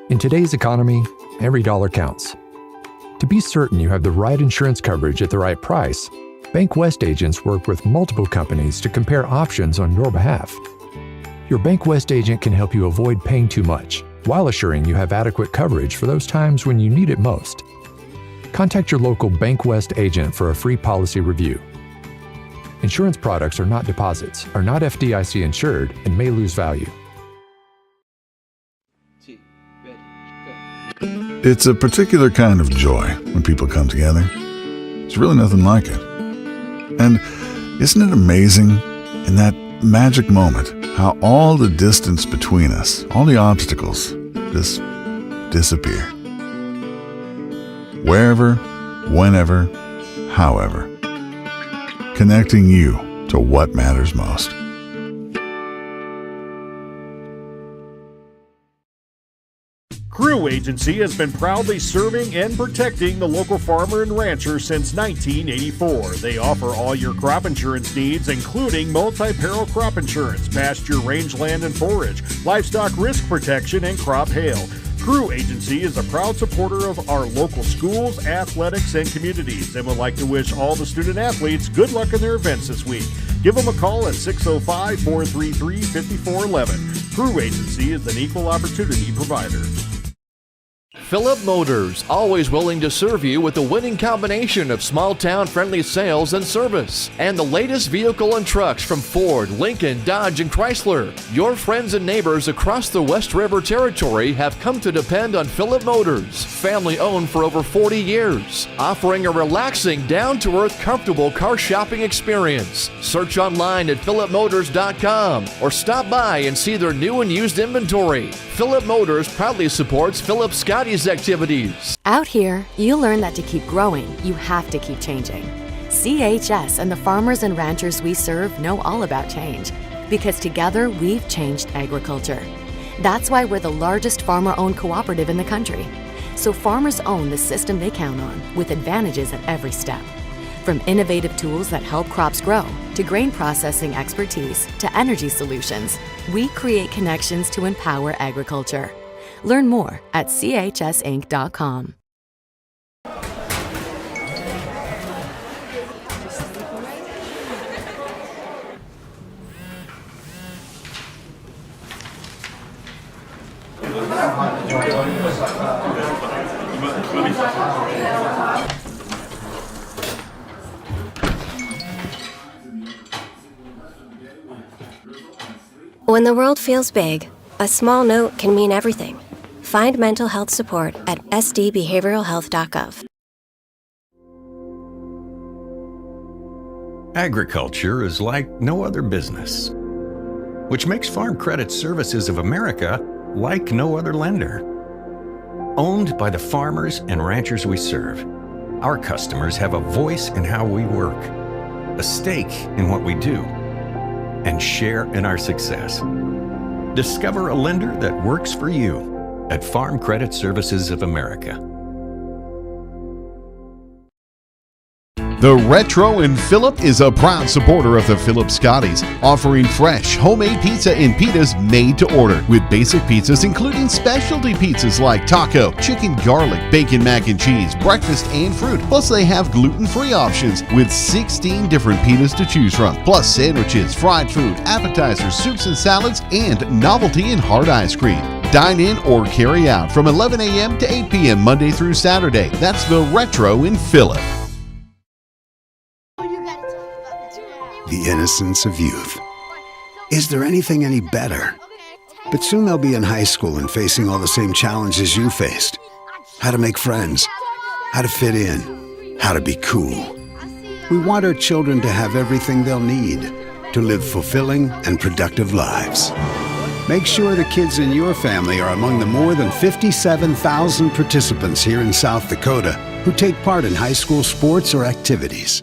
In today's economy, every dollar counts. To be certain you have the right insurance coverage at the right price, BankWest agents work with multiple companies to compare options on your behalf. Your BankWest agent can help you avoid paying too much while assuring you have adequate coverage for those times when you need it most. Contact your local BankWest agent for a free policy review. Insurance products are not deposits, are not FDIC insured, and may lose value. It's a particular kind of joy when people come together. It's really nothing like it. And isn't it amazing in that magic moment how all the distance between us, all the obstacles, just disappear? Wherever, whenever, however. Connecting you to what matters most. Crew Agency has been proudly serving and protecting the local farmer and rancher since 1984. They offer all your crop insurance needs, including multi-peril crop insurance, pasture, rangeland, and forage, livestock risk protection, and crop hail. Crew Agency is a proud supporter of our local schools, athletics, and communities, and would like to wish all the student athletes good luck in their events this week. Give them a call at 605-433-5411. Crew Agency is an equal opportunity provider. Phillip Motors, always willing to serve you with the winning combination of small-town friendly sales and service. And the latest vehicle and trucks from Ford, Lincoln, Dodge, and Chrysler. Your friends and neighbors across the West River Territory have come to depend on Phillip Motors, family-owned for over 40 years, offering a relaxing, down-to-earth, comfortable car shopping experience. Search online at phillipmotors.com or stop by and see their new and used inventory. Phillip Motors proudly supports Philip Scotties activities. Out here, you learn that to keep growing, you have to keep changing. CHS and the farmers and ranchers we serve know all about change, because together we've changed agriculture. That's why we're the largest farmer-owned cooperative in the country. So farmers own the system they count on, with advantages at every step. From innovative tools that help crops grow, to grain processing expertise, to energy solutions, we create connections to empower agriculture. Learn more at chsinc.com. When the world feels big, a small note can mean everything. Find mental health support at sdbehavioralhealth.gov. Agriculture is like no other business, which makes Farm Credit Services of America like no other lender. Owned by the farmers and ranchers we serve, our customers have a voice in how we work, a stake in what we do, and share in our success. Discover a lender that works for you at Farm Credit Services of America. The Retro in Phillip is a proud supporter of the Phillip Scotties, offering fresh, homemade pizza and pitas made to order, with basic pizzas including specialty pizzas like taco, chicken garlic, bacon mac and cheese, breakfast and fruit. Plus they have gluten-free options with 16 different pitas to choose from, plus sandwiches, fried food, appetizers, soups and salads, and novelty and hard ice cream. Dine in or carry out from 11 a.m. to 8 p.m. Monday through Saturday. That's the Retro in Phillip. The innocence of youth. Is there anything any better? But soon they'll be in high school and facing all the same challenges you faced. How to make friends, how to fit in, how to be cool. We want our children to have everything they'll need to live fulfilling and productive lives. Make sure the kids in your family are among the more than 57,000 participants here in South Dakota who take part in high school sports or activities.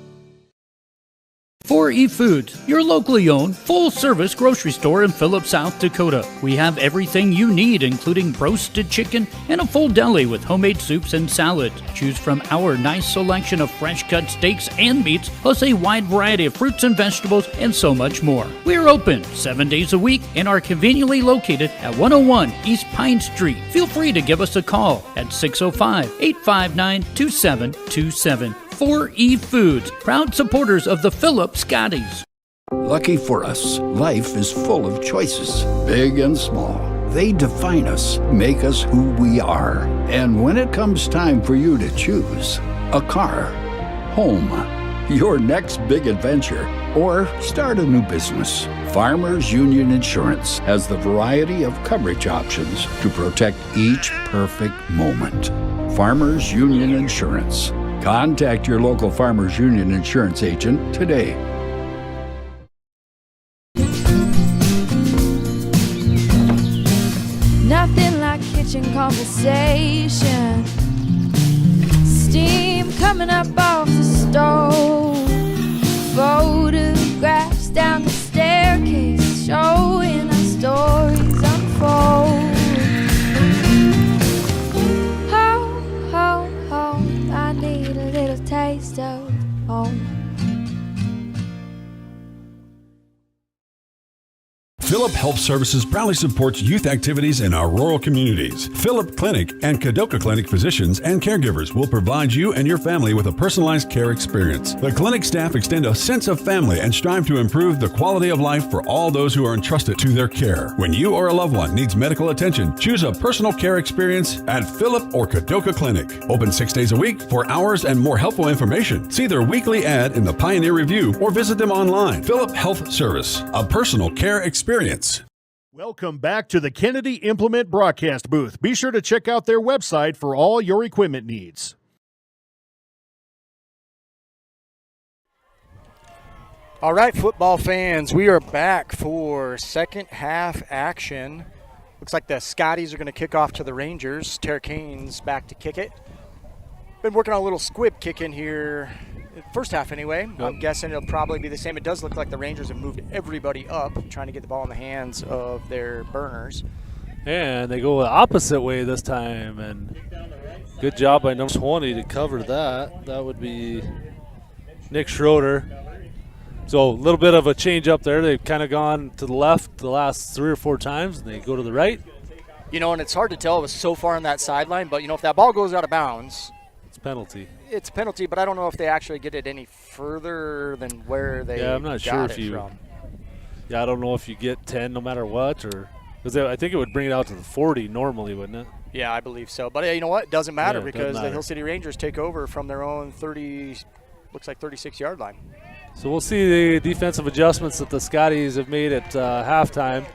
4E Foods, your locally owned, full-service grocery store in Phillip, South Dakota. We have everything you need, including roasted chicken and a full deli with homemade soups and salads. Choose from our nice selection of fresh-cut steaks and meats, plus a wide variety of fruits and vegetables, and so much more. We are open 7 days a week and are conveniently located at 101 East Pine Street. Feel free to give us a call at 605-859-2727. 4E Foods, proud supporters of the Phillip Scotties. Lucky for us, life is full of choices, big and small. They define us, make us who we are. And when it comes time for you to choose a car, home, your next big adventure, or start a new business, Farmers Union Insurance has the variety of coverage options to protect each perfect moment. Farmers Union Insurance. Contact your local Farmers Union Insurance agent today. Nothing like kitchen conversation. Steam coming up off the stove. Photographs down the staircase showing our stories unfold. Home, home, home. I need a little taste of home. Phillip Health Services proudly supports youth activities in our rural communities. Phillip Clinic and Kadoka Clinic physicians and caregivers will provide you and your family with a personalized care experience. The clinic staff extend a sense of family and strive to improve the quality of life for all those who are entrusted to their care. When you or a loved one needs medical attention, choose a personal care experience at Phillip or Kadoka Clinic. Open 6 days a week. For hours and more helpful information, see their weekly ad in the Pioneer Review or visit them online. Phillip Health Service, a personal care experience. Welcome back to the Kennedy Implement broadcast booth. Be sure to check out their website for all your equipment needs. All right, football fans, we are back for second half action. Looks like the Scotties are going to kick off to the Rangers. Tara Kane's back to kick it. Been working on a little squib kick in here. First half anyway. Yep. I'm guessing it'll probably be the same. It does look like the Rangers have moved everybody up, trying to get the ball in the hands of their burners. And they go the opposite way this time. And good job by number 20 to cover that. That would be Nick Schroeder. So a little bit of a change up there. They've kind of gone to the left the last 3 or 4 times, and they go to the right. You know, and it's hard to tell. It was so far on that sideline. But, you know, if that ball goes out of bounds, it's penalty. It's a penalty, but I don't know if they actually get it any further than where they I'm not sure if you. From. Yeah, I don't know if you get 10 no matter what, or because I think it would bring it out to the 40 normally, wouldn't it? Yeah, I believe so. But you know what? It doesn't matter because the Hill City Rangers take over from their own 36-yard line. So we'll see the defensive adjustments that the Scotties have made at halftime.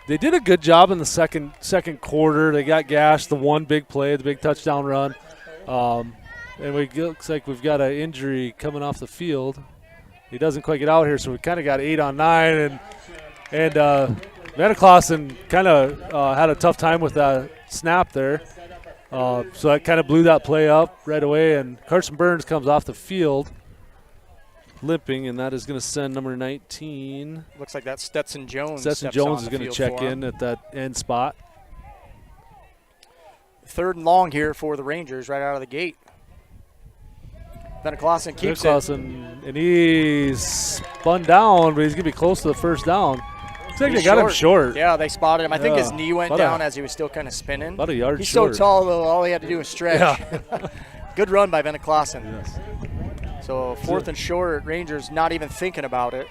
They did a good job in the second quarter. They got gashed the one big play, the big touchdown run. And it looks like we've got an injury coming off the field. He doesn't quite get out here, so we kind of got 8 on 9. And Vanaclausen kind of had a tough time with that snap there. So that kind of blew that play up right away. And Carson Burns comes off the field limping, and that is going to send number 19. Looks like that's Stetson Jones. Stetson Jones is going to check in at that end spot. 3rd and long here for the Rangers right out of the gate. Vanaclausen keeps it. And he's spun down, but he's going to be close to the first down. I think they got him short. Yeah, they spotted him. I think his knee went down as he was still kind of spinning. About a yard He's short. so tall, though, all he had to do was stretch. Yeah. Good run by Vanaclausen. Yes. So 4th and short, Rangers not even thinking about it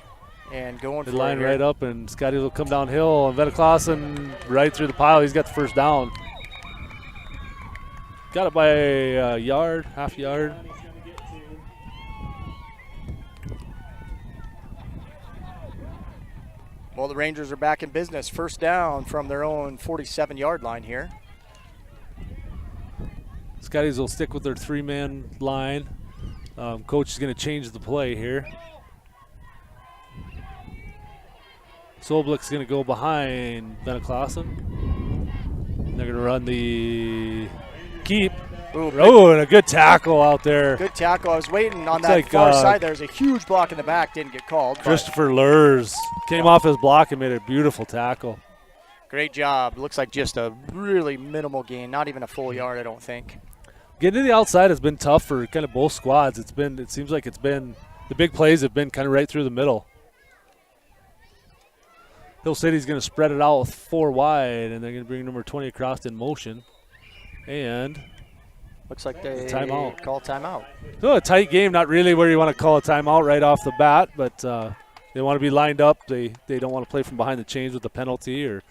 and going for it. They line right up, and Scotty will come downhill, and Vanaclausen right through the pile. He's got the first down. Got it by a yard, half yard. Well, the Rangers are back in business. First down from their own 47-yard line here. Scotties will stick with their 3-man line. Coach is going to change the play here. Solblick's going to go behind Vanaclausen. They're going to run the keep. Oh, and a good tackle out there. Good tackle. I was waiting on that far side. There's a huge block in the back. Didn't get called. Christopher Lurs came off his block and made a beautiful tackle. Great job. Looks like just a really minimal gain. Not even a full yard, I don't think. Getting to the outside has been tough for kind of both squads. It seems like it's been the big plays have been kind of right through the middle. Hill City's going to spread it out with 4 wide, and they're going to bring number 20 across in motion. And looks like they call timeout. So a tight game, not really where you want to call a timeout right off the bat, but they want to be lined up. They don't want to play from behind the chains with the penalty or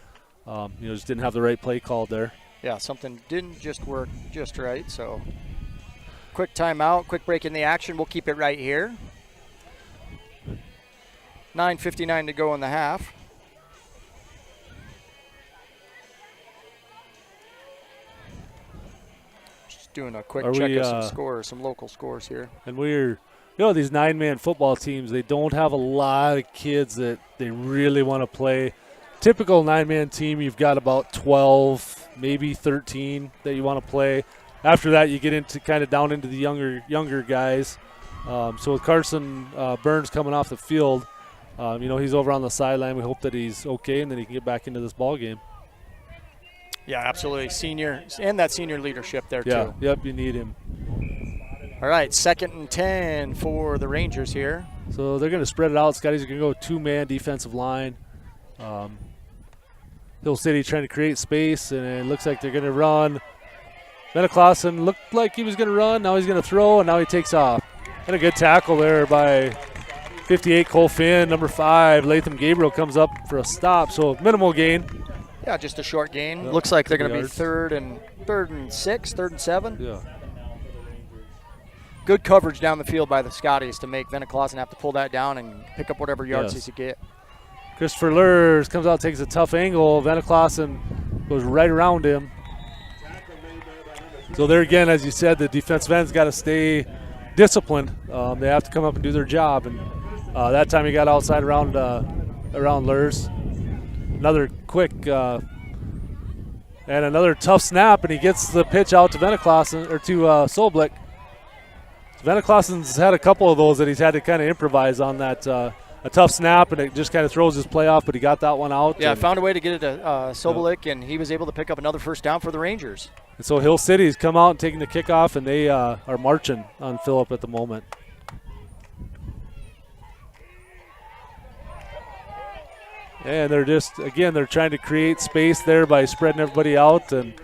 Just didn't have the right play called there. Yeah, something didn't just work just right. So quick timeout, quick break in the action. We'll keep it right here. 9:59 to go in the half. Just doing a quick check of some scores, some local scores here. And these 9-man football teams, they don't have a lot of kids that they really want to play. Typical 9-man team, you've got about 12, maybe 13 that you want to play. After that, you get into kind of down into the younger guys. So with Carson Burns coming off the field, he's over on the sideline. We hope that he's okay and then he can get back into this ball game. Yeah, absolutely. Senior, and that senior leadership there, too. Yep, you need him. All right, 2nd and 10 for the Rangers here. So they're going to spread it out. Scotties are going to go 2-man defensive line. Hill City trying to create space, and it looks like they're going to run. Veneclausen looked like he was going to run. Now he's going to throw, and now he takes off. And a good tackle there by 58 Cole Finn. Number 5, Latham Gabriel comes up for a stop. So minimal gain. Yeah, just a short gain. Looks like they're going to be third and 6, 3rd and 7. Yeah. Good coverage down the field by the Scotties to make Veneclausen have to pull that down and pick up whatever yards he could get. Christopher Lurs comes out, takes a tough angle. Veneclausen goes right around him. So there again, as you said, the defensive end's got to stay disciplined. They have to come up and do their job. And that time he got outside around Lurs. Another quick and another tough snap, and he gets the pitch out to Veneclausen or to Solblick. Veneclausen's had a couple of those that he's had to kind of improvise on that. A tough snap, and it just kind of throws his play off, but he got that one out. Yeah, found a way to get it to Sobolik, and he was able to pick up another first down for the Rangers. And so Hill City's come out and taking the kickoff, and they are marching on Phillip at the moment. And they're they're trying to create space there by spreading everybody out and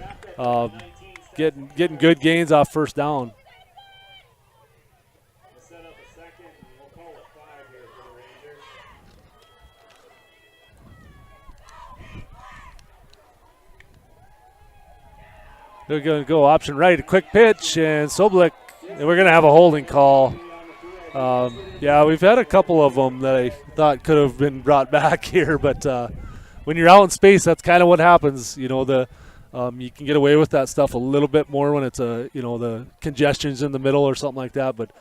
getting good gains off first down. They're going to go option right, a quick pitch, and Soblick, and we're going to have a holding call. We've had a couple of them that I thought could have been brought back here, but when you're out in space, that's kind of what happens. You can get away with that stuff a little bit more when it's the congestion's in the middle or something like that. But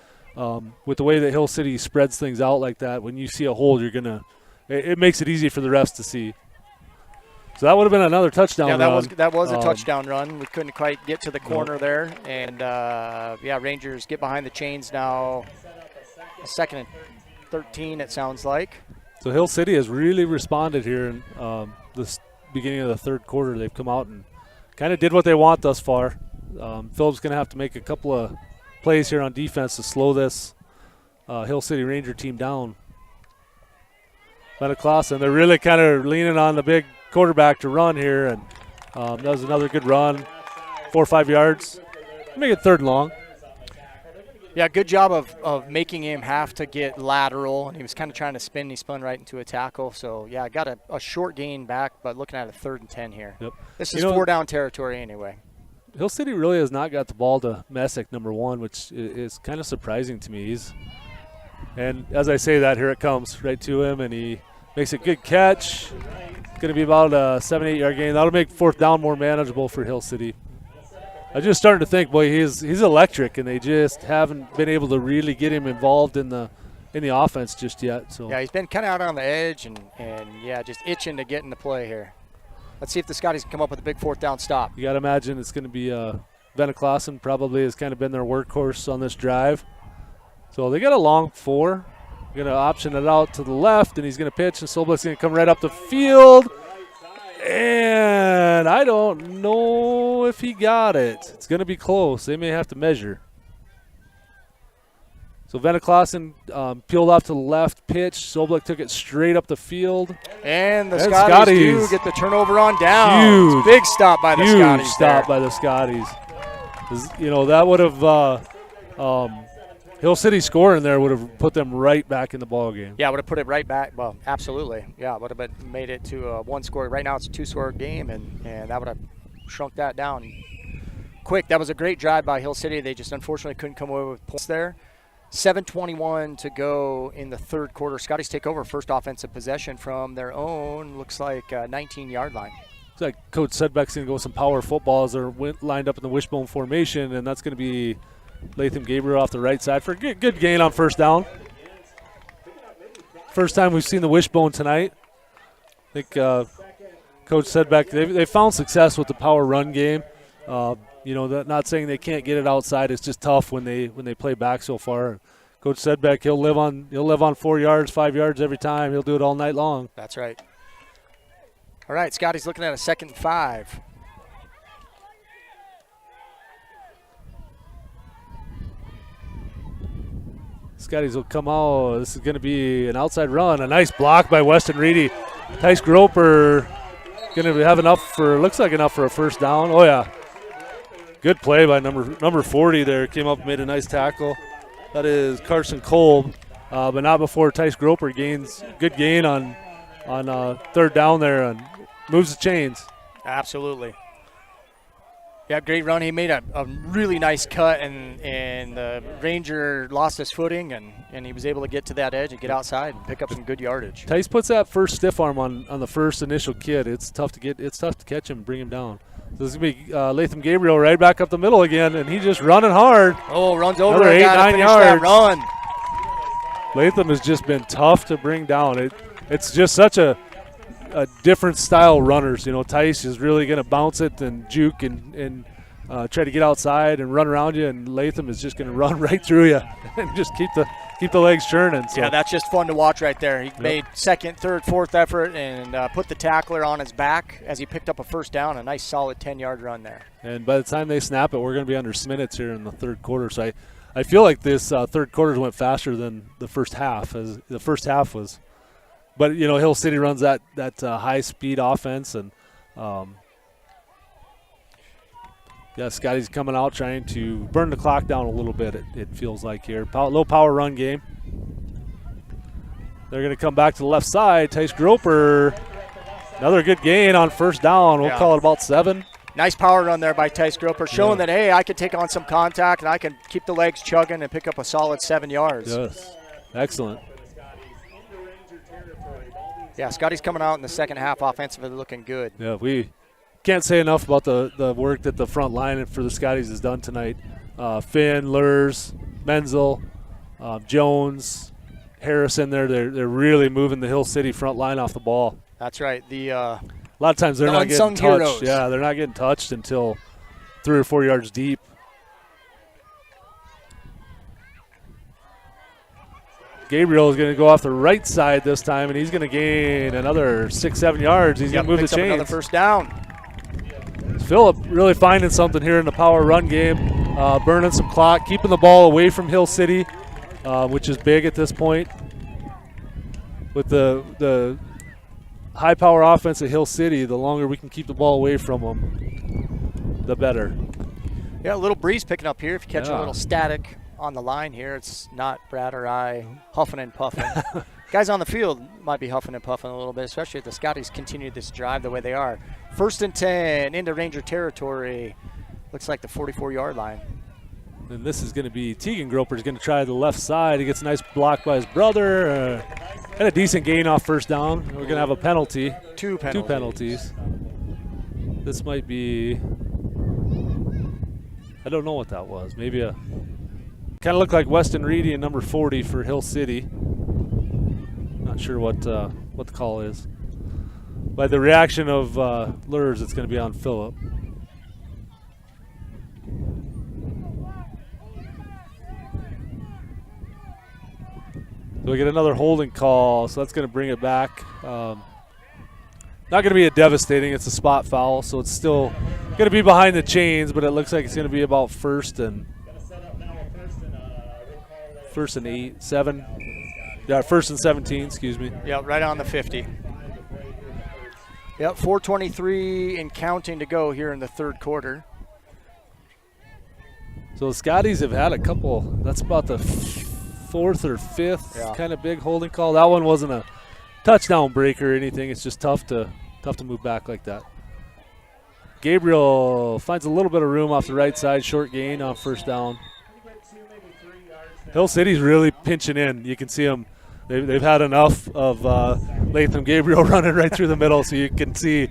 with the way that Hill City spreads things out like that, when you see a hold, it makes it easy for the refs to see. So that would have been another touchdown run. That was a touchdown run. We couldn't quite get to the corner there. And, Rangers get behind the chains now. 2nd and 13, it sounds like. So Hill City has really responded here in this beginning of the third quarter. They've come out and kind of did what they want thus far. Phillip's going to have to make a couple of plays here on defense to slow this Hill City Ranger team down. Veneclausen, they're really kind of leaning on the big quarterback to run here, and that was another good run, 4 or 5 yards. Make it 3rd and long. Yeah, good job of making him have to get lateral, and he was kind of trying to spin. He spun right into a tackle. So, yeah, got a short gain back, but looking at a 3rd and 10 here. Yep. This is 4-down territory anyway. Hill City really has not got the ball to Messick, number 1, which is kind of surprising to me. And as I say that, here it comes right to him, and he makes a good catch. Going to be about a 7-8 yard gain. That'll make 4th down more manageable for Hill City. I'm just starting to think, boy, he's electric, and they just haven't been able to really get him involved in the offense just yet. So yeah, he's been kind of out on the edge and just itching to get in the play here. Let's see if the Scotties can come up with a big 4th down stop. You got to imagine it's going to be Veneclausen probably has kind of been their workhorse on this drive. So they got a long 4. Going to option it out to the left, and he's going to pitch, and Solblick's going to come right up the field. And I don't know if he got it. It's going to be close. They may have to measure. So Veneclausen peeled off to the left, pitch. Solblick took it straight up the field. And the Scotties do get the turnover on down. Huge. Big stop by the Scotties. Huge stop by the Scotties. That would have Hill City scoring there would have put them right back in the ball game. Yeah, would have put it right back. Well, absolutely. Yeah, would have made it to a one-score. Right now it's a two-score game, and that would have shrunk that down quick. That was a great drive by Hill City. They just unfortunately couldn't come away with points there. 7:21 to go in the third quarter. Scotties take over first offensive possession from their own, looks like 19-yard line. Looks like Coach Sedbeck's going to go with some power football as they're lined up in the wishbone formation, and that's going to be Latham Gabriel off the right side for a good gain on first down. First time we've seen the wishbone tonight. I think Coach Sedbeck, they found success with the power run game. Not saying they can't get it outside. It's just tough when they play back so far. Coach Sedbeck, he'll live on 4 yards, 5 yards every time. He'll do it all night long. That's right. All right, Scotty's looking at a 2nd and 5. Scotties will come out. This is going to be an outside run. A nice block by Weston Reedy. Tice Groper going to have looks like enough for a first down. Oh, yeah. Good play by number 40 there. Came up and made a nice tackle. That is Carson Kolb, but not before Tice Groper good gain on third down there and moves the chains. Absolutely. Yeah, great run. He made a really nice cut, and the Ranger lost his footing, and he was able to get to that edge and get outside and pick up some good yardage. Tice puts that first stiff arm on the first initial kid. It's tough to catch him and bring him down. So this is going to be Latham Gabriel right back up the middle again, and he's just running hard. Oh, runs over. Another 8-9 yards. That run. Latham has just been tough to bring down. It's just such a different style runners. Tice is really going to bounce it and juke and try to get outside and run around you, and Latham is just going to run right through you and just keep the legs churning. So. Yeah, that's just fun to watch right there. He made second, third, fourth effort and put the tackler on his back as he picked up a first down. A nice solid 10-yard run there. And by the time they snap it, we're going to be under minutes here in the third quarter. So I feel like this third quarter went faster than the first half. As the first half was. But, Hill City runs that high-speed offense, and Scotty's coming out trying to burn the clock down a little bit, it feels like here. Low power run game. They're going to come back to the left side. Tice Groper, another good gain on first down. We'll call it about 7. Nice power run there by Tice Groper, showing that, hey, I can take on some contact and I can keep the legs chugging and pick up a solid 7 yards. Yes, excellent. Yeah, Scotty's coming out in the second half offensively looking good. Yeah, we can't say enough about the work that the front line for the Scotties has done tonight. Finn, Lurs, Menzel, Jones, Harrison there. They're really moving the Hill City front line off the ball. That's right. A lot of times they're not getting touched. Heroes. Yeah, they're not getting touched until 3 or 4 yards deep. Gabriel is going to go off the right side this time, and he's going to gain another 6-7 yards. He's going to move the chains. Another first down. Phillip really finding something here in the power run game, burning some clock, keeping the ball away from Hill City, which is big at this point. With the high power offense at Hill City, the longer we can keep the ball away from them, the better. Yeah, a little breeze picking up here. If you catch a little static on the line here, it's not Brad or I huffing and puffing. Guys on the field might be huffing and puffing a little bit, especially if the Scotties continue this drive the way they are. 1st and 10 into Ranger territory. Looks like the 44-yard line. And this is going to be Tegan Groper is going to try the left side. He gets a nice block by his brother. Had a decent gain off first down. We're going to have a penalty. Two penalties. This might be, I don't know what that was. Maybe kind of looked like Weston Reedy and number 40 for Hill City. Not sure what the call is. By the reaction of Lurs, it's going to be on Phillip. So we get another holding call, so that's going to bring it back. Not going to be a devastating. It's a spot foul, so it's still going to be behind the chains, but it looks like it's going to be about first and 7. Yeah, 1st and 17, excuse me. Yeah, right on the 50. Yep, 4:23 and counting to go here in the third quarter. So the Scotties have had a couple. That's about the fourth or fifth kind of big holding call. That one wasn't a touchdown breaker or anything. It's just tough to move back like that. Gabriel finds a little bit of room off the right side, short gain on first down. Hill City's really pinching in. You can see them. They've had enough of Latham Gabriel running right through the middle, so you can see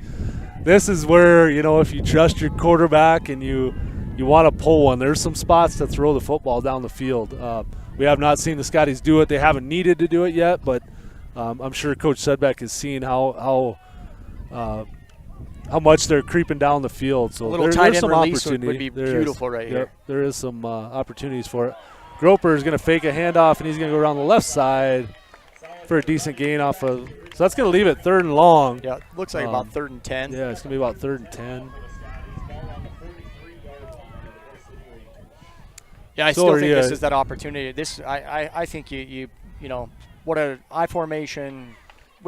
this is where, if you trust your quarterback and you want to pull one, there's some spots to throw the football down the field. We have not seen the Scotties do it. They haven't needed to do it yet, but I'm sure Coach Sudbeck is seeing how much they're creeping down the field. So a little tight end some release would opportunity. be beautiful right here. There is some opportunities for it. Groper is going to fake a handoff, and he's going to go around the left side for a decent gain off of. So that's going to leave it 3rd and long. Yeah, looks like about 3rd and 10. Yeah, it's going to be about 3rd and 10. Yeah, I still think this is that opportunity. I think you what an I formation.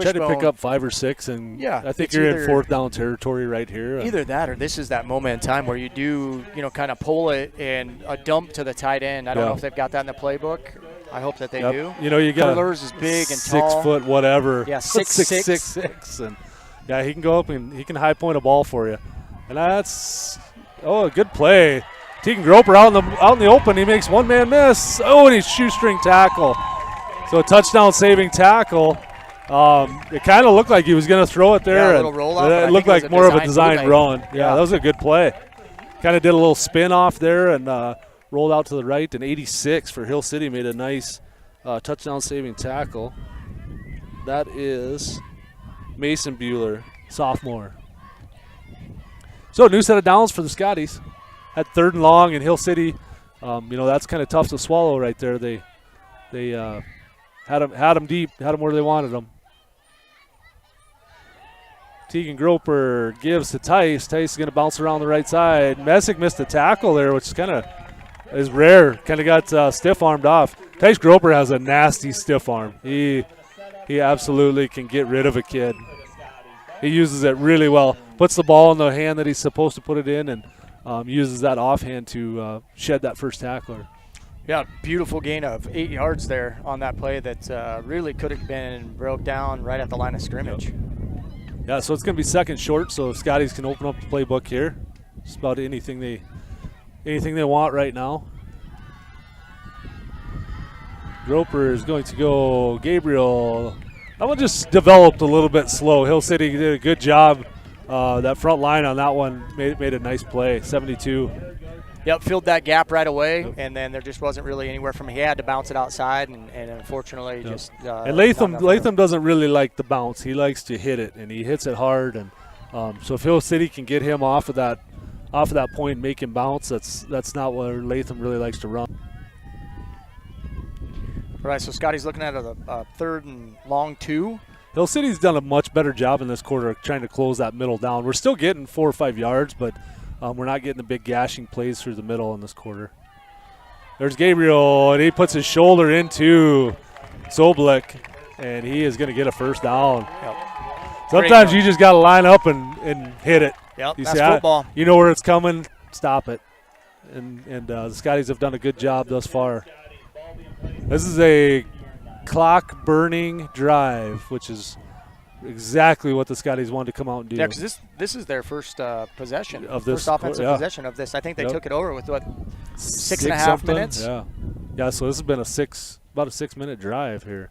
Try to pick up 5 or 6, and I think you're in 4th down territory right here. Either that, or this is that moment in time where you do, kind of pull it and a dump to the tight end. I don't know if they've got that in the playbook. I hope that they do. You got Curlers is big and tall. 6 foot whatever. Yeah, 6'6". And he can go up and he can high point a ball for you, and that's a good play. Tegan Groper out in the open. He makes one man miss. Oh, and he's shoestring tackle. So a touchdown saving tackle. It kind of looked like he was going to throw it there. Yeah, a little roll-up, it looked like more of a designed run. Yeah, that was a good play. Kind of did a little spin off there and rolled out to the right. And 86 for Hill City made a nice touchdown saving tackle. That is Mason Bueller, sophomore. So new set of downs for the Scotties. At 3rd and long in Hill City. That's kind of tough to swallow right there. They had them deep, had them where they wanted them. Tegan Groper gives to Tice. Tice is going to bounce around the right side. Messick missed a tackle there, which is rare. Kind of got stiff-armed off. Tice Groper has a nasty stiff arm. He absolutely can get rid of a kid. He uses it really well. Puts the ball in the hand that he's supposed to put it in, and uses that offhand to shed that first tackler. Yeah, beautiful gain of 8 yards there on that play that really could have been broke down right at the line of scrimmage. Yep. Yeah, so it's going to be 2nd short, so Scotties can open up the playbook here. Just about anything they want right now. Groper is going to go Gabriel. That one just developed a little bit slow. Hill City did a good job. That front line on that one made a nice play, 72. Yep, filled that gap right away, and then there just wasn't really anywhere from. He had to bounce it outside, and unfortunately just. And Latham doesn't really like the bounce. He likes to hit it, and he hits it hard. And so if Hill City can get him off of that point, and make him bounce, that's not where Latham really likes to run. All right, so Scotty's looking at a 3rd and long 2. Hill City's done a much better job in this quarter of trying to close that middle down. We're still getting 4 or 5 yards, but we're not getting the big gashing plays through the middle in this quarter. There's Gabriel, and he puts his shoulder into Soblik, and he is going to get a first down. Yep. Sometimes you just got to line up and hit it. Yep, you that's football. You know where it's coming, stop it. And the Scotties have done a good job thus far. This is a clock-burning drive, which is exactly what the Scotties wanted to come out and do. Yeah, because this is their first possession, of this, first offensive possession of this. I think they took it over with, 6.5 minutes? Yeah, so this has been about a 6-minute drive here.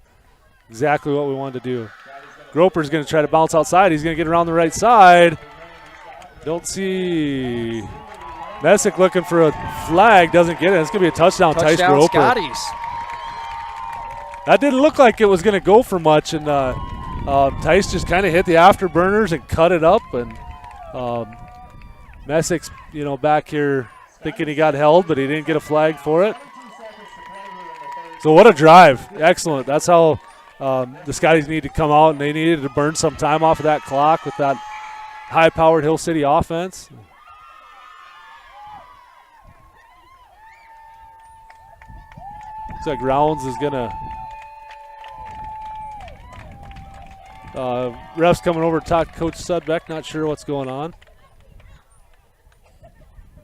Exactly what we wanted to do. Groper's going to try to bounce outside. He's going to get around the right side. Don't see Messick looking for a flag. Doesn't get it. It's going to be a touchdown. Tice Groper. Scotties. That didn't look like it was going to go for much, and Tice just kind of hit the afterburners and cut it up, and Messick's back here thinking he got held, but he didn't get a flag for it. So what a drive. Excellent. That's how the Scotties need to come out, and they needed to burn some time off of that clock with that high-powered Hill City offense. Looks like Rounds is going to ref's coming over to talk to Coach Sudbeck. Not sure what's going on.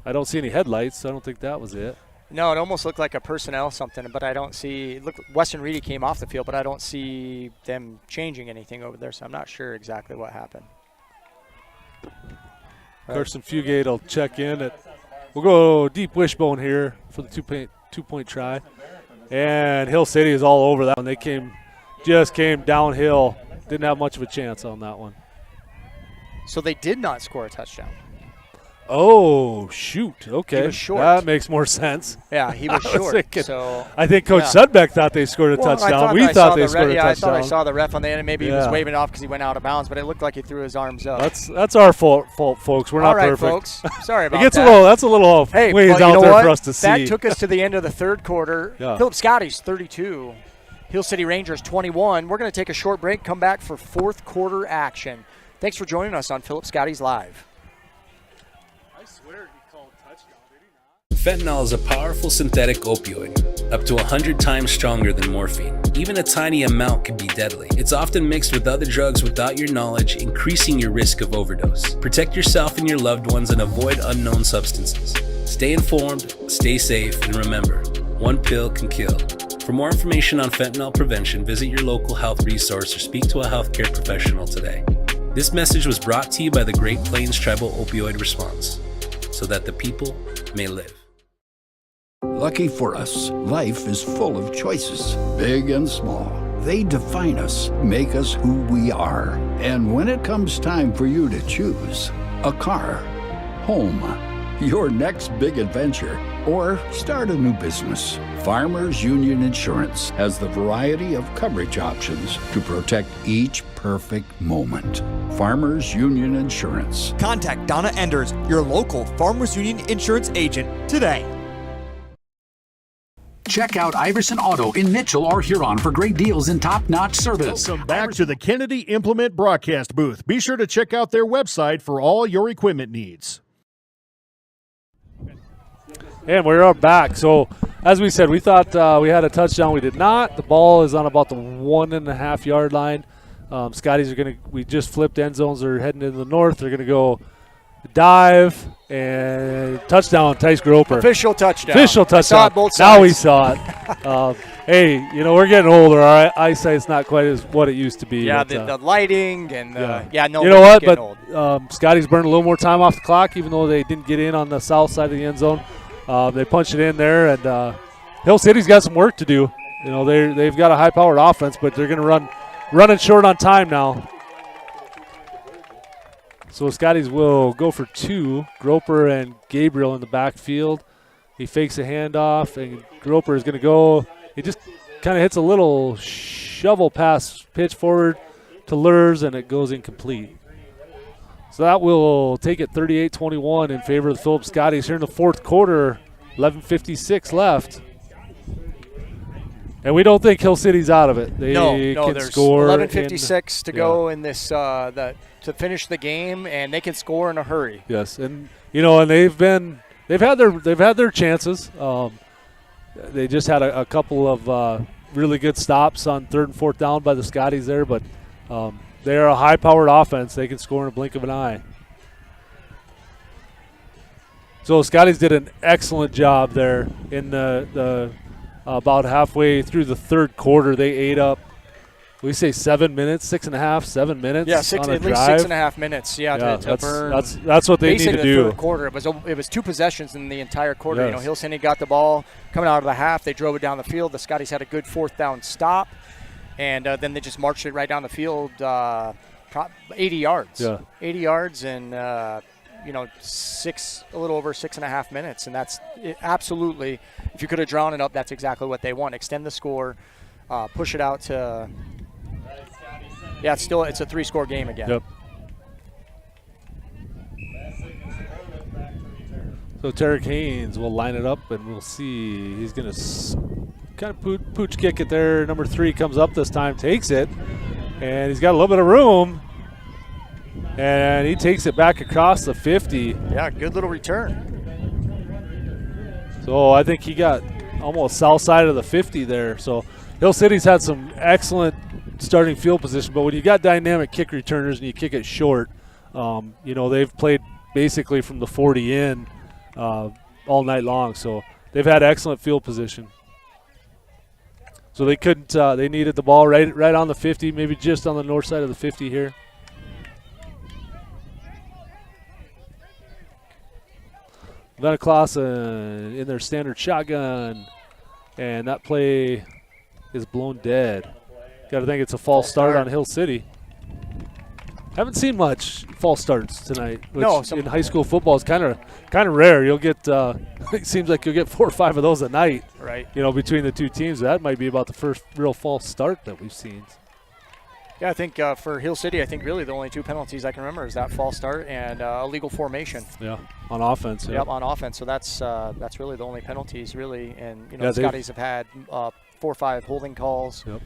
I don't see any headlights, so I don't think that was it. No, it almost looked like a personnel something, but I don't see. Look, Weston Reedy came off the field, but I don't see them changing anything over there, so I'm not sure exactly what happened. Carson Fugate will check in. We'll go deep wishbone here for the two-point try. And Hill City is all over that one. They just came downhill. Didn't have much of a chance on that one. So they did not score a touchdown. Oh, shoot. Okay. He was short. That makes more sense. Yeah, he was short. I think Coach Sudbeck thought they scored a touchdown. We thought they scored a touchdown. I thought I saw the ref on the end, and maybe he was waving off because he went out of bounds, but it looked like he threw his arms up. That's our fault, folks. We're not perfect. All right, folks. Sorry about that. That's a little ways out there for us to see. That took us to the end of the third quarter. Philip Scotties, 32. Hill City Rangers, 21. We're going to take a short break, come back for fourth quarter action. Thanks for joining us on Philip Scotties Live. Fentanyl is a powerful synthetic opioid, up to 100 times stronger than morphine. Even a tiny amount can be deadly. It's often mixed with other drugs without your knowledge, increasing your risk of overdose. Protect yourself and your loved ones and avoid unknown substances. Stay informed, stay safe, and remember, one pill can kill. For more information on fentanyl prevention, visit your local health resource or speak to a healthcare professional today. This message was brought to you by the Great Plains Tribal Opioid Response, so that the people may live. Lucky for us, life is full of choices, big and small. They define us, make us who we are. And when it comes time for you to choose, a car, home, your next big adventure, or start a new business, Farmers Union Insurance has the variety of coverage options to protect each perfect moment. Farmers Union Insurance. Contact Donna Enders, your local Farmers Union Insurance agent, today. Check out Iverson Auto in Mitchell or Huron for great deals and top-notch service. Welcome back to the Kennedy Implement broadcast booth. Be sure to check out their website for all your equipment needs. And we're back. So, as we said, we thought we had a touchdown. We did not. The ball is on about the 1.5 yard line. Scotties we just flipped end zones. They're heading into the north. They're going to go dive and touchdown, Tice Groper. Official touchdown. Official touchdown. Saw it both sides. Now we saw it. Hey, we're getting older. Our eyesight's not quite as what it used to be. Yeah, but, the lighting and no. You know what? But Scotties burned a little more time off the clock, even though they didn't get in on the south side of the end zone. They punched it in there, and Hill City's got some work to do. They've got a high-powered offense, but they're going to running short on time now. So Scotties will go for two. Groper and Gabriel in the backfield. He fakes a handoff, and Groper is going to go. He just kind of hits a little shovel pass pitch forward to Lurs, and it goes incomplete. So that will take it 38-21 in favor of the Philip Scotties here in the fourth quarter. 11:56 left. And we don't think Hill City's out of it. They can there's score. 11:56 to go in this to finish the game, and they can score in a hurry. Yes, and and they've had their chances. They just had a couple of really good stops on third and fourth down by the Scotties there, but they're a high-powered offense. They can score in a blink of an eye. So Scotties did an excellent job there in the about halfway through the third quarter. They ate up, we say 7 minutes, 6.5, 7 minutes. Yeah, on a at least drive. 6.5 minutes. Yeah, to burn. That's what they need to do. The third quarter, it was two possessions in the entire quarter. Yes. Hill City got the ball coming out of the half. They drove it down the field. The Scotties had a good fourth down stop, and then they just marched it right down the field, 80 yards. Yeah, 80 yards and. A little over 6.5 minutes, and that's absolutely. If you could have drawn it up, that's exactly what they want. Extend the score, push it out to. Yeah, it's a 3-score game again. Yep. So Tarek Haynes will line it up, and we'll see. He's going to kind of pooch kick it there. Number 3 comes up this time, takes it, and he's got a little bit of room. And he takes it back across the 50. Yeah, good little return. So I think he got almost south side of the 50 there. So Hill City's had some excellent starting field position, but when you got dynamic kick returners and you kick it short, they've played basically from the 40 in all night long. So they've had excellent field position. So they couldn't. They needed the ball right on the 50, maybe just on the north side of the 50 here. Veneklasa in their standard shotgun, and that play is blown dead. Got to think it's a false start on Hill City. Haven't seen much false starts tonight, which in high school football is kind of rare. You'll get it seems like you'll get 4 or 5 of those a night. Right. Between the two teams, that might be about the first real false start that we've seen. Yeah, I think for Hill City, I think really the only 2 penalties I can remember is that false start and illegal formation. Yeah, on offense. Yeah. Yep, on offense. So that's really the only penalties, really. And the Scotties have had 4 or 5 holding calls. Yep.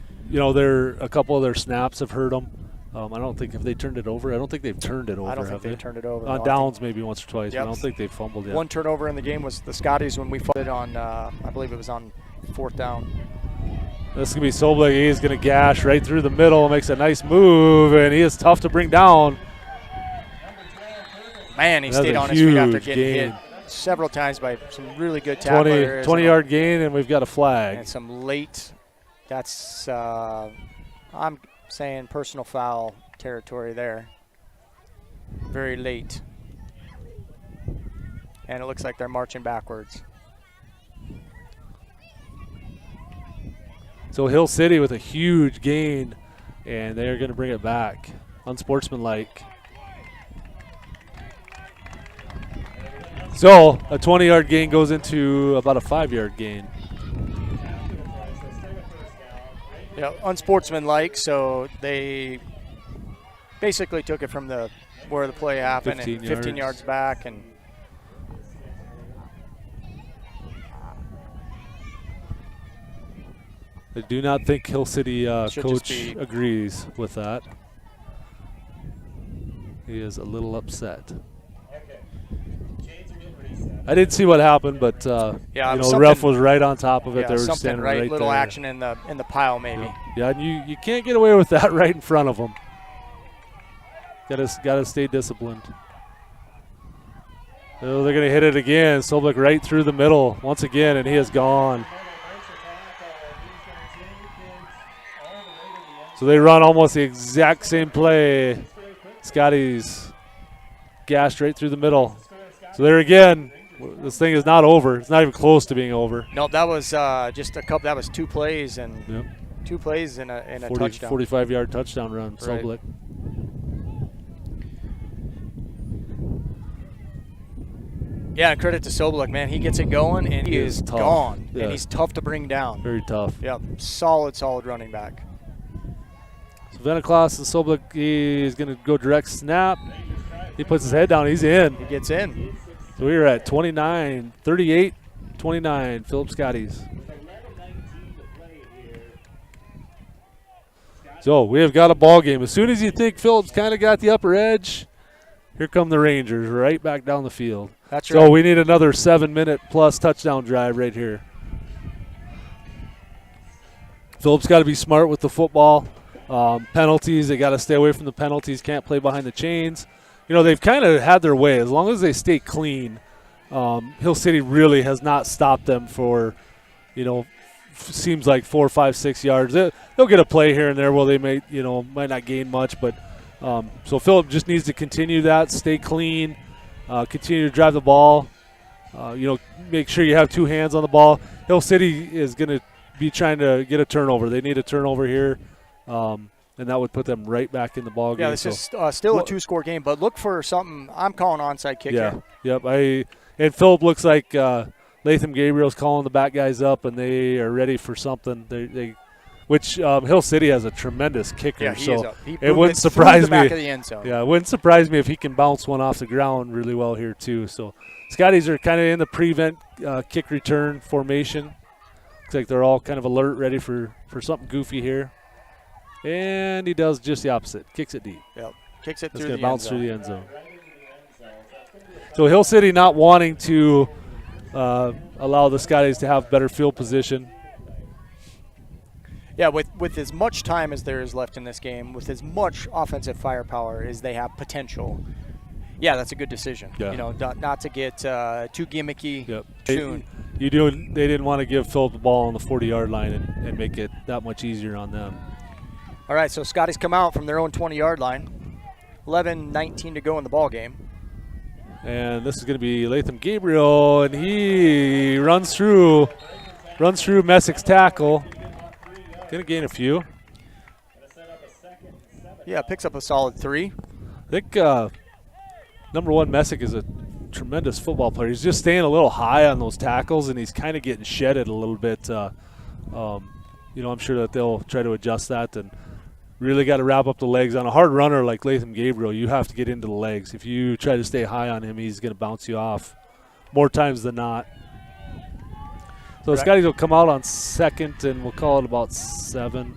A couple of their snaps have hurt them. I don't think if they turned it over. I don't think they've turned it over. I don't think they've turned it over. On downs maybe once or twice. Yep. But I don't think they've fumbled yet. 1 turnover in the game was the Scotties when we fumbled on, I believe it was on 4th down. This is going to be Soblik. He's going to gash right through the middle. Makes a nice move, and he is tough to bring down. Man, he stayed on his feet after getting hit several times by some really good tacklers. 20-yard gain, and we've got a flag. And some late, that's, I'm saying personal foul territory there. Very late. And it looks like they're marching backwards. So Hill City with a huge gain, and they're going to bring it back. Unsportsmanlike. So a 20-yard gain goes into about a 5-yard gain. Yeah, unsportsmanlike, so they basically took it from where the play happened 15 yards back. And I do not think Hill City coach agrees with that. He is a little upset. I didn't see what happened, but the ref was right on top of it. Yeah, they were something standing right little there. action in the pile maybe. Yeah, and you can't get away with that right in front of them. Got to stay disciplined. Oh, they're going to hit it again. Soblik right through the middle once again, and he is gone. So they run almost the exact same play. Scotties gashed right through the middle. So there again, this thing is not over. It's not even close to being over. No, that was just a couple. That was 2 plays and 2 plays in a touchdown. 45-yard touchdown run. Right. Soblik. Yeah, credit to Soblik, man. He gets it going, and he is tough. gone. Yeah. And he's tough to bring down. Very tough. Yep, solid running back. So Veneklasa and Soblik, he's going to go direct snap. He puts his head down. He's in. He gets in. So we're at 38-29, Philip Scotties. So we have got a ball game. As soon as you think Philip's kind of got the upper edge, here come the Rangers right back down the field. That's so right. we need another 7-minute plus touchdown drive right here. Philip's got to be smart with the football. Penalties, they got to stay away from the penalties. Can't play behind the chains. They've kind of had their way. As long as they stay clean, Hill City really has not stopped them for, seems like 4, 5, 6 yards. They'll get a play here and there where they might not gain much. But so Philip just needs to continue that, stay clean, continue to drive the ball. Make sure you have 2 hands on the ball. Hill City is going to be trying to get a turnover. They need a turnover here. And that would put them right back in the ball game. Yeah, this is still a 2-score game, but look for something. I'm calling onside kick here. Yep. And Philip looks like Latham Gabriel's calling the back guys up, and they are ready for something. Which Hill City has a tremendous kicker. Yeah, so it wouldn't surprise me. Back of the end zone. Yeah, it wouldn't surprise me if he can bounce one off the ground really well here too. So Scotties are kind of in the prevent kick return formation. Looks like they're all kind of alert, ready for something goofy here. And he does just the opposite. Kicks it deep. Yep. Kicks it through the end zone. Bounce through the end zone. So Hill City not wanting to allow the Scotties to have better field position. Yeah, with as much time as there is left in this game, with as much offensive firepower as they have potential, yeah, that's a good decision. Yeah. Not to get too gimmicky Yep. soon. they didn't want to give Phillip the ball on the 40-yard line and make it that much easier on them. All right, so Scotties come out from their own 20-yard line. 11:19 to go in the ball game. And this is going to be Latham Gabriel, and he runs through Messick's tackle. Going to gain a few. Yeah, picks up a solid 3. I think number 1 Messick is a tremendous football player. He's just staying a little high on those tackles, and he's kind of getting shedded a little bit. I'm sure that they'll try to adjust that and really got to wrap up the legs. On a hard runner like Latham Gabriel, you have to get into the legs. If you try to stay high on him, he's going to bounce you off more times than not. So Scotties will come out on 2nd, and we'll call it about 7.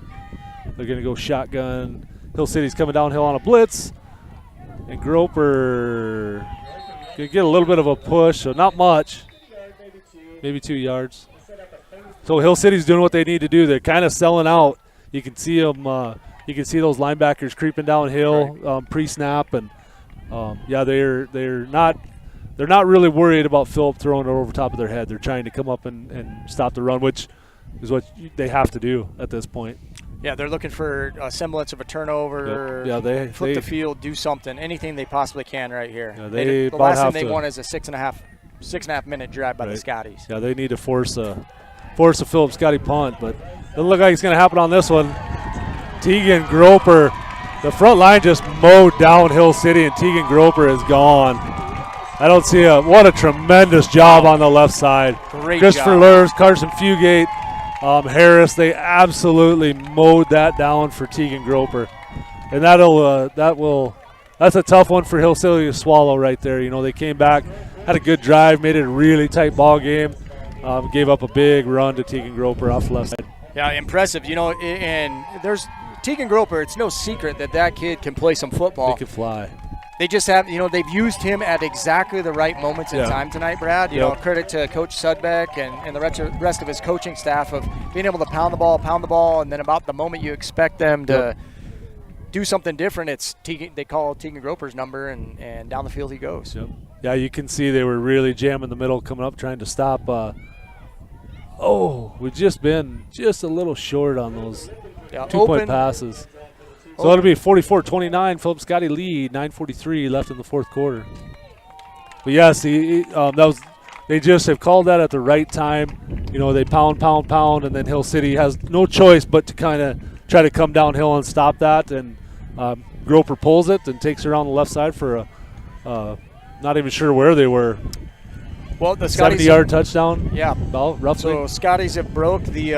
They're going to go shotgun. Hill City's coming downhill on a blitz. And Groper going to get a little bit of a push, so not much. Maybe 2 yards. So Hill City's doing what they need to do. They're kind of selling out. You can see them. You can see those linebackers creeping downhill pre-snap, and they're not really worried about Phillip throwing it over top of their head. They're trying to come up and stop the run, which is what they have to do at this point. Yeah, they're looking for a semblance of a turnover. Yeah, they flip the field, do something, anything they possibly can right here. Yeah, the last thing they want is a 6.5 minute drive by the Scotties. Yeah, they need to force a Phillip Scotty punt, but it doesn't look like it's going to happen on this one. Tegan Groper, the front line just mowed down Hill City, and Tegan Groper is gone. I don't see what a tremendous job on the left side. Great Christopher job. Lurs, Carson Fugate, Harris, they absolutely mowed that down for Tegan Groper. And that's a tough one for Hill City to swallow right there. You know, they came back, had a good drive, made it a really tight ball game, gave up a big run to Tegan Groper off the left side. Yeah, impressive. You know, and there's Tegan Groper, it's no secret that kid can play some football. He can fly. They just have, they've used him at exactly the right moments in time tonight, Brad. You know, credit to Coach Sudbeck and the rest of his coaching staff of being able to pound the ball, and then about the moment you expect them to do something different, it's Tegan. They call Tegan Groper's number, and down the field he goes. Yep. Yeah, you can see they were really jamming the middle, coming up, trying to stop. We've just been a little short on those 2-point passes. So it'll be 44-29, Phillip Scotty lead, 9:43 left in the fourth quarter. But yes, they just have called that at the right time. You know, they pound, and then Hill City has no choice but to kind of try to come downhill and stop that. And Groper pulls it and takes her on the left side for not even sure where they were. Well, the Scotties 70-yard touchdown. Yeah, about roughly. So Scotties have broke the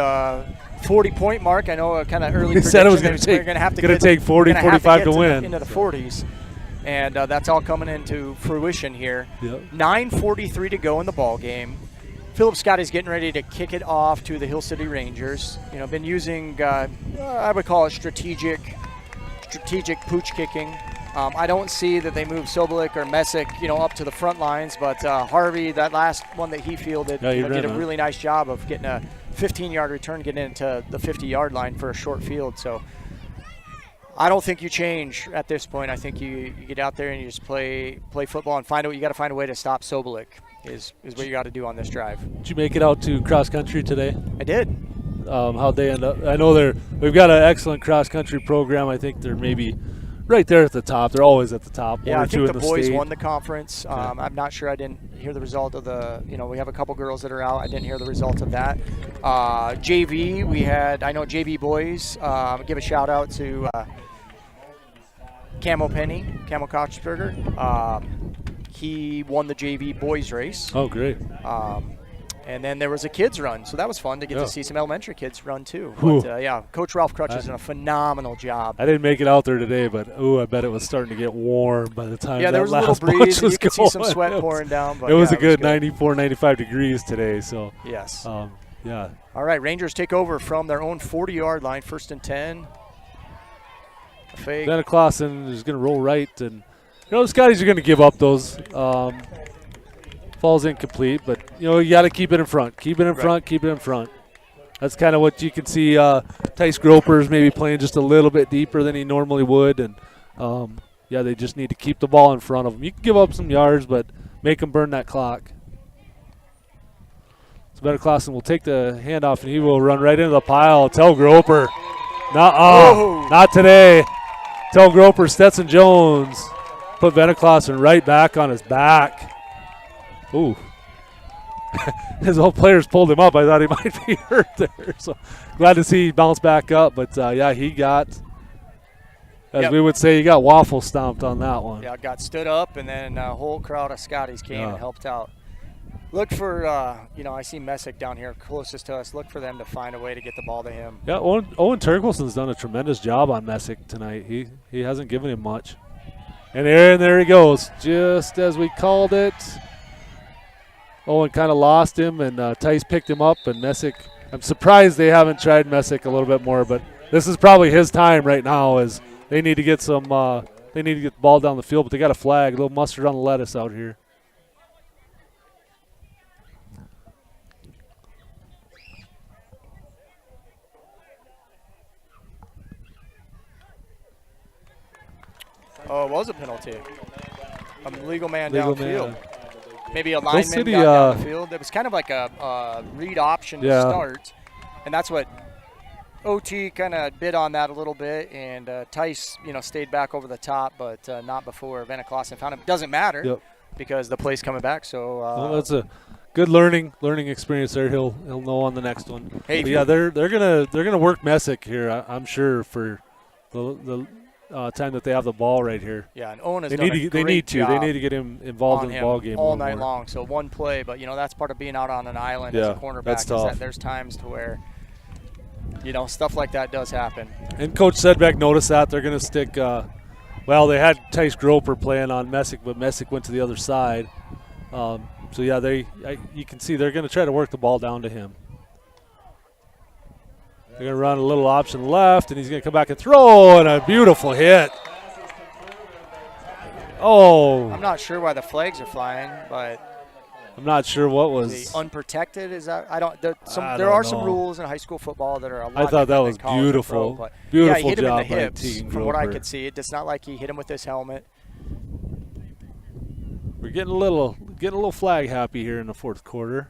40-point mark. I know kind of early. He said it was going to take 40, 45 to win. Into the 40s, and that's all coming into fruition here. Yep. 9:43 to go in the ball game. Phillip Scotty's getting ready to kick it off to the Hill City Rangers. You know, been using I would call it strategic pooch kicking. I don't see that they move Sobolik or Messick, up to the front lines, but Harvey, that last one that he fielded, did a really nice job of getting a 15-yard return, getting into the 50-yard line for a short field. So I don't think you change at this point. I think you get out there and you just play football and you got to find a way to stop Sobolik is what you got to do on this drive. Did you make it out to cross country today? I did. How'd they end up? I know we've got an excellent cross country program. I think they're maybe right there at the top. They're always at the top. Yeah, I think the boys state. won the conference. I'm not sure. I didn't hear the result of we have a couple girls that are out. I didn't hear the result of that. JV, I know JV boys. Give a shout out to Camo Kochsberger. He won the JV boys race. Oh, great. And then there was a kids run, so that was fun to get to see some elementary kids run too. But, Coach Ralph Crutch has done a phenomenal job. I didn't make it out there today, but I bet it was starting to get warm by the time there was a little breeze. You could see some sweat pouring down. But it was a good 94, 95 degrees today. So yes. Yeah. All right, Rangers take over from their own 40-yard line, 1st and 10. A fake. Then Clausen is going to roll right, and the Scotties are going to give up those. Falls incomplete, but you got to keep it in front. Keep it in front. Keep it in front. That's kind of what you can see. Tice Groper's maybe playing just a little bit deeper than he normally would, and they just need to keep the ball in front of them. You can give up some yards, but make them burn that clock. So Betaclausen will take the handoff, and he will run right into the pile. Tell Groper. Not today. Tell Groper, Stetson Jones put Betaclausen right back on his back. Ooh. His old players pulled him up. I thought he might be hurt there. So glad to see he bounced back up. But, yeah, he got, as we would say, he got waffle stomped on that one. Yeah, got stood up, and then a whole crowd of Scotties came and helped out. Look for, I see Messick down here closest to us. Look for them to find a way to get the ball to him. Yeah, Owen Turkelson's done a tremendous job on Messick tonight. He hasn't given him much. And there he goes, just as we called it. Owen kind of lost him, and Tice picked him up, and Messick, I'm surprised they haven't tried Messick a little bit more, but this is probably his time right now as they need to get the ball down the field, but they got a flag, a little mustard on the lettuce out here. Oh, it was a penalty. A legal man downfield. Maybe a lineman City, got down the field. It was kind of like a read option to start, and that's what OT kind of bid on that a little bit, and Tice, stayed back over the top, but not before Betaclausen found him. Doesn't matter because the play's coming back. So well, that's a good learning experience there. He'll know on the next one. Hey, but yeah, they're gonna work Messick here. I'm sure for the time that they have the ball right here. Yeah, and Owen has they done need a great job. They need to get him involved in the ball game all night long. So one play, but that's part of being out on an island as a cornerback. That's tough. Is that there's times to where stuff like that does happen. And Coach Sedbeck noticed that they're going to stick. They had Tice Groper playing on Messick, but Messick went to the other side. So yeah, you can see they're going to try to work the ball down to him. They're going to run a little option left, and he's going to come back and throw, and a beautiful hit. Oh. I'm not sure why the flags are flying, but I'm not sure what was. Is he unprotected? Is that I don't. There are some rules in high school football that are a lot. I thought that was beautiful. Pro, beautiful he hit him job in the hips. by Tegan From what I Groper. could see, it's not like he hit him with his helmet. We're getting a little flag happy here in the fourth quarter.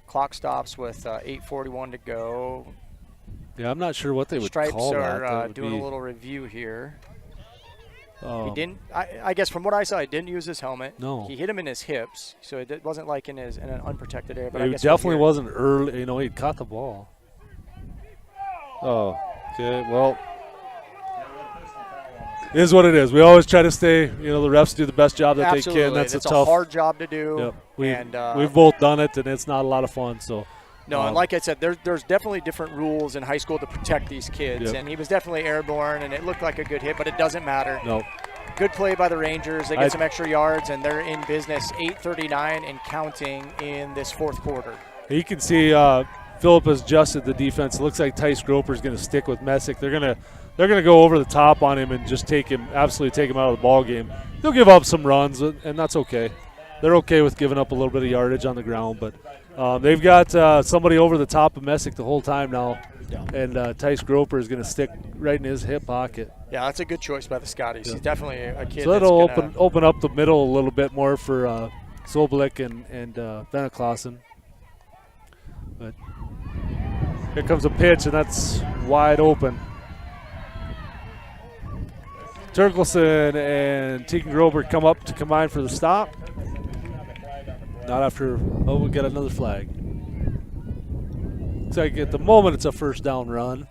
Clock stops with 8:41 to go. Yeah, I'm not sure what they would Stripes call that. Stripes are That doing a little review here. He didn't. I guess from what I saw, he didn't use his helmet. No. He hit him in his hips, so it wasn't like in an unprotected area. But It I guess definitely wasn't early. He caught the ball. Oh, okay. Well, it is what it is. We always try to stay. The refs do the best job that they can. That's it's a tough, hard job to do. Yep. We've both done it, and it's not a lot of fun. So. No, and like I said, there's definitely different rules in high school to protect these kids, and he was definitely airborne, and it looked like a good hit, but it doesn't matter. No. Good play by the Rangers. They get some extra yards, and they're in business. 8:39 and counting in this fourth quarter. You can see Phillip has adjusted the defense. It looks like Tice Groper is going to stick with Messick. They're going to go over the top on him and just absolutely take him out of the ball game. They'll give up some runs, and that's okay. They're okay with giving up a little bit of yardage on the ground, but they've got somebody over the top of Messick the whole time now, and Tice Groper is going to stick right in his hip pocket. Yeah, that's a good choice by the Scotties. Yeah. He's definitely a kid. So that'll open up the middle a little bit more for Soblik and Betaclausen. But here comes a pitch, and that's wide open. Turkelson and Tegan Groper come up to combine for the stop. Not after, we got another flag. Looks like at the moment it's a first down run.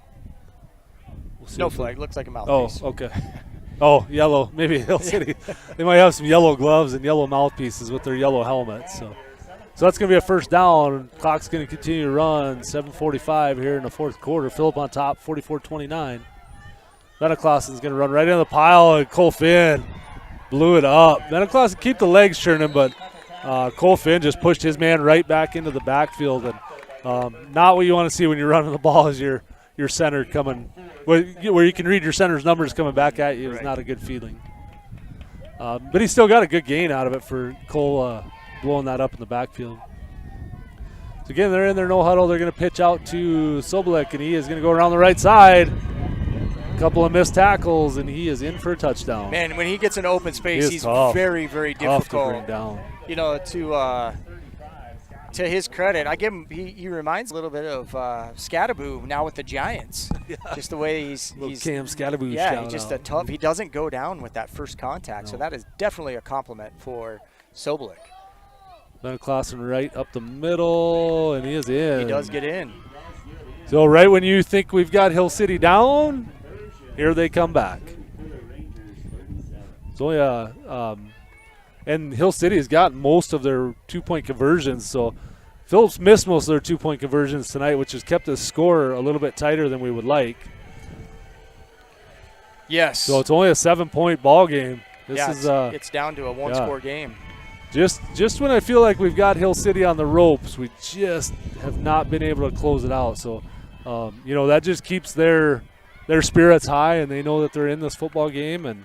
No flag, looks like a mouthpiece. Oh, okay. Oh, yellow. Maybe Hill City. They might have some yellow gloves and yellow mouthpieces with their yellow helmets. So that's going to be a first down. Clock's going to continue to run. 7:45 here in the fourth quarter. Phillip on top, 44-29. Betaclausen's going to run right into the pile, and Cole Finn blew it up. Betaclausen keep the legs churning, but Cole Finn just pushed his man right back into the backfield, and not what you want to see when you're running the ball is your center coming, where you can read your center's numbers coming back at you. It's not a good feeling. But he still got a good gain out of it for Cole blowing that up in the backfield. So again, they're in their no huddle. They're going to pitch out to Sobolek, and he is going to go around the right side. A couple of missed tackles, and he is in for a touchdown. Man, when he gets in open space, he's tough. very, very difficult. Tough to bring down. to his credit, I give him. He reminds a little bit of Scattaboo now with the Giants. Just the way he's Cam Scattaboo. Yeah, he's just a tough. He doesn't go down with that first contact, so that is definitely a compliment for Sobolik. Ben Clausen right up the middle, and he is in. He does get in. So right when you think we've got Hill City down, here they come back. So and Hill City has got most of their 2-point conversions. So Phillips missed most of their 2-point conversions tonight, which has kept the score a little bit tighter than we would like. Yes. So it's only a 7-point ball game. It's down to a one-score game. Just when I feel like we've got Hill City on the ropes, we just have not been able to close it out. So, that just keeps their spirits high, and they know that they're in this football game. And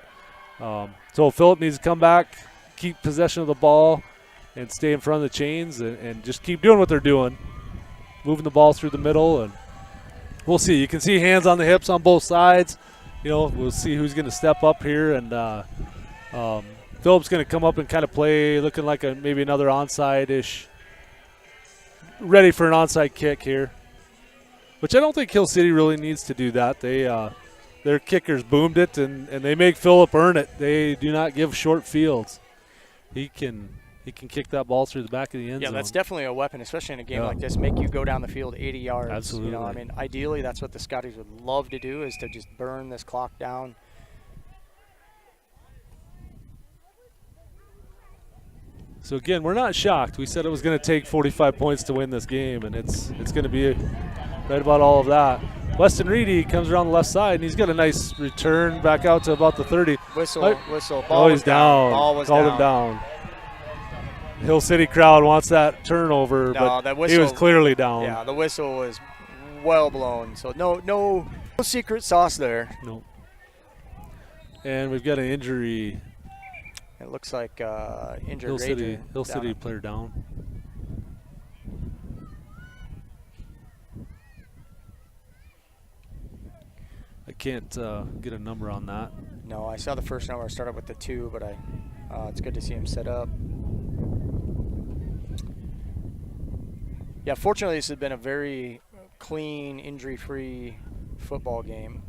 so Phillip needs to come back, keep possession of the ball, and stay in front of the chains, and just keep doing what they're doing, moving the ball through the middle. And we'll see. You can see hands on the hips on both sides. We'll see who's going to step up here. And Phillip's going to come up and kind of play looking like maybe another onside-ish, ready for an onside kick here, which I don't think Hill City really needs to do that. Their kickers boomed it, and they make Phillip earn it. They do not give short fields. He can kick that ball through the back of the end zone. Yeah, that's definitely a weapon, especially in a game like this, make you go down the field 80 yards. Absolutely. Ideally that's what the Scotties would love to do, is to just burn this clock down. So, again, we're not shocked. We said it was going to take 45 points to win this game, and it's going to be right about all of that. Weston Reedy comes around the left side, and he's got a nice return back out to about the 30. Whistle. Ball he's down. Ball was Called down. him down. Hill City crowd wants that turnover, but that whistle, he was clearly down. Yeah, the whistle was well blown. So no secret sauce there. No. And we've got an injury. It looks like injured Hill City player down. I can't get a number on that. No, I saw the first number. I started with the 2, but it's good to see him set up. Yeah, fortunately, this has been a very clean, injury-free football game.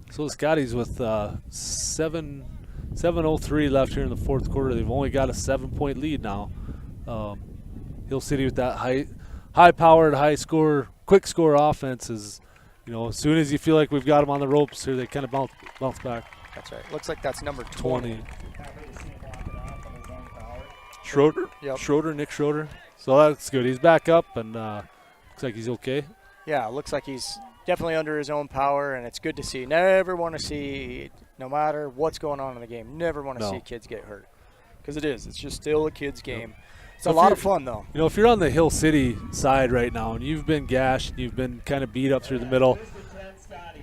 So the Scotties with 7:03 left here in the fourth quarter. They've only got a 7-point lead now. Hill City with that high-powered, high-score, quick-score offense is, as soon as you feel like we've got them on the ropes here, they kind of bounce back. That's right. Looks like that's number 20. Schroeder? Yep. Nick Schroeder. So that's good. He's back up, and looks like he's okay. Yeah, looks like he's definitely under his own power, and it's good to see. Never want to see, no matter what's going on in the game, never want to see kids get hurt. Because it's just still a kid's game. Yep. It's a lot of fun, though. If you're on the Hill City side right now and you've been gashed, you've been kind of beat up through the middle,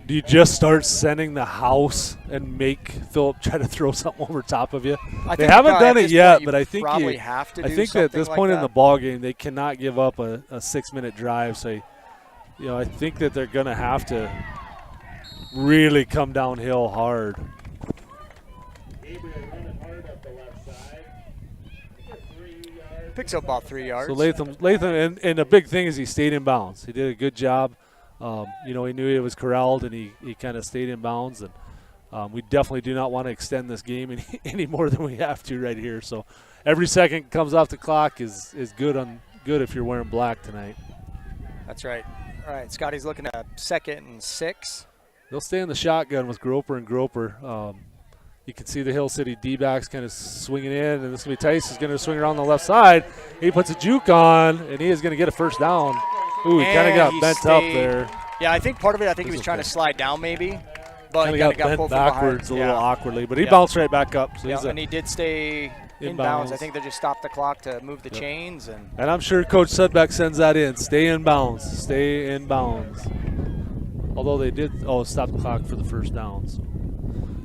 do you just start sending the house and make Phillip try to throw something over top of you? They haven't done it yet, but I think have to I think that at this point in the ball game, they cannot give up a 6-minute drive. So, I think that they're going to have to really come downhill hard. Picks up about 3 yards. So Latham, and the big thing is he stayed in bounds. He did a good job. He knew he was corralled, and he kind of stayed in bounds. And we definitely do not want to extend this game any more than we have to right here. So every second comes off the clock is good if you're wearing black tonight. That's right. All right, Scotty's looking at 2nd and 6. They'll stay in the shotgun with Groper and Groper. You can see the Hill City D-backs kind of swinging in, and this will be Tice is going to swing around the left side. He puts a juke on, and he is going to get a first down. Ooh, he kind of got bent up there. Yeah, I think part of it, he was trying to slide down maybe, but he got bent backwards a little awkwardly, but he bounced right back up. So and he did stay in bounds. I think they just stopped the clock to move the chains. And I'm sure Coach Sudbeck sends that in. Stay in bounds. Stay in bounds. Although they did stop the clock for the first down.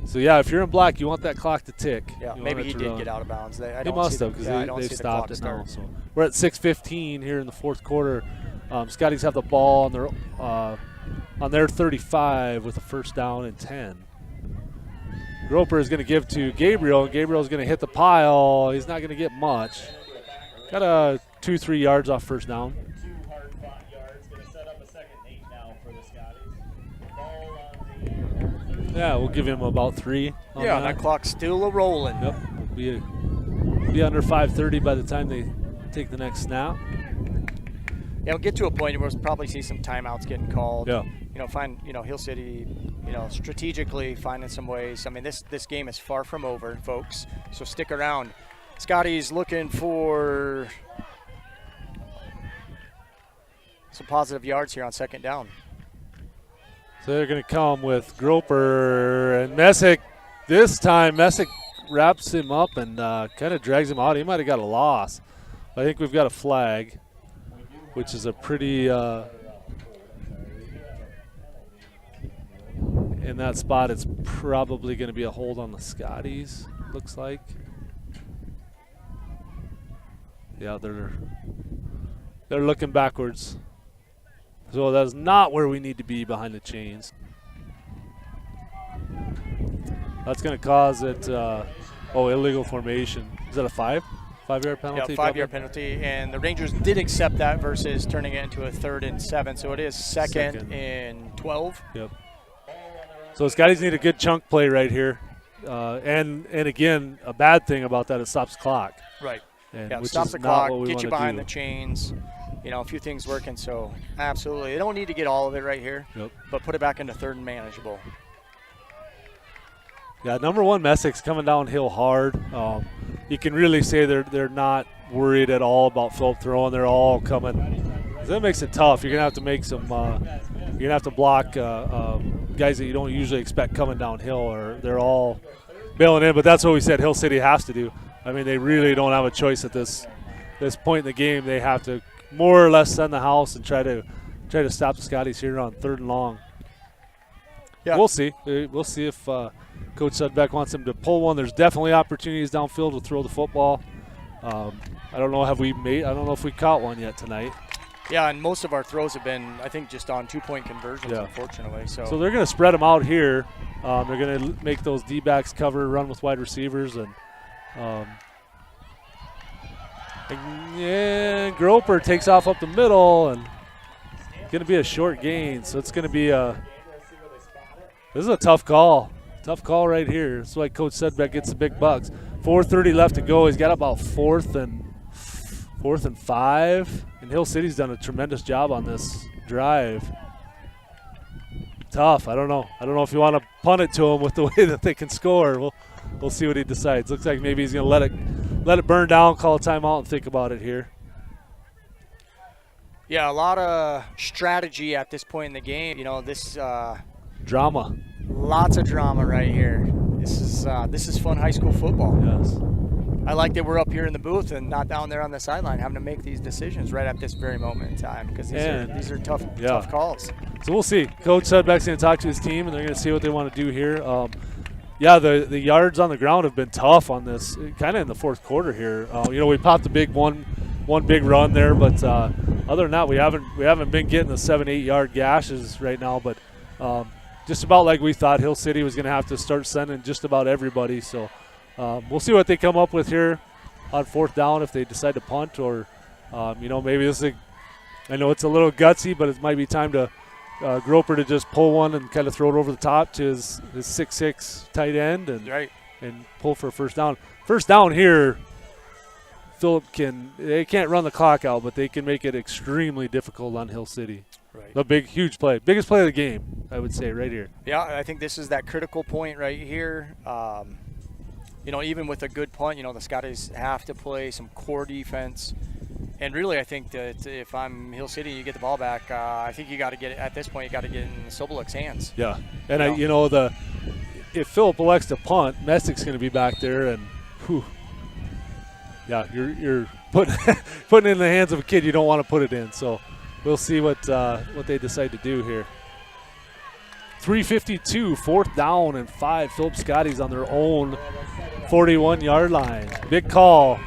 So yeah, if you're in black, you want that clock to tick. Yeah, maybe he did get out of bounds. He must have, because they've stopped it now. So we're at 6:15 here in the fourth quarter. Scotties have the ball on their 35 with a first down and 10. Groper is going to give to Gabriel, and Gabriel is going to hit the pile. He's not going to get much. Got a 2-3 yards off first down. Yeah, we'll give him about 3. Yeah, that clock's still a-rolling. Yep, be under 5:30 by the time they take the next snap. Yeah, we'll get to a point where we'll probably see some timeouts getting called. Yeah. Hill City, strategically finding some ways. I mean, this game is far from over, folks, so stick around. Scotty's looking for some positive yards here on second down. So they're going to come with Groper and Messick. This time, Messick wraps him up and kind of drags him out. He might have got a loss. I think we've got a flag, which is a pretty in that spot. It's probably going to be a hold on the Scotties, looks like. Yeah, they're looking backwards. So that's not where we need to be behind the chains. That's going to cause it, illegal formation. Is that a 5-yard penalty? Yeah, 5-yard penalty, and the Rangers did accept that versus turning it into a 3rd and 7, so it is second and 12. Yep. So Scotties need a good chunk play right here. And again, a bad thing about that, it stops the clock. Right. And yeah, which stops is the not clock, what we get you wanna behind do. the chains. A few things working, so absolutely. They don't need to get all of it right here, but put it back into 3rd and manageable. Yeah, number 1, Messick's coming downhill hard. You can really say they're not worried at all about Phillip throwing. They're all coming. That makes it tough. You're gonna have to make some. You're gonna have to block guys that you don't usually expect coming downhill, or they're all bailing in. But that's what we said Hill City has to do. I mean, they really don't have a choice at this point in the game. They have to more or less send the house and try to stop the Scotties here on 3rd and long. Yeah, we'll see. We'll see if Coach Sudbeck wants him to pull one. There's definitely opportunities downfield to throw the football. I don't know. I don't know if we caught one yet tonight. Yeah, and most of our throws have been, I think, just on 2-point conversions, unfortunately. So they're going to spread them out here. They're going to make those D-backs cover, run with wide receivers, and Groper takes off up the middle, and it's going to be a short gain. So it's going to be this is a tough call. Tough call right here. That's why Coach Sedbeck gets the big bucks. 4:30 left to go. He's got about 4th and 5. And Hill City's done a tremendous job on this drive. Tough. I don't know if you want to punt it to him with the way that they can score. We'll see what he decides. Looks like maybe he's going to let it burn down, call a timeout, and think about it here. Yeah, a lot of strategy at this point in the game. This drama. Lots of drama right here. This is fun high school football. Yes. I like that we're up here in the booth and not down there on the sideline having to make these decisions right at this very moment in time, because these are tough calls. So we'll see. Coach Sudbeck's going to talk to his team, and they're going to see what they want to do here. The yards on the ground have been tough on this, kind of in the 4th quarter here. We popped the big one big run there, but other than that, we haven't been getting the 7-8 yard gashes right now. But just about like we thought, Hill City was going to have to start sending just about everybody. So we'll see what they come up with here on 4th down, if they decide to punt, or maybe this is. I know it's a little gutsy, but it might be time to. Groper to just pull one and kind of throw it over the top to his 6'6" tight end and pull for a first down. First down here, Phillip they can't run the clock out, but they can make it extremely difficult on Hill City. Right. The huge play. Biggest play of the game, I would say, right here. Yeah, I think this is that critical point right here. Even with a good punt, the Scotties have to play some core defense. And really, I think that if I'm Hill City, you get the ball back. I think you got to get it at this point. You got to get it in Sobolek's hands. Yeah, and if Phillip elects to punt, Messick's going to be back there, and you're putting it in the hands of a kid you don't want to put it in. So we'll see what they decide to do here. 3:52, 4th down and 5. Phillip Scotties on their own 41-yard line. Big call.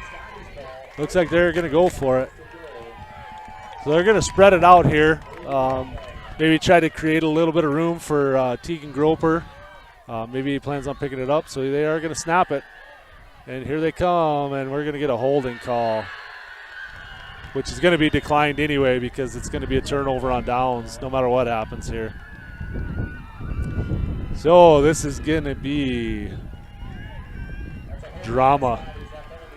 Looks like they're going to go for it. So they're going to spread it out here. Maybe try to create a little bit of room for Tegan Groper. Maybe he plans on picking it up, so they are going to snap it. And here they come, and we're going to get a holding call, which is going to be declined anyway because it's going to be a turnover on downs no matter what happens here. So this is going to be drama.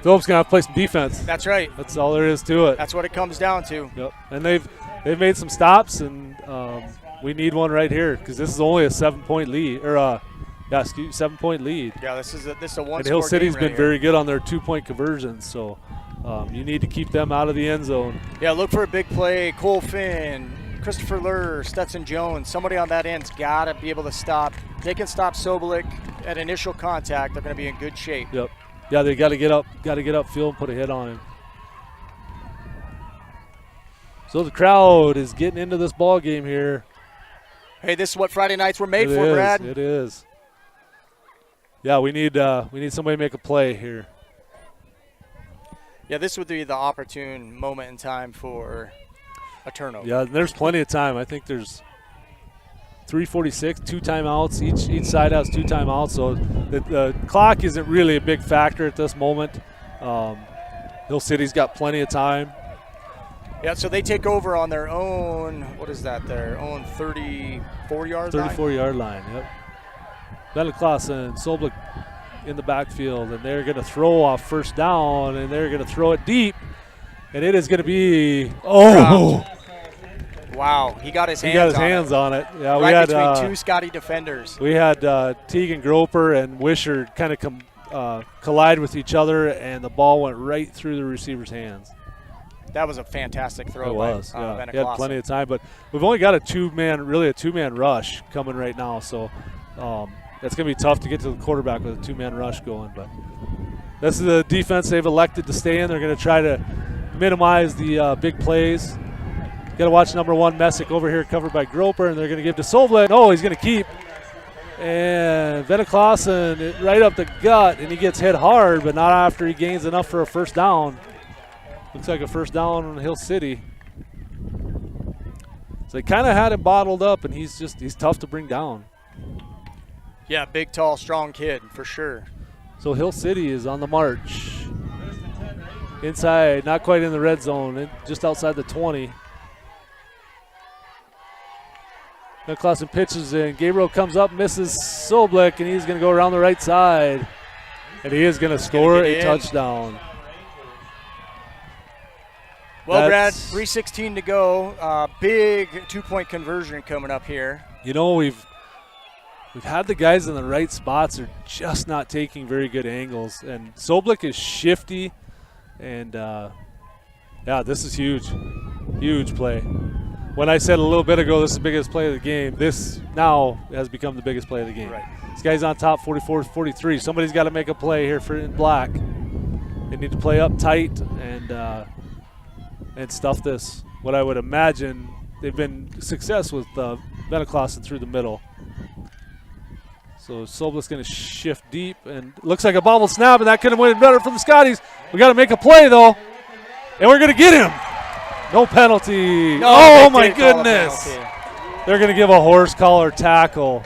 Phillip's going to have to play some defense. That's right. That's all there is to it. That's what it comes down to. Yep. And they've made some stops, and we need one right here because this is only a 7-point lead, or 7-point lead. Yeah, this is a one-score And Hill City's game been right very good on their 2-point conversions, so you need to keep them out of the end zone. Yeah, look for a big play. Cole Finn, Christopher Lurr, Stetson Jones. Somebody on that end's got to be able to stop. They can stop Sobolik at initial contact. They're going to be in good shape. Yep. Yeah, they got to get upfield and put a hit on him. So the crowd is getting into this ball game here. Hey, this is what Friday nights were made for, Brad. It is. Yeah, we need somebody to make a play here. Yeah, this would be the opportune moment in time for a turnover. Yeah, there's plenty of time. I think there's 3:46, 2 timeouts. Each side has 2 timeouts, so the clock isn't really a big factor at this moment. Hill City's got plenty of time. Yeah, so they take over on their own, what is that, their own 34-yard line? 34-yard line, yep. Veneklassen and Sobolik in the backfield, and they're going to throw off first down, and they're going to throw it deep, and it is going to be Wow, he got his hands on it. Yeah, right, we had between 2 Scotty defenders. We had Teagan Groper and Wisher kind of collide with each other, and the ball went right through the receiver's hands. That was a fantastic throw. It was. by He had plenty of time, but we've only got a two-man rush coming right now, so it's going to be tough to get to the quarterback with a 2-man rush going. But this is the defense they've elected to stay in. They're going to try to minimize the big plays. Got to watch number 1 Messick over here, covered by Groper, and they're going to give to Sobolik. Oh, he's going to keep. And Veneklassen right up the gut, and he gets hit hard, but not after he gains enough for a first down. Looks like a first down on Hill City. So they kind of had him bottled up, and he's tough to bring down. Yeah, big, tall, strong kid for sure. So Hill City is on the march. Inside, not quite in the red zone, just outside the 20. Veneklassen pitches in. Gabriel comes up, misses Sobolik, and he's going to go around the right side. And he is going to score a touchdown. Well, Brad, 3:16 to go. Big 2-point conversion coming up here. You know, we've had the guys in the right spots. They're just not taking very good angles. And Sobolik is shifty. And, this is huge. Huge play. When I said a little bit ago this is the biggest play of the game, this now has become the biggest play of the game. Right. This guy's on top, 44-43. Somebody's got to make a play here for in black. They need to play up tight and stuff this. What I would imagine, they've been success with Veneklassen through the middle. So Sobolik's going to shift deep, and looks like a bobble snap, and that could have went better for the Scotties. We got to make a play though, and we're going to get him. No penalty. No, oh my goodness! They're going to give a horse collar tackle.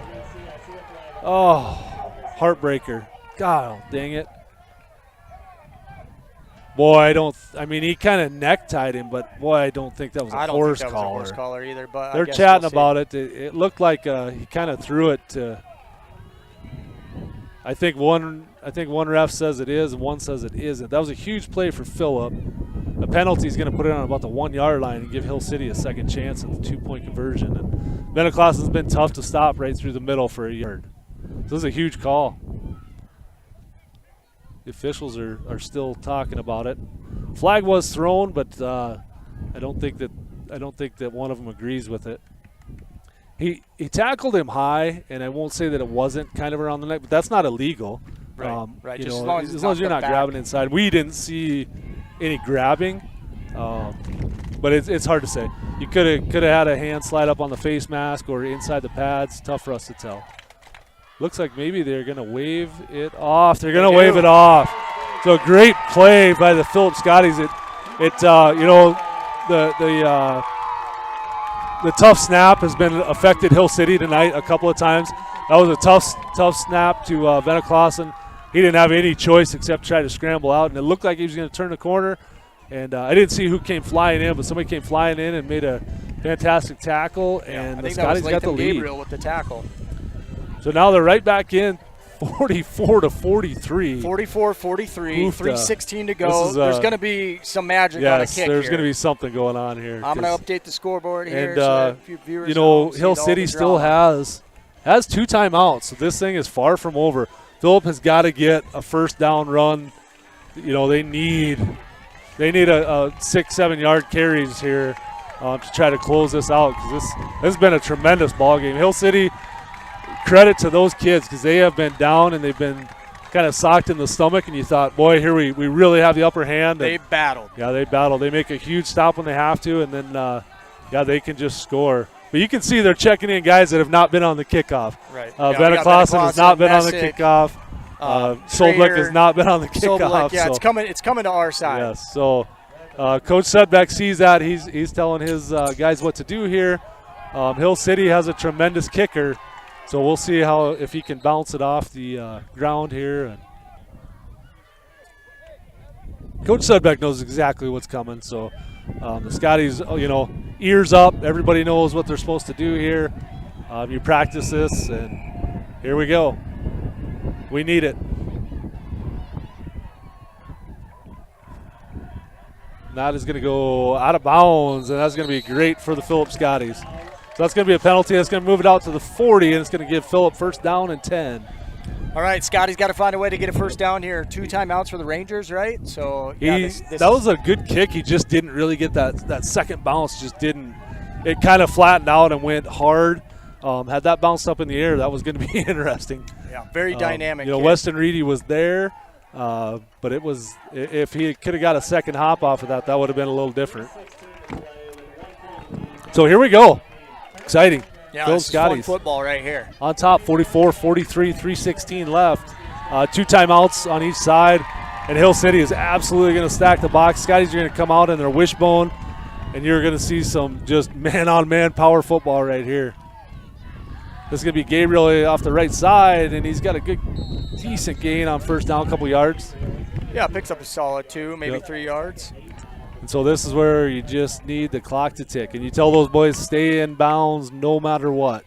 Oh, heartbreaker. God dang it. Boy, he kind of neck-tied him, but boy, I don't think that was a horse collar. I don't think that was a horse collar either, but they're chatting about it. It looked like he kind of threw it to. I think one ref says it is, and one says it isn't. That was a huge play for Phillip. A penalty is going to put it on about the 1-yard line and give Hill City a second chance at the 2-point conversion. And Veneklasen's been tough to stop right through the middle for a yard. So this is a huge call. The officials are still talking about it. Flag was thrown, but I don't think that one of them agrees with it. He tackled him high, and I won't say that it wasn't kind of around the neck, but that's not illegal. Right. Just as long as you're not grabbing inside. We didn't see any grabbing, but it's hard to say. You could have had a hand slide up on the face mask or inside the pads. Tough for us to tell. Looks like maybe they're going to wave it off. They're going to wave it off. So a great play by the Phillip Scotties. The tough snap has been affected Hill City tonight a couple of times. That was a tough snap to Veneclausen. He didn't have any choice except try to scramble out, and it looked like he was going to turn the corner. And I didn't see who came flying in, but somebody came flying in and made a fantastic tackle, and the Scotties got the lead. Gabriel with the tackle. So now they're right back in, 44-43. 44-43, 3:16 to go. There's going to be some magic on a kick. Yes, there's going to be something going on here. I'm going to update the scoreboard here. And, so that a few viewers Hill City still has 2 timeouts, so this thing is far from over. Phillip has got to get a first down run. They need a 6-7 yard carries here to try to close this out, because this has been a tremendous ball game. Hill City, credit to those kids, because they have been down and they've been kind of socked in the stomach, and you thought, boy, here we really have the upper hand. They battled. Yeah, they battled. They make a huge stop when they have to, and then they can just score. But you can see they're checking in guys that have not been on the kickoff. Right. Veneclausen has not been on the kickoff. Solblick has not been on the kickoff. Yeah, so. It's coming to our side. Yes. So Coach Sudbeck sees that. He's telling his guys what to do here. Hill City has a tremendous kicker, so we'll see if he can bounce it off the ground here. And Coach Sudbeck knows exactly what's coming. So the Scotties, ears up. Everybody knows what they're supposed to do here. You practice this, and here we go. We need it. That is going to go out of bounds, and that's going to be great for the Phillip Scotties. So that's going to be a penalty. That's going to move it out to the 40, and it's going to give Phillip first down and 10. All right, Scotty's got to find a way to get a first down here. 2 timeouts for the Rangers, right? So that was a good kick. He just didn't really get that second bounce. Just didn't. It kind of flattened out and went hard. Had that bounced up in the air, that was going to be interesting. Yeah, very dynamic. Weston Reedy was there, but it was, if he could have got a second hop off of that would have been a little different. So here we go. Exciting. Yeah, this is fun football right here. On top, 44-43, 3:16 left. 2 timeouts on each side, and Hill City is absolutely going to stack the box. Scotties are going to come out in their wishbone, and you're going to see some just man-on-man power football right here. This is going to be Gabriel off the right side, and he's got a good, decent gain on first down, a couple yards. Yeah, picks up a solid 2, maybe 3 yards. And so this is where you just need the clock to tick. And you tell those boys stay in bounds no matter what.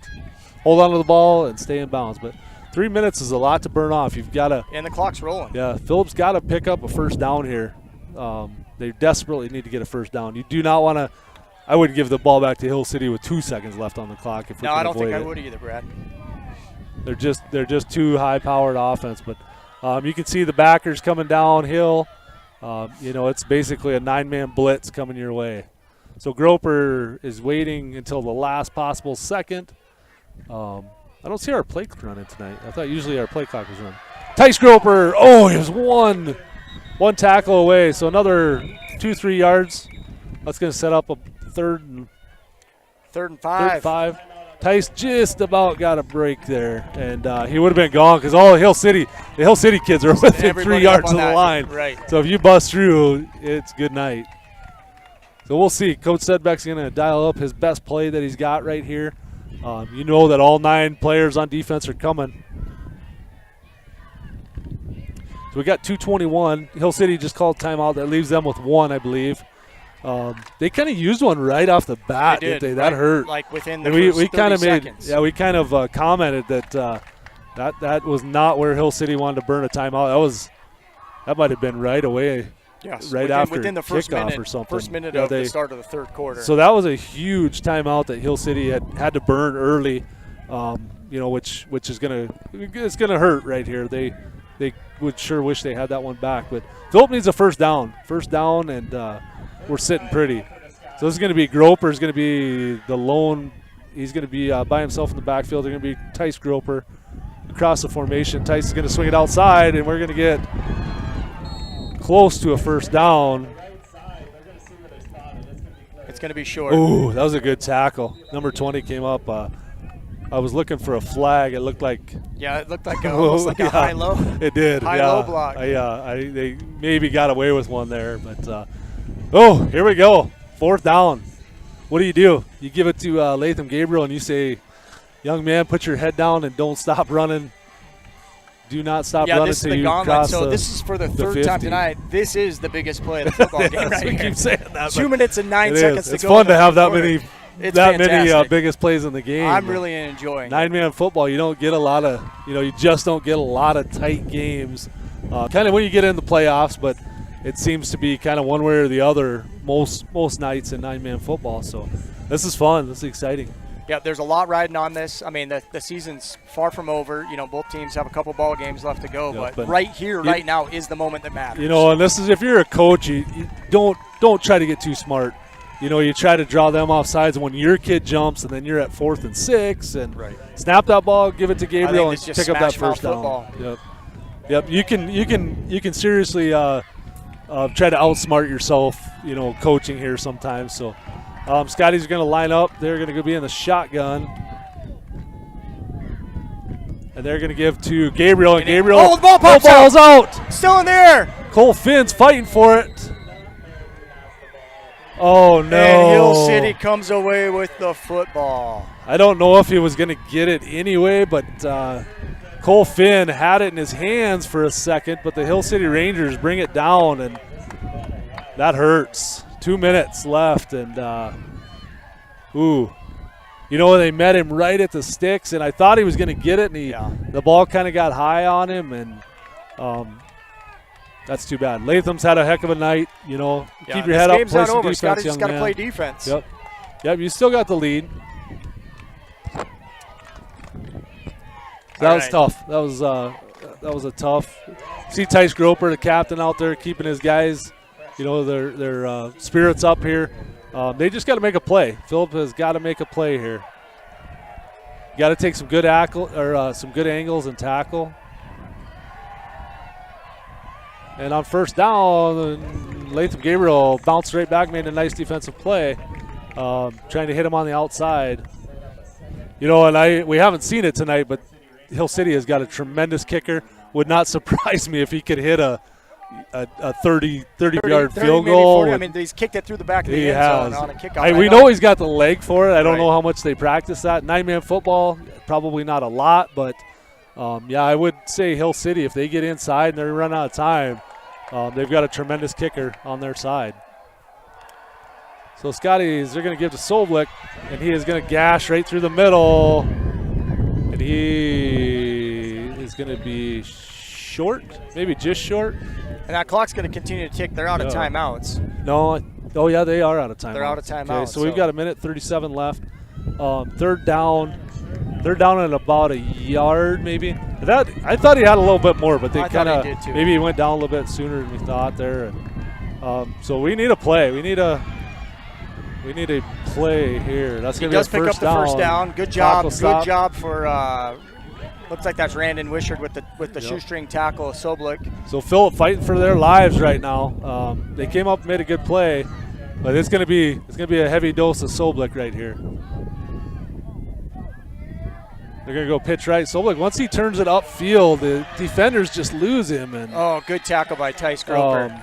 Hold on to the ball and stay in bounds. But 3 minutes is a lot to burn off. You've got to. And the clock's rolling. Yeah, Phillip's got to pick up a first down here. They desperately need to get a first down. You do not want to. I wouldn't give the ball back to Hill City with 2 seconds left on the clock. If we no, can I don't think avoid I would either, Brad. They're just too high-powered offense. But you can see the backers coming downhill. It's basically a 9-man blitz coming your way. So Groper is waiting until the last possible second. I don't see our play running tonight. I thought usually our play clock was running. Tice Groper, he was one tackle away. So another 2-3 yards. That's going to set up a third and 5. Tice just about got a break there, and he would have been gone because all the Hill City kids are within 3 yards of the line. Right. So if you bust through, it's good night. So we'll see. Coach Sedbeck's going to dial up his best play that he's got right here. You know that all 9 players on defense are coming. So we got 2:21. Hill City just called timeout. That leaves them with 1, I believe. They kind of used one right off the bat, didn't they? That hurt. Like within the first 30 seconds. Yeah, we kind of commented that that was not where Hill City wanted to burn a timeout. That might have been right away. Yes, within the first kickoff minute, or something. First minute of the start of the third quarter. So that was a huge timeout that Hill City had to burn early, which is gonna hurt right here. They would sure wish they had that one back, but Phillip needs a first down, and we're sitting pretty. So this is going to be Groper is going to be the lone. He's going to be by himself in the backfield. They're going to be Tice Groper across the formation. Tice is going to swing it outside, and we're going to get close to a first down. It's going to be short. Ooh, that was a good tackle. Number 20 came up. I was looking for a flag. It looked like. Yeah, it looked like almost like a high-low. It did. High-low block. They maybe got away with one there, but. Here we go. 4th down. What do? You give it to Latham Gabriel and you say, young man, put your head down and don't stop running. Do not stop yeah, running this is until the you gauntlet. cross So the this is for the third 50. time tonight. This is the biggest play of the football game right we here. keep saying that. 2 minutes and 9 seconds to go. It's fun to have that many It's many fantastic. biggest plays in the game. I'm really enjoying it. 9-man football, you don't get a lot of, you just don't get a lot of tight games. Kind of when you get in the playoffs, but it seems to be kind of one way or the other most nights in 9-man football. So this is fun. This is exciting. Yeah, there's a lot riding on this. I mean, the season's far from over. Both teams have a couple ball games left to go, but right here, right now is the moment that matters. And this is, if you're a coach, you don't try to get too smart. You try to draw them off sides when your kid jumps, and then you're at 4th and 6, and snap that ball, give it to Gabriel, and pick up that first down. Yep. You can seriously try to outsmart yourself, coaching here sometimes. So. Scotties are going to line up. They're going to be in the shotgun. And they're going to give to Gabriel. And Gabriel, the ball pops ball's out. Still in the air. Cole Finn's fighting for it. Oh, no. And Hill City comes away with the football. I don't know if he was going to get it anyway, but Cole Finn had it in his hands for a second, but the Hill City Rangers bring it down, and that hurts. 2 minutes left, and they met him right at the sticks, and I thought he was going to get it, and the ball kind of got high on him, and that's too bad. Latham's had a heck of a night. Keep your head up, play some defense, Scotty's young got to man. play defense. Yep. You still got the lead. That was tough. That was a tough. See Tice Groper, the captain, out there keeping his guys. Their spirits up here. They just got to make a play. Philip has got to make a play here. Got to take some good some good angles and tackle. And on first down, Latham Gabriel bounced right back, made a nice defensive play, trying to hit him on the outside. And we haven't seen it tonight, but Hill City has got a tremendous kicker. Would not surprise me if he could hit a 30-yard field goal. 40. I mean, he's kicked it through the back of the end zone on a kickoff. We know he's got the leg for it. I don't know how much they practice that. 9-man football, probably not a lot, but I would say Hill City, if they get inside and they run out of time, they've got a tremendous kicker on their side. So Scotties, they're going to give to Soblik, and he is going to gash right through the middle, and he is going to be short, maybe just short. And that clock's going to continue to tick. They're out of timeouts. No. Oh, yeah, they are out of timeouts. They're out of timeouts. Okay, so we've got 1:37 left. Third down. They're down at about a yard, maybe. I thought he had a little bit more, but they kind of maybe he went down a little bit sooner than we thought there. And so we need a play. We need a play here. That's going to be a first down. He does pick up the first down. Good job. Good job for. Looks like that's Randon Wishart with the shoestring tackle of Soblik. So Philip fighting for their lives right now. They came up and made a good play, but it's going to be a heavy dose of Soblik right here. They're going to go pitch right. Soblik, once he turns it upfield, the defenders just lose him. And good tackle by Tice Groper.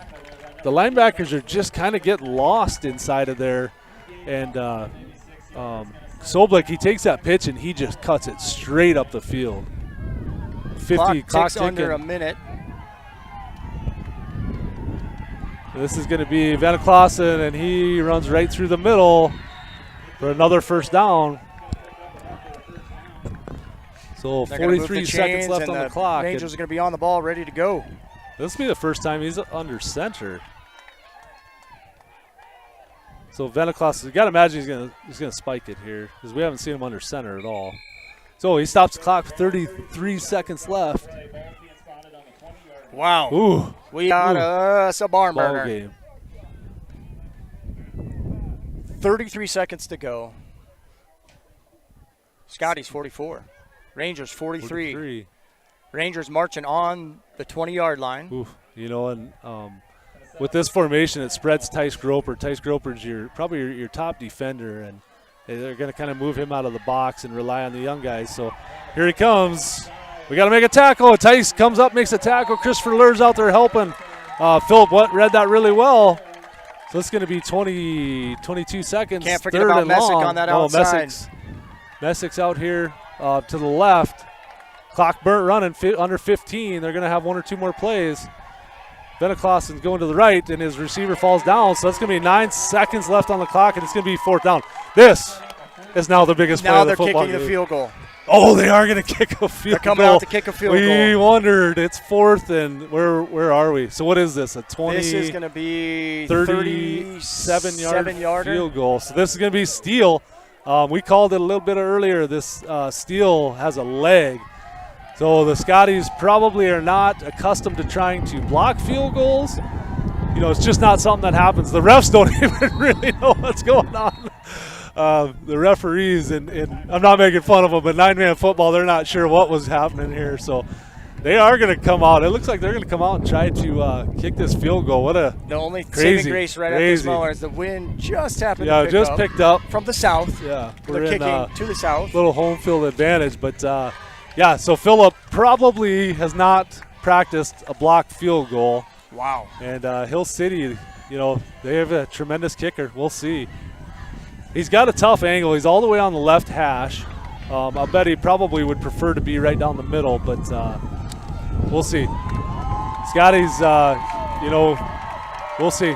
The linebackers are just kind of getting lost inside of there, and Soblik, he takes that pitch and he just cuts it straight up the field. 50 clock ticking. Under a minute. This is going to be Veneklaassen, and he runs right through the middle for another first down. So 43 seconds left on the clock. Rangers are going to be on the ball, ready to go. This will be the first time he's under center. So Veneklaassen, you got to imagine he's gonna spike it here because we haven't seen him under center at all. So he stops the clock. 33 seconds left. Wow. Ooh. We got us a barn burner. Game. 33 seconds to go. Scotties 44. Rangers 43. Rangers marching on the 20-yard line. Ooh. And with this formation, it spreads Tice Groper. Tice Groper's probably your top defender, and they're going to kind of move him out of the box and rely on the young guys. So here he comes. We got to make a tackle. Tice comes up, makes a tackle. Christopher Lur's out there helping. Philip read that really well. So it's going to be 22 seconds. Can't forget about Messick on that outside. Messick's out here. to the left. Clock burnt running under 15. They're going to have 1 or 2 more plays. Benaclaussen's going to the right, and his receiver falls down. So that's going to be 9 seconds left on the clock, and it's going to be 4th down. This is now the biggest play of the football game. Now they're kicking the field goal. Oh, they are going to kick a field goal. They're coming out to kick a field goal. We wondered. It's 4th, and where are we? So what is this, a 20? This is going to be 37-yard field goal. So this is going to be Steele. We called it a little bit earlier. This Steele has a leg. So the Scotties probably are not accustomed to trying to block field goals. You know, it's just not something that happens. The refs don't even really know what's going on. The referees, and I'm not making fun of them, but 9-man football, they're not sure what was happening here. So they are going to come out. It looks like they're going to come out and try to kick this field goal. What a The only crazy, saving grace right at this moment is the wind just happened to pick up. Picked up. From the south. Yeah. They're kicking to the south. Little home field advantage. But, so Phillip probably has not practiced a blocked field goal. Wow. And Hill City, they have a tremendous kicker. We'll see. He's got a tough angle. He's all the way on the left hash. I'll bet he probably would prefer to be right down the middle, but we'll see. Scotties, we'll see.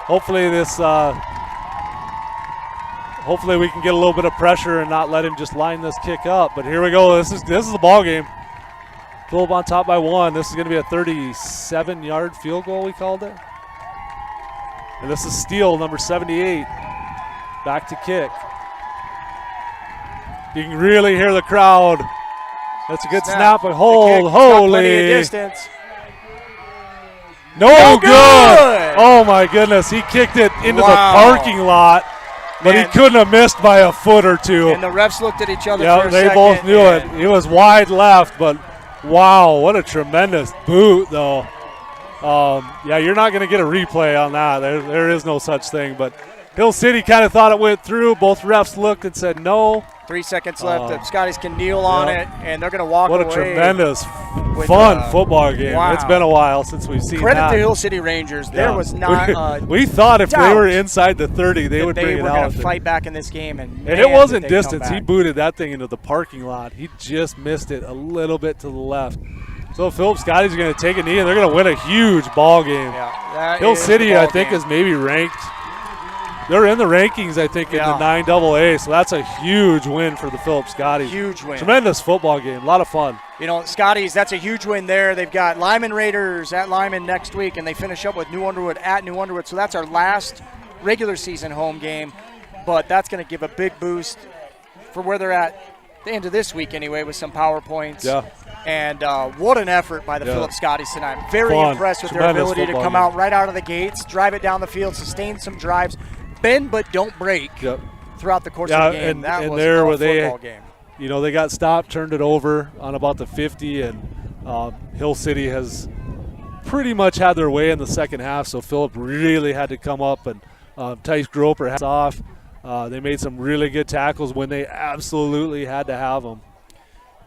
Hopefully hopefully we can get a little bit of pressure and not let him just line this kick up. But here we go. This is the ball game. Phillip on top by 1. This is going to be a 37-yard field goal, we called it. And this is Steele, number 78. Back to kick. You can really hear the crowd. That's a good snap and hold. Holy. Distance. No good. Oh, my goodness. He kicked it into the parking lot, but he couldn't have missed by a foot or 2. And the refs looked at each other for a they second. both knew it. He was wide left, but wow, what a tremendous boot, though. You're not going to get a replay on that. There is no such thing, but Hill City kind of thought it went through. Both refs looked and said no. 3 seconds left. The Scotties can kneel on it, and they're going to walk away. What a tremendous, fun football game. Wow. It's been a while since we've seen Credit that. to Hill City Rangers. There was not we thought if they were inside the 30, they would bring it out. They were going to fight back in this game. And it wasn't distance. He booted that thing into the parking lot. He just missed it a little bit to the left. So Phillip Scotties are going to take a knee, and they're going to win a huge ball game. Hill City, I think, is maybe ranked. They're in the rankings, I think, in the 9AA, so that's a huge win for the Phillip Scotties. Huge win. Tremendous football game. A lot of fun. Scotties, that's a huge win there. They've got Lyman Raiders at Lyman next week, and they finish up with New Underwood at New Underwood. So that's our last regular season home game, but that's going to give a big boost for where they're at the end of this week anyway with some PowerPoints. Yeah. And what an effort by the Phillip Scotties tonight. I'm very impressed with their ability to come out right out of the gates, drive it down the field, sustain some drives, bend but don't break throughout the course of the game. That was a football game. They got stopped, turned it over on about the 50, and Hill City has pretty much had their way in the second half, so Phillip really had to come up, and Tice Groper hats off. They made some really good tackles when they absolutely had to have them.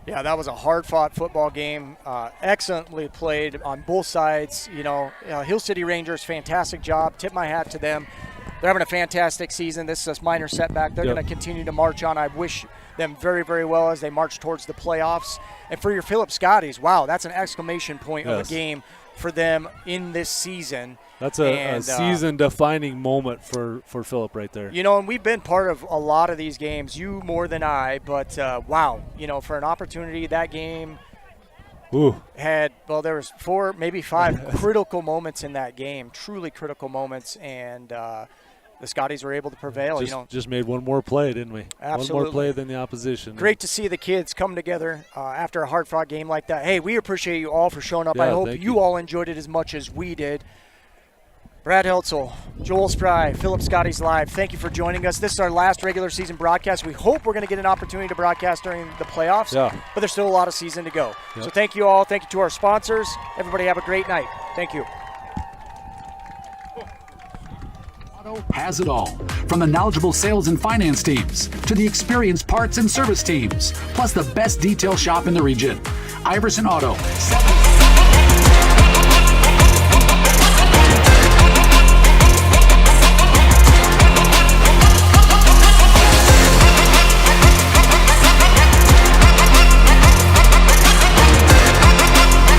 Yeah, that was a hard-fought football game. Excellently played on both sides. Hill City Rangers, fantastic job. Tip my hat to them. They're having a fantastic season. This is a minor setback. They're going to continue to march on. I wish them very, very well as they march towards the playoffs. And for your Phillip Scotties, wow, that's an exclamation point of a game for them in this season. That's a season-defining moment for Phillip right there. And we've been part of a lot of these games, you more than I, but wow, for an opportunity, that game had, there was 4, maybe 5 critical moments in that game, truly critical moments, and the Scotties were able to prevail. Just made one more play, didn't we? Absolutely. One more play than the opposition. Great to see the kids come together after a hard-fought game like that. Hey, we appreciate you all for showing up. I hope you all enjoyed it as much as we did. Brad Heltzel, Joel Spry, Phillip Scotties Live, thank you for joining us. This is our last regular season broadcast. We hope we're going to get an opportunity to broadcast during the playoffs, but there's still a lot of season to go. So thank you all. Thank you to our sponsors. Everybody have a great night. Thank you. Has it all, from the knowledgeable sales and finance teams to the experienced parts and service teams, plus the best detail shop in the region. Iverson Auto,